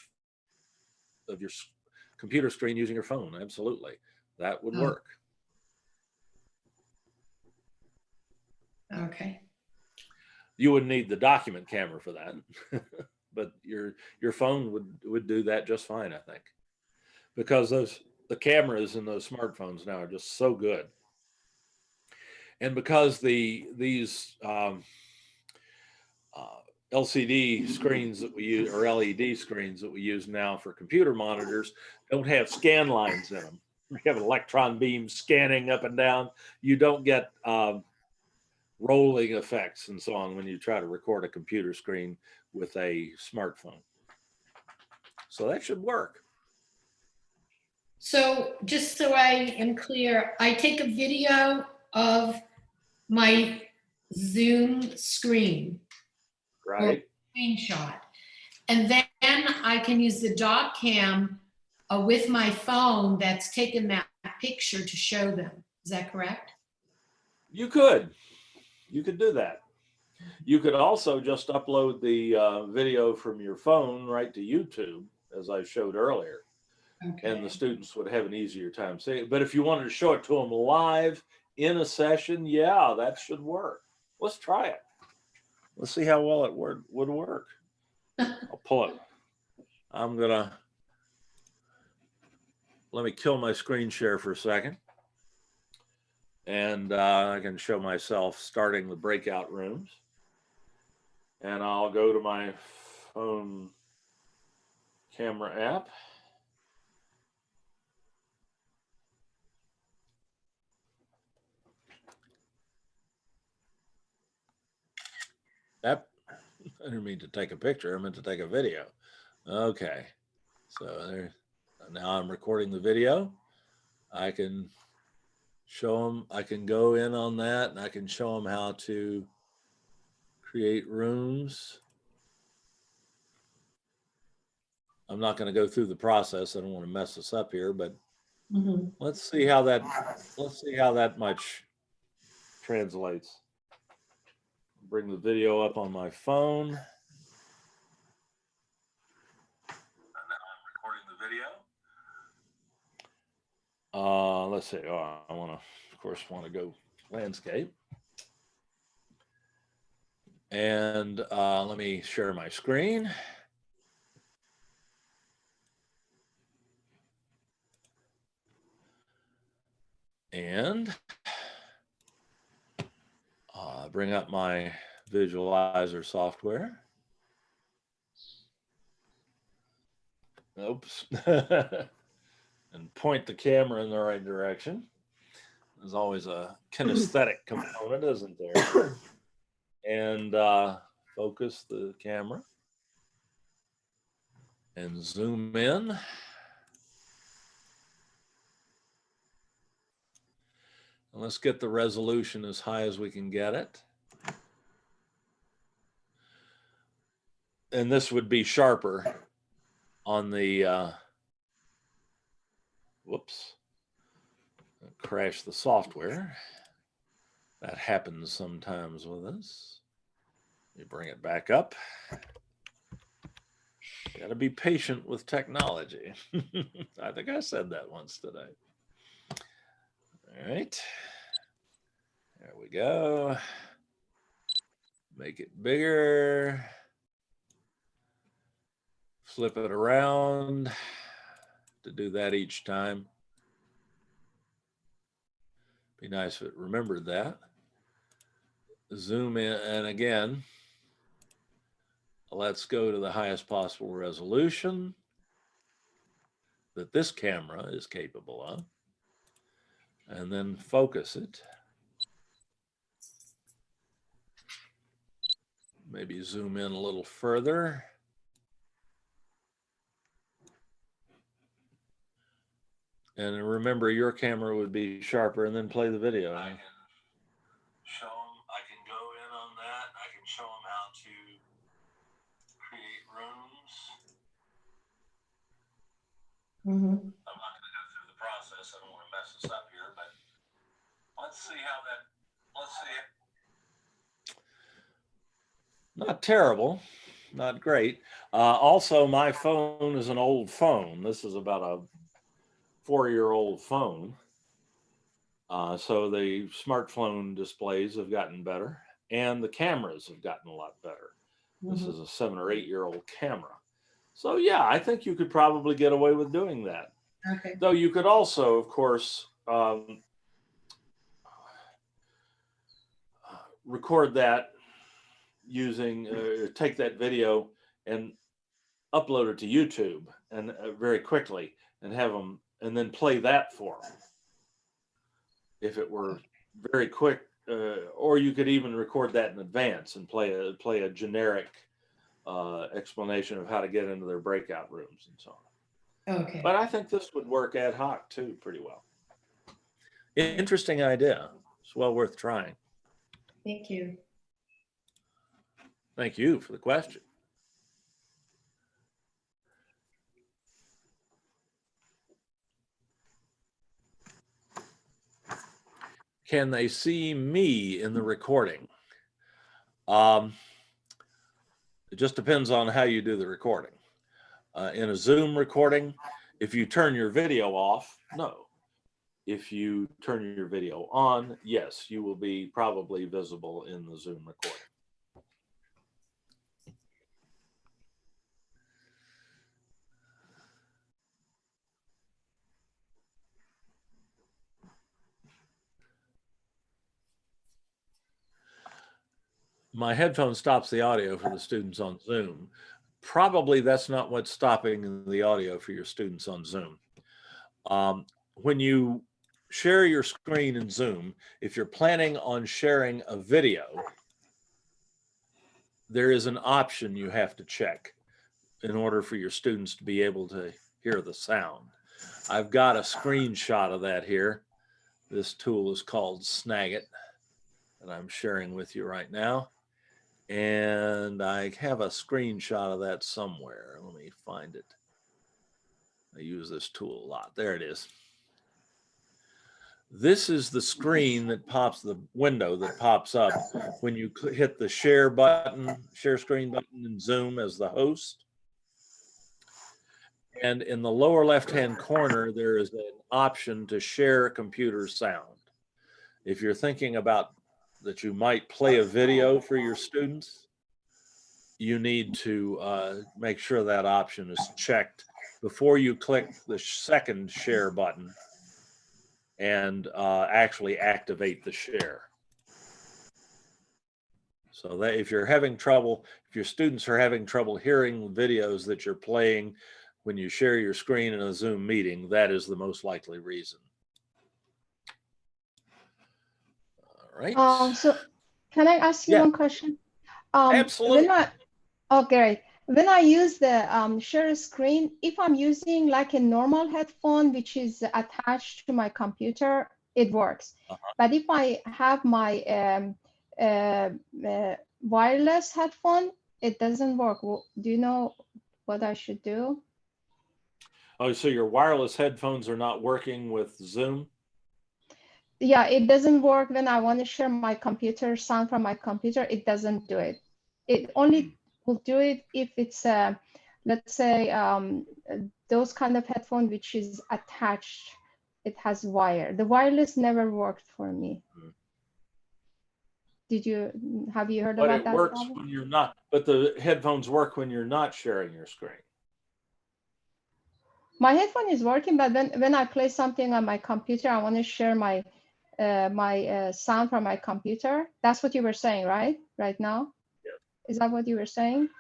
computer screen using your phone. Absolutely, that would work. Okay. You wouldn't need the document camera for that, but your phone would do that just fine, I think, because the cameras in those smartphones now are just so good, and because these LCD screens that we use, or LED screens that we use now for computer monitors, don't have scan lines in them. You have an electron beam scanning up and down. You don't get rolling effects and so on when you try to record a computer screen with a smartphone. So that should work. So just so I am clear, I take a video of my Zoom screen. Right. Screenshot. And then I can use the doc cam with my phone that's taken that picture to show them. Is that correct? You could do that. You could also just upload the video from your phone right to YouTube, as I showed earlier. Okay. And the students would have an easier time seeing it. But if you wanted to show it to them live in a session, yeah, that should work. Let's try it. Let's see how well it would work. I'll pull it. Let me kill my screen share for a second. And I can show myself starting the breakout rooms. And I'll go to my phone camera app. I didn't mean to take a picture. I meant to take a video. Okay. So there. Now I'm recording the video. I can show them. I can go in on that, and I can show them how to create rooms. I'm not going to go through the process. I don't want to mess this up here, but Mhm. let's see how that much translates. Bring the video up on my phone. And now I'm recording the video. Let's see. Oh, I want to, of course, go landscape. And let me share my screen. And bring up my visualizer software. Oops. And point the camera in the right direction. There's always a kinesthetic component, isn't there? And focus the camera and zoom in. And let's get the resolution as high as we can get it. And this would be sharper on the, whoops, crash the software. That happens sometimes with us. You bring it back up. Got to be patient with technology. I think I said that once today. All right. There we go. Make it bigger. Flip it around to do that each time. Be nice if it remembered that. Zoom in, and again, let's go to the highest possible resolution that this camera is capable of, and then focus it. Maybe zoom in a little further. And remember, your camera would be sharper, and then play the video. I can show them, I can go in on that. I can show them how to create rooms. Mhm. I'm not going to go through the process. I don't want to mess this up here, but let's see how that, let's see. Not terrible, not great. Also, my phone is an old phone. This is about a 4-year-old phone. So the smartphone displays have gotten better, and the cameras have gotten a lot better. This is a 7 or 8-year-old camera. So yeah, I think you could probably get away with doing that. Okay. Though you could also, of course, record that using, take that video and upload it to YouTube and very quickly, and have them, and then play that for them. If it were very quick, or you could even record that in advance and play a generic explanation of how to get into their breakout rooms and so on. Okay. But I think this would work ad hoc too pretty well. Interesting idea. It's well worth trying. Thank you. Thank you for the question. Can they see me in the recording? It just depends on how you do the recording. In a Zoom recording, if you turn your video off, no. If you turn your video on, yes, you will be probably visible in the Zoom recording. My headphone stops the audio for the students on Zoom. Probably that's not what's stopping the audio for your students on Zoom. When you share your screen in Zoom, if you're planning on sharing a video, there is an option you have to check in order for your students to be able to hear the sound. I've got a screenshot of that here. This tool is called Snagit, that I'm sharing with you right now. And I have a screenshot of that somewhere. Let me find it. I use this tool a lot. There it is. This is the screen that pops, the window that pops up when you hit the share button, share screen button in Zoom as the host. And in the lower left-hand corner, there is an option to share computer sound. If you're thinking about that you might play a video for your students, you need to make sure that option is checked before you click the second share button and actually activate the share. So that if you're having trouble, if your students are having trouble hearing videos that you're playing when you share your screen in a Zoom meeting, that is the most likely reason. All right. So can I ask you one question? Absolutely. Oh, great. When I use the share screen, if I'm using like a normal headphone, which is attached to my computer, it works. But if I have my wireless headphone, it doesn't work. Do you know what I should do? Oh, so your wireless headphones are not working with Zoom? Yeah, it doesn't work when I want to share my computer sound from my computer. It doesn't do it. It only will do it if it's, let's say, those kind of headphone which is attached. It has wire. The wireless never worked for me. Have you heard But about it that works problem? when you're not, but the headphones work when you're not sharing your screen. My headphone is working, but when I play something on my computer, I want to share my sound from my computer. That's what you were saying, right? Right now? Yeah. Is that what you were saying?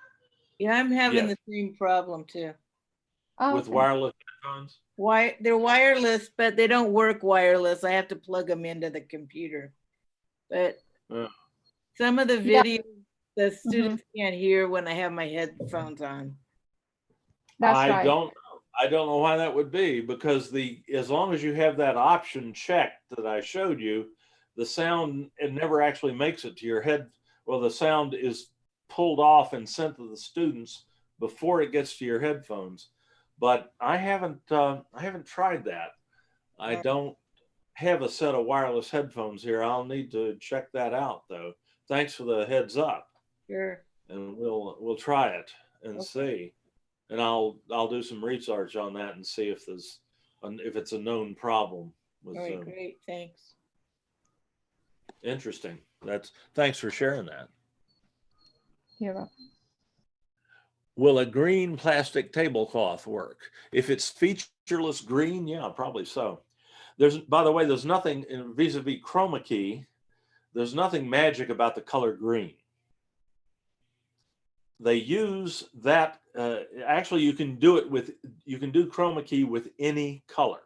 Yeah, I'm having Yes. the same problem too. Oh, With okay. wireless headphones? They're wireless, but they don't work wireless. I have to plug them into the computer. But some of the videos the students can't hear when I have my headphones on. That's I right. don't know why that would be, because as long as you have that option checked that I showed you, the sound, it never actually makes it to your head. Well, the sound is pulled off and sent to the students before it gets to your headphones. But I haven't tried that. I don't have a set of wireless headphones here. I'll need to check that out though. Thanks for the heads up. Sure. And we'll try it and see. And I'll do some research on that and see if it's a known problem with All right, Zoom. great, thanks. Interesting. Thanks for sharing that. You're welcome. Will a green plastic tablecloth work? If it's featureless green, yeah, probably so. By the way, there's nothing vis-a-vis chroma key. There's nothing magic about the color green. They use that. Actually, you can do chroma key with any color.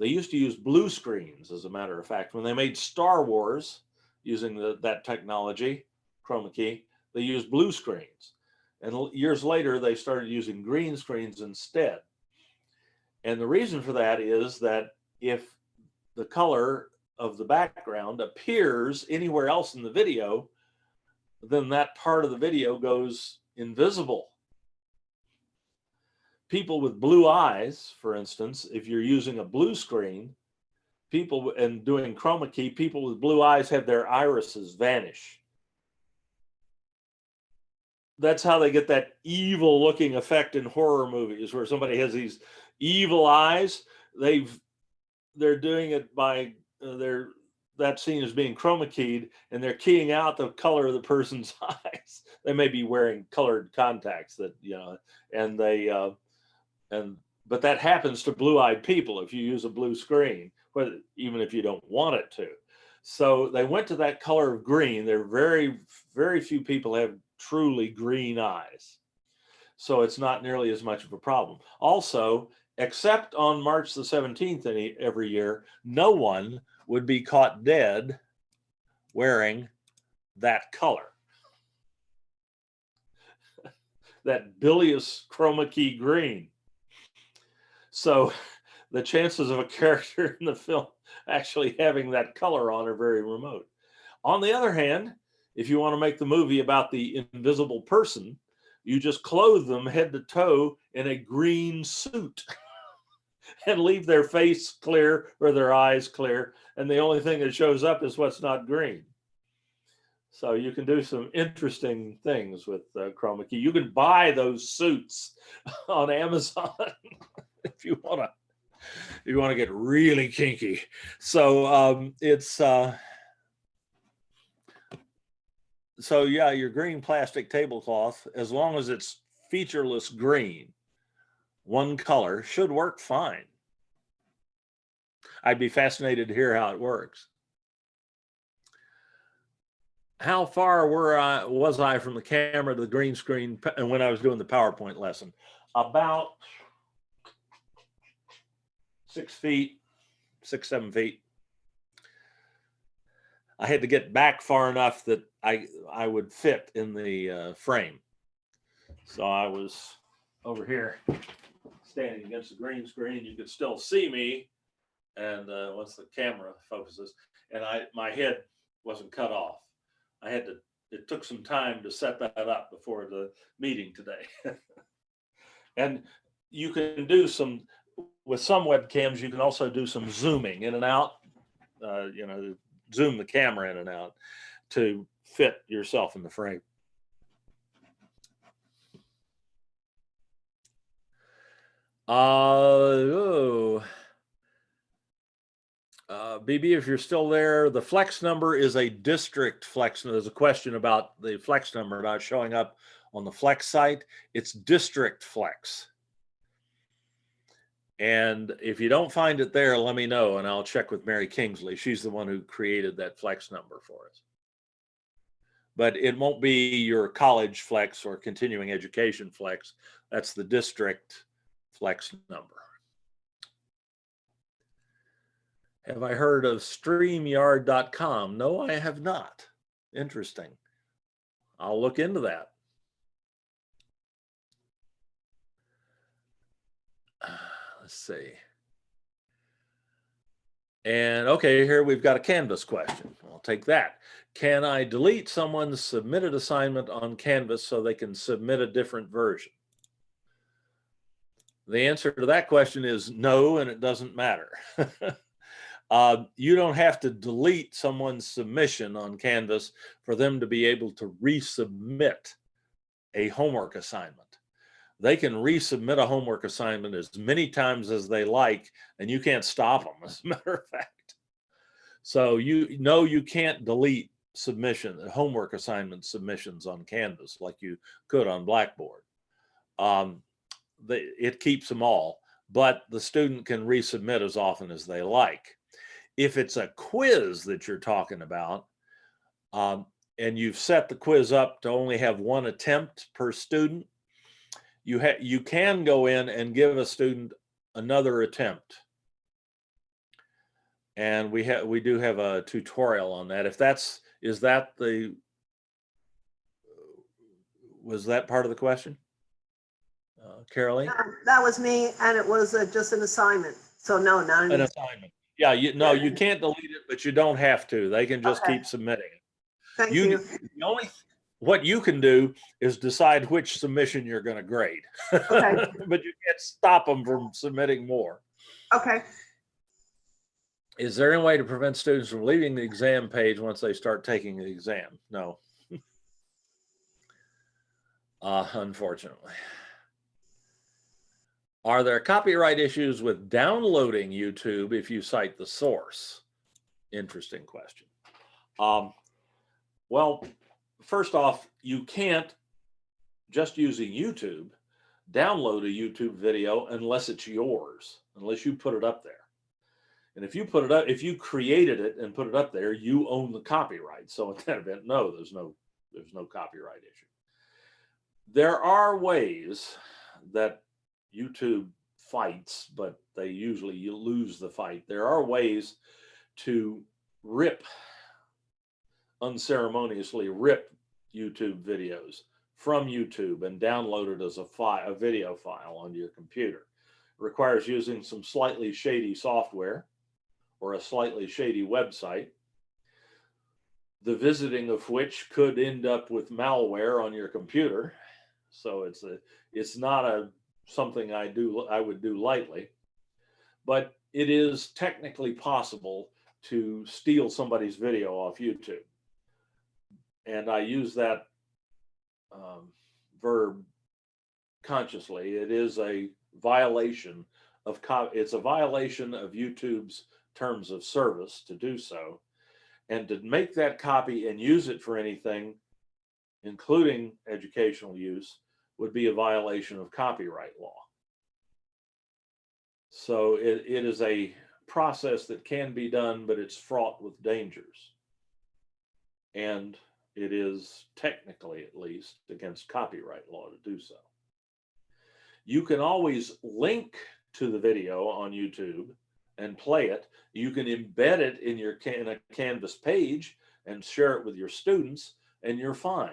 They used to use blue screens, as a matter of fact. When they made Star Wars using that technology, chroma key, they used blue screens. And years later, they started using green screens instead. And the reason for that is that if the color of the background appears anywhere else in the video, then that part of the video goes invisible. People with blue eyes, for instance, if you're using a blue screen, and doing chroma key, people with blue eyes have their irises vanish. That's how they get that evil looking effect in horror movies where somebody has these evil eyes. They're doing it by that scene is being chroma keyed and they're keying out the color of the person's eyes. They may be wearing colored contacts that, but that happens to blue-eyed people if you use a blue screen, even if you don't want it to. So they went to that color of green. There are very, very few people have truly green eyes. So it's not nearly as much of a problem. Also, except on March the 17th every year, no one would be caught dead wearing that color. That bilious chroma key green. So the chances of a character in the film actually having that color on are very remote. On the other hand, if you want to make the movie about the invisible person, You just clothe them head to toe in a green suit and leave their face clear or their eyes clear. And the only thing that shows up is what's not green. So you can do some interesting things with chroma key. You can buy those suits on Amazon if you want to get really kinky. So so yeah, your green plastic tablecloth, as long as it's featureless green, one color, should work fine. I'd be fascinated to hear how it works. How far was I from the camera to the green screen when I was doing the PowerPoint lesson? About 6 feet, 6, 7 feet. I had to get back far enough that I would fit in the frame. So I was over here standing against the green screen. You could still see me, and once the camera focuses, and my head wasn't cut off. It took some time to set that up before the meeting today. And you can do with some webcams, you can also do some zooming in and out, zoom the camera in and out to fit yourself in the frame. BB, if you're still there, the flex number is a district flex. There's a question about the flex number not showing up on the flex site. It's district flex. And if you don't find it there, let me know and I'll check with Mary Kingsley. She's the one who created that flex number for us. But it won't be your college flex or continuing education flex. That's the district flex number. Have I heard of StreamYard.com? No, I have not. Interesting. I'll look into that. Let's see. And okay, here we've got a Canvas question. I'll take that. Can I delete someone's submitted assignment on Canvas so they can submit a different version? The answer to that question is no, and it doesn't matter. You don't have to delete someone's submission on Canvas for them to be able to resubmit a homework assignment. They can resubmit a homework assignment as many times as they like, and you can't stop them, as a matter of fact. So you can't delete homework assignment submissions on Canvas like you could on Blackboard. It keeps them all, but the student can resubmit as often as they like. If it's a quiz that you're talking about, and you've set the quiz up to only have one attempt per student, you can go in and give a student another attempt. And we do have a tutorial on that. Was that part of the question, Carolee? That was me, and it was just an assignment. So no, not an assignment. Yeah, you can't delete it, but you don't have to. They can just keep submitting it. Thank you. What you can do is decide which submission you're going to grade. Okay. But you can't stop them from submitting more. Okay. Is there any way to prevent students from leaving the exam page once they start taking the exam? No. Unfortunately. Are there copyright issues with downloading YouTube if you cite the source? Interesting question. Well, first off, you can't, just using YouTube, download a YouTube video unless it's yours, unless you put it up there. And if you put it up, if you created it and put it up there, you own the copyright. So at that event, no, there's no copyright issue. There are ways that YouTube fights, but they usually lose the fight. There are ways to unceremoniously rip YouTube videos from YouTube and download it as a video file onto your computer. It requires using some slightly shady software or a slightly shady website, the visiting of which could end up with malware on your computer. So it's not something I would do lightly, but it is technically possible to steal somebody's video off YouTube. And I use that verb consciously. It is a violation of it's a violation of YouTube's terms of service to do so, and to make that copy and use it for anything, including educational use, would be a violation of copyright law. So it is a process that can be done, but it's fraught with dangers. And it is technically, at least, against copyright law to do so. You can always link to the video on YouTube and play it. You can embed it in a Canvas page and share it with your students, and you're fine,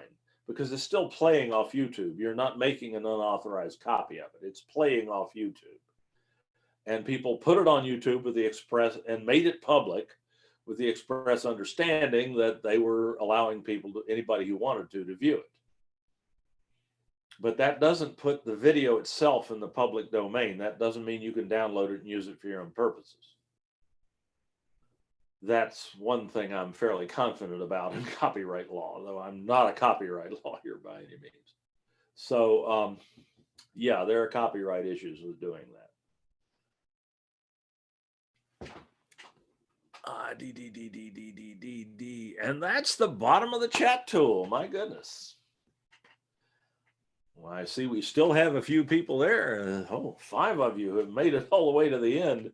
because it's still playing off YouTube. You're not making an unauthorized copy of it. It's playing off YouTube. And people put it on YouTube with the express and made it public with the express understanding that they were allowing anybody who wanted to view it. But that doesn't put the video itself in the public domain. That doesn't mean you can download it and use it for your own purposes. That's one thing I'm fairly confident about in copyright law, though I'm not a copyright lawyer by any means. So, yeah, there are copyright issues with doing that. And that's the bottom of the chat tool. My goodness. Well, I see we still have a few people there. Oh, 5 of you have made it all the way to the end.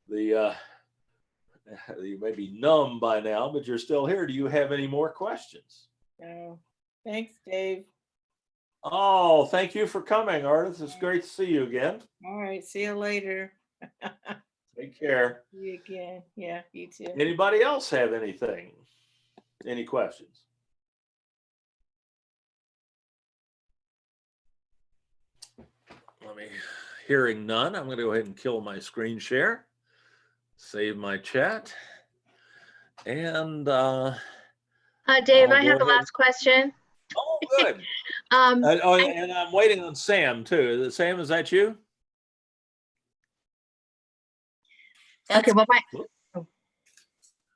You may be numb by now, but you're still here. Do you have any more questions? No. Thanks, Dave. Oh, thank you for coming, Artist. It's great to see you again. All right. See you later. Take care. See you again. Yeah, you too. Anybody else have anything? Any questions? Hearing none, I'm going to go ahead and kill my screen share, save my chat, and Dave, I have a last question. Oh, good. And I'm waiting on Sam too. Sam, is that you? Okay, well,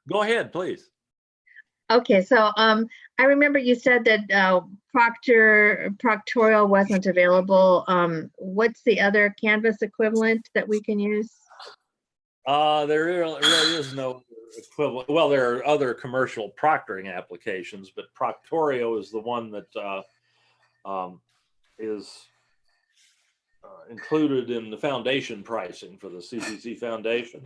Go ahead, please. okay, so I remember you said that Proctorial wasn't available. What's the other Canvas equivalent that we can use? There really is no equivalent. Well, there are other commercial proctoring applications, but Proctorio is the one that is included in the foundation pricing for the CCC Foundation.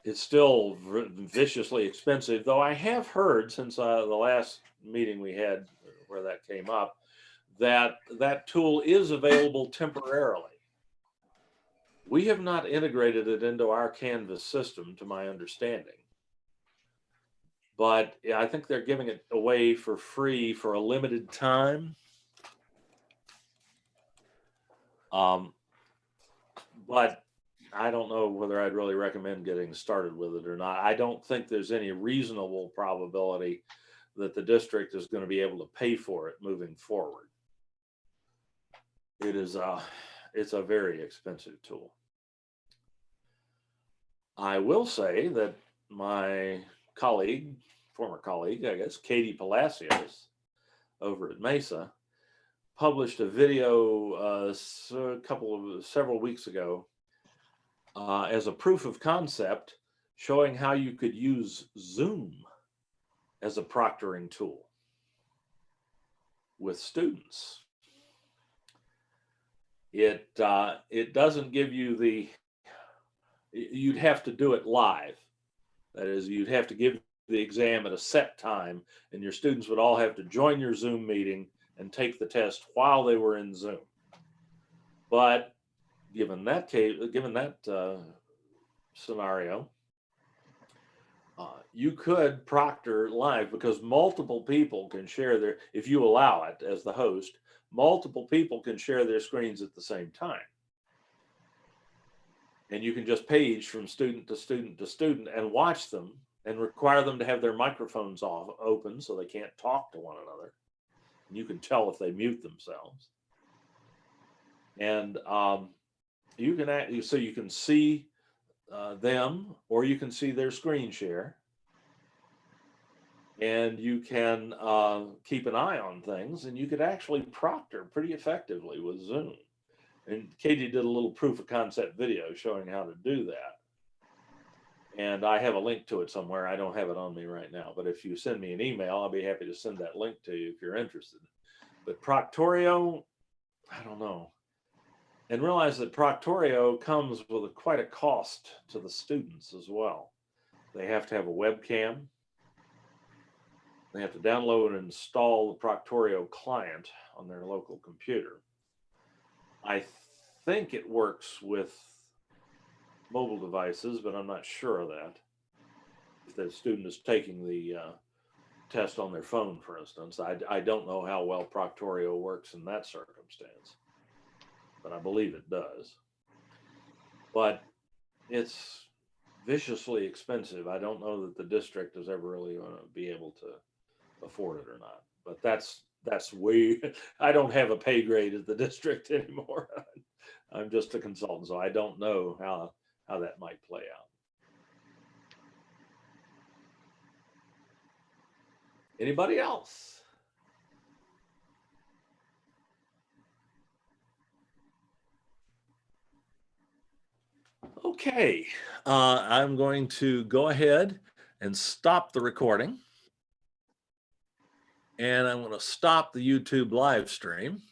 It's still viciously expensive, though I have heard since the last meeting we had where that came up, that that tool is available temporarily. We have not integrated it into our Canvas system, to my understanding. But I think they're giving it away for free for a limited time. But I don't know whether I'd really recommend getting started with it or not. I don't think there's any reasonable probability that the district is going to be able to pay for it moving forward. It's a very expensive tool. I will say that my colleague, former colleague, I guess, Katie Palacios over at Mesa, published a video several weeks ago as a proof of concept showing how you could use Zoom as a proctoring tool with students. It doesn't give you you'd have to do it live. That is, you'd have to give the exam at a set time, and your students would all have to join your Zoom meeting and take the test while they were in Zoom. But given that scenario, you could proctor live, because multiple people can share if you allow it as the host, multiple people can share their screens at the same time. And you can just page from student to student to student and watch them and require them to have their microphones open so they can't talk to one another. You can tell if they mute themselves. And you can so you can see them, or you can see their screen share. And you can keep an eye on things, and you could actually proctor pretty effectively with Zoom. And Katie did a little proof of concept video showing how to do that. And I have a link to it somewhere. I don't have it on me right now, but if you send me an email, I'll be happy to send that link to you if you're interested. But Proctorio, I don't know. And realize that Proctorio comes with quite a cost to the students as well. They have to have a webcam. They have to download and install the Proctorio client on their local computer. I think it works with mobile devices, but I'm not sure of that. If the student is taking the test on their phone, for instance, I don't know how well Proctorio works in that circumstance, but I believe it does. But it's viciously expensive. I don't know that the district is ever really going to be able to afford it or not, but that's way, I don't have a pay grade at the district anymore. I'm just a consultant, so I don't know how that might play out. Anybody else? Okay, I'm going to go ahead and stop the recording. And I'm going to stop the YouTube live stream.